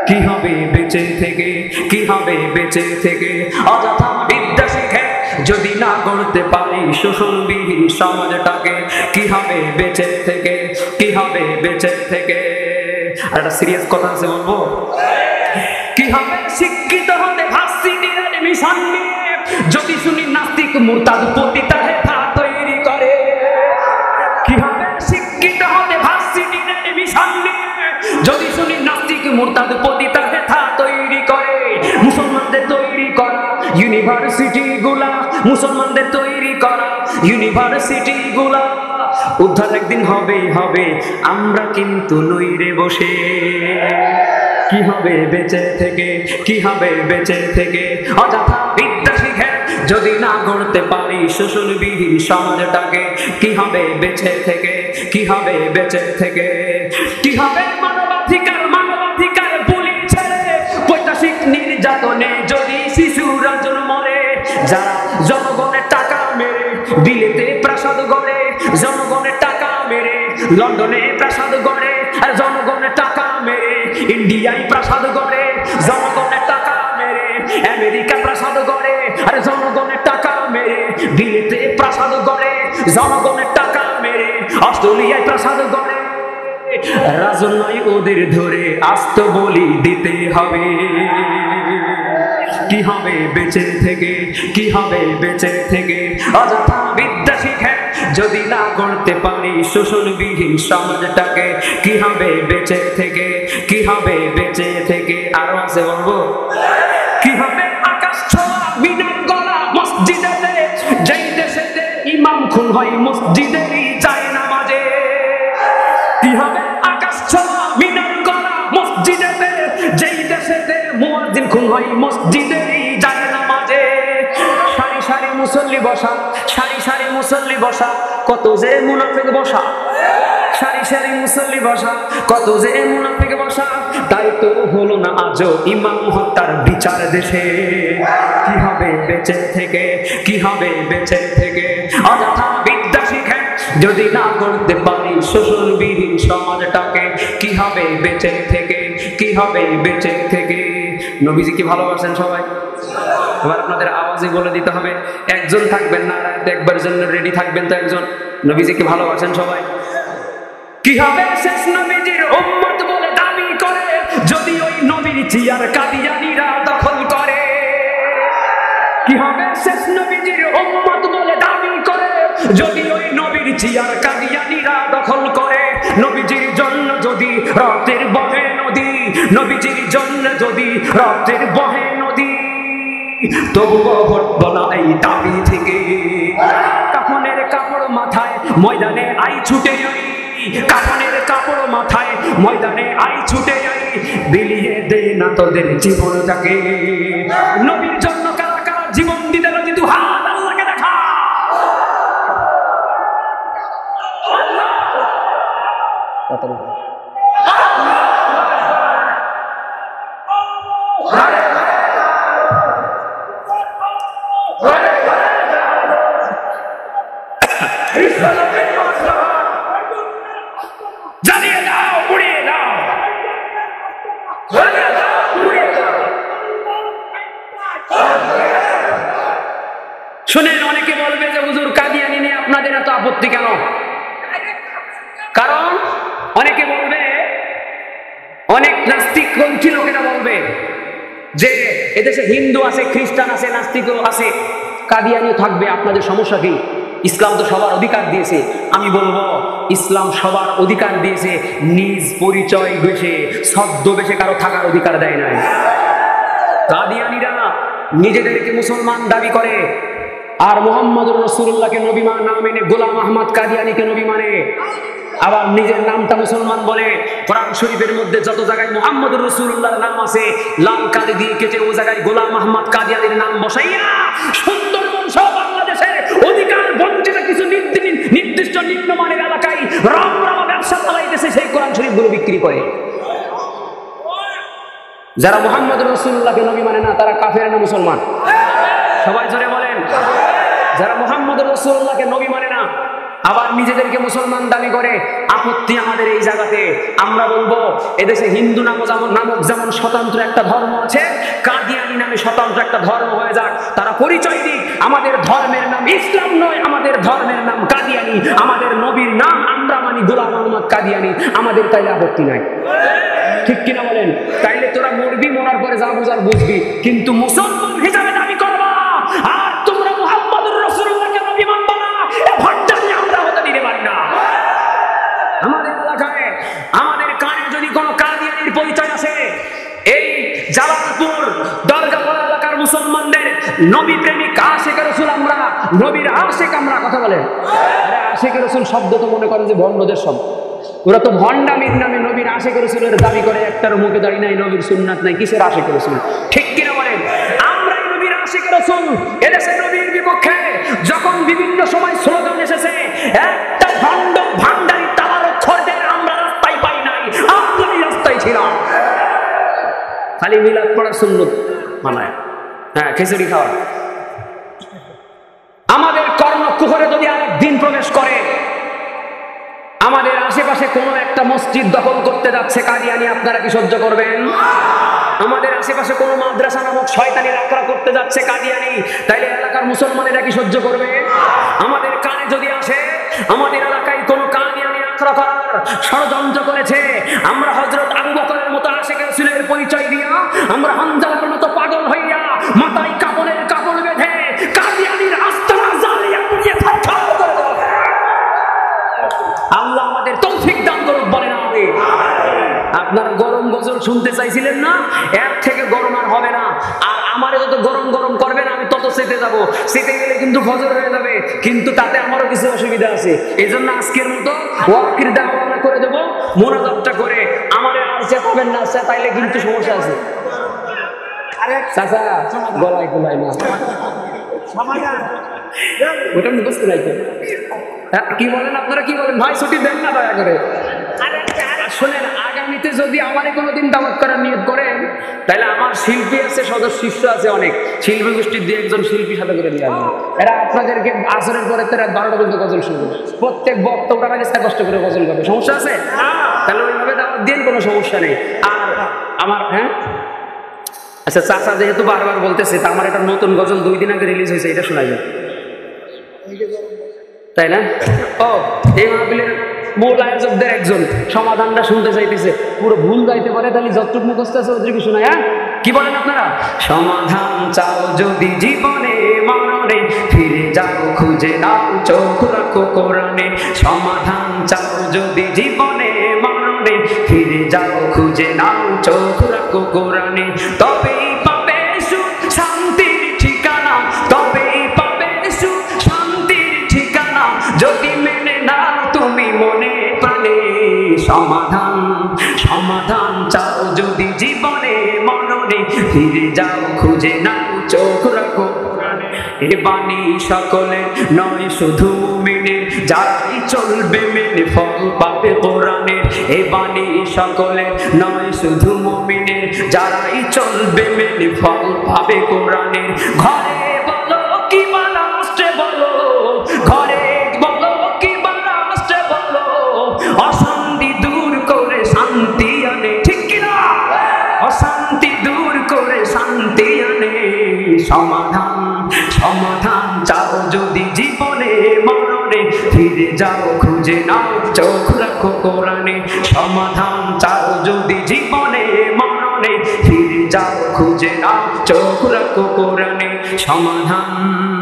কি হবে বেঁচে থেকে, কি হবে বেঁচে থেকে অযথা বিদ্যা শিখে যদি না গড়তে পারি শোষণবিহীন সমাজটাকে? কি হবে বেঁচে থেকে, কি হবে বেঁচে থেকে? আর একটা সিরিয়াস কথা আছে বলবো। কি হবে শিক্ষিত হতে ভার্সিটির এডমিশন নিয়ে যদি শুনি নাস্তিক মুরতাদ পতিতা হেথা তৈরি করে? কি হবে শিক্ষিত হতে ভার্সিটির এডমিশন নিয়ে যদি শুনি নাস্তিক মুরতাদ পতিতা হেথা তৈরি করে? মুসলমানদের তৈরি করা ইউনিভার্সিটি গুলা, মুসলমানদের তৈরি করা ইউনিভার্সিটি গুলা উদ্ধার একদিন হবেই হবে, আমরা কিন্তু নই রে বসে। কি হবে বেঁচে থেকে, কি হবে বেঁচে থেকে অযথা বিদ্যা শিখে যদি না গড়তে পারি শোষণবিহীন সমাজটাকে? কি হবে বেঁচে থেকে, কি হবে বেঁচে থেকে? কি হবে মানবাধিকার, মানবাধিকার বলি ছেড়ে পৈশাচিক নির্যাতনে যদি শিশুরা জন্ম মরে? যারা জনগণের টাকা মেরে বিলেতে প্রাসাদ গড়ে, জনগণের টাকা মেরে লন্ডনে প্রাসাদ গড়ে, আর জনগণের টাকা মেরে ইন্ডিয়ায় প্রাসাদ গড়ে, জনগণের টাকা মেরে আমেরিকা প্রাসাদ গড়ে, আর জনগণের টাকা মেরে বিলেতে প্রাসাদ গড়ে, জনগণের টাকা মেরে অস্ট্রেলিয়ায় প্রাসাদ গড়ে। রাজনয় ওদের ধরে আস্ত বলি দিতে হবে। কি হবে বেঁচে থেকে, কি হবে বেঁচে থেকে অযথা বিদ্যা শিখে যদি না গড়তে পারি শোষণবিহীন সমাজটাকে? কি হবে বেঁচে থেকে, কি হবে বেঁচে থেকে? আরো আছে বলবো। কি হবে আকাশ ছোঁয়া মিনার গলা মসজিদেতে, যেই দেশেতে ইমাম খুন হয় মসজিদেরই যায় নামাজে? কি হবে আকাশ ছোঁয়া মিনার গলা মসজিদেতে, যেই দেশেতে মুয়াজ্জিন খুন হয় মসজিদেরই যায় নামাজে? সারি সারি মুসল্লি বসা, সারি সারি মুসল্লি বসা, কত যে মুনাফিক বসা, সারি সারি মুসল্লি বসা, কত যে মুনাফিক বসা। তাই তো হলো না আজও ইমাম হত্যার বিচার দেশে। কি হবে বেঁচে থেকে, কি হবে বেঁচে থেকে অযথা বিদ্যা শিখে যদি না করতে পারি শোষণবিহীন সমাজটাকে? কি হবে বেঁচে থেকে, কি হবে বেঁচে থেকে? নবীজিকে ভালোবাসেন সবাই? এবার আপনাদের আওয়াজে বলে দিতে হবে। একজন থাকবেন না, একবার জন্য রেডি থাকবেন তো একজন। নবীজিকে ভালোবাসেন সবাই? কি হবে শেষ নবীজির উম্মত বলে দাবি করে যদি ওই নবীর চেয়ার কাদিয়ানীরা দখল করে? কি হবে শেষ নবীজির উম্মত বলে দাবি করে যদি ওই নবীর চেয়ার কাদিয়ানীরা দখল করে? নবীজির জন্য যদি রক্তের বহে নদী, নবীজির জন্য যদি রক্তের বহে নদী, তবুও হটব না এই দাবি থেকে। কাফনের কাপড় মাথায় ময়দানে আই ছুটে আই, কাফনের কাপড় মাথায়, ময়দানে আই ছুটে যাই, বিলিয়ে দে না তোদের জীবনটাকে। নবীর জন্য কারা কারা জীবন দিতে রাজি? দু হাত আল্লাহকে দেখা। জ্বালিয়ে দাও, পুড়িয়ে দাও, শুনেন, অনেকে বলবে যে হুজুর কাদিয়ানী নিয়ে আপনাদের এত আপত্তি কেন? কারণ অনেকে বলবে, অনেক নাস্তিক পন্থী লোকেরা বলবে যে এদেশে হিন্দু আছে, খ্রিস্টান আছে, নাস্তিকও আছে, কাদিয়ানীও থাকবে, আপনাদের সমস্যা কি? ইসলাম তো সবার অধিকার দিয়েছে। আমি বলবো, ইসলাম সবার অধিকার দিয়েছে, নিজ পরিচয় বেশে ছদ্মবেশে কারো থাকার অধিকার দেয় নাই। কাদিয়ানীরা নিজেদেরকে মুসলমান দাবি করে, আর মুহাম্মদুর রাসূলুল্লাহকে নবী না মেনে গোলাম আহমদ কাদিয়ানীকে নবী মানে, আবার নিজের নামটা মুসলমান বলে। কোরআন শরীফের মধ্যে যত জায়গায় মুহাম্মদুর রাসূলুল্লাহর নাম আছে, লাল কালি দিয়ে কেটে ওই জায়গায় গোলাম আহমদ কাদিয়ানীর নাম বসাইয়া সুন্দরবন সহ বাংলাদেশের অধিকার বঞ্চিত কিছু নির্দিষ্ট নিম্নমানের এলাকায় রমরমা ব্যবসা চালাইতেছে, সেই কোরআন শরীফগুলো বিক্রি করে। যারা মুহাম্মদুর রাসূলুল্লাহকে নবী মানে না, তারা কাফের না মুসলমান? সবাই জোরে বলেন। যারা মুহাম্মদুর রাসূলুল্লাহকে নবী মানে না, আবার নিজেদেরকে মুসলমান দাবি করে, আপত্তি আমাদের এই জায়গাতে। আমরা বলবো, এদেশে হিন্দু নামক যেমন স্বতন্ত্র একটা ধর্ম আছে, কাদিয়ানী নামে স্বতন্ত্র একটা ধর্ম হয়ে যাক। তারা পরিচয় দিক, আমাদের ধর্মের নাম ইসলাম নয়, আমাদের ধর্মের নাম কাদিয়ানী, আমাদের নবীর নাম আমরা মানি গোলাম আহমদ কাদিয়ানী, আমাদের তাইলে আপত্তি নাই। ঠিক কিনা বলেন? তাইলে তোরা মরবি, মরার পরে যা বুঝার বুঝবি, কিন্তু মুসলমান হিসাবে দাবি করবা, আর তোমরা মুহাম্মদুর রাসূলুল্লাহকে নবী মানবা না, এ ভট্টামি আমরা হতে দিতে পারি না। আমাদের এলাকায়, আমাদের কানে যদি কোনো কাদিয়ানীর পরিচয় আসে, এই জালালপুর দরগাপাড়া এলাকার মুসলমানদের নবী প্রেমিক আশিক রাসূল আমরা, নবীর আশিক আমরা, কথা বলেন। আরে আশিক রাসূল শব্দ তো মনে করেন যে ভণ্ডদের শব্দ। ওরা তো ভণ্ডামির নামে নবীর আশিক রাসূলের দাবি করে, একটার মুখে দাঁড়িয়ে নাই, নবীর সুন্নাত নাই, কিসের আশিক রাসূল? ঠিক কিনা বলেন? আমরাই নবীর আশিক রাসূল। এদেশে নবীর বিপক্ষে যখন বিভিন্ন সময় স্লোগান এসেছে, একটা ভান্ডারি তালার অক্ষরদের আমরা রাস্তায় পাই নাই, আমরাই রাস্তায় ছিলাম। খালি মিলাদ পড়ার সুন্নত মানায়, হ্যাঁ, খিচুড়ি খাওয়া। আমাদের কর্ণকুহরে যদি আরেক দিন প্রবেশ করে, আমাদের আশেপাশে কোনো একটা মসজিদ দখল করতে যাচ্ছে কাদিয়ানী, আপনারা কি সহ্য করবেন? আমাদের আশেপাশে কোনো মাদ্রাসা নামক শয়তানির আখড়া করতে যাচ্ছে কাদিয়ানী, তাইলে এলাকার মুসলমানেরা কি সহ্য করবে? আমাদের কানে যদি আসে আমাদের এলাকায় কোনো কাদিয়ানী আখড়া করার ষড়যন্ত্র করেছে, আমরা হযরত আবু বকরের মতো আশিক রাসূলের পরিচয় দিয়া, আমরা হানজালার মতো পাগল হইয়া মাথায় কাপড়ের কাপড় বেঁধে কাদিয়ানীর আস্তানা জ্বালিয়ে পুড়িয়ে ছারখার করে দেব। আল্লাহ আমাদের তৌফিক দান করুক, বলেন আমিন। আপনার গরম গজল শুনতে চাইছিলেন না? এর থেকে গরম আর হবে না। আর আমারে যত গরম গরম করবেন, আমি তত চেতে যাব। চেতে গেলে কিন্তু ফজর হয়ে যাবে, কিন্তু তাতে আমারও কিছু অসুবিধা আছে। এই জন্য আজকের মতো ওয়াকির দাওয়ানা করে দেবো, মোনাজাতটা করে। আমারে আর চেতাবেন না, চেতাইলে কিন্তু সমস্যা আছে। চাচা গলায় গলায় না, ওটা মুখস্থ রাখবে। কি বলেন আপনারা? কি বলেন ভাই? ছুটি দেন না দয়া করে। শোনেন, আগামীতে যদি আমারে কোনোদিন দাওয়াত করার নিয়ত করেন, তাহলে আমার শিল্পী আছে, সদস্য শিষ্য আছে অনেক, শিল্পী গোষ্ঠীর দিয়ে একজন শিল্পী সাথে করে নিয়ে আসবে। এরা আপনাদেরকে আসরের পরে রাত 12টা পর্যন্ত গজল শুনবে। প্রত্যেক বক্তব্যটা কাজে কষ্ট করে গজল গাবে। সমস্যা আছে? তাহলে ওইভাবে দাওয়াত দিন, কোনো সমস্যা নেই। আর আমার আচ্ছা, চাচা যেহেতু বারবার বলতেছে, তা আমার একটা নতুন গজল 2 দিন আগে রিলিজ হয়েছে, এটা শোনাই যায়, তাই না? ও, এই মাহফিলের মূল আয়োজকদের একজন সমাধানটা শুনতে চাইতেছে, পুরো ভুল গাইতে পারে, তাহলে যতটুকু মুখস্থ আছে ওদেরকে শোনায়। হ্যাঁ, কি বলেন আপনারা? সমাধান চাও যদি জীবনে মরণে, ফিরে যাও খুঁজে নাও চোখ রাখো কোরআনে। সমাধান চাও যদি জীবনে মরণে, ফিরে যাও খুঁজে নাও চোখ রাখো কোরআনে। তবেই পাবে সুখ শান্তির ঠিকানা, তবেই পাবে সুখ শান্তির ঠিকানা, যদি মেনে নাও তুমি মনে প্রাণে। সমাধান। সমাধান চাও যদি জীবনে মরণে, ফিরে যাও খুঁজে নাও চোখ রাখো কোরআনে। এ বাণী সকলে নয় শুধু মুমিনের, যারাই চলবে মেনে ফল পাবে কোরআনের। এ বাণী সকলে নয় শুধু মুমিনের, যারাই চলবে মেনে ফল পাবে কোরআনের। ঘরে বলো কি বানাসতে বলো, ঘরে বলো কি বানাসতে বলো, অশান্তি দূর করে শান্তি আনে, ঠিক কিনা? অশান্তি দূর করে শান্তি আনে। সমাধান সমাধান চাও যদি জীবনে মরণে, ফিরে যাও খুঁজে নাও চোখ রাখো কোরআনে। সমাধান চাও যদি জীবনে মরণে, ফিরে যাও খুঁজে নাও চোখ রাখো কোরআনে। সমাধান।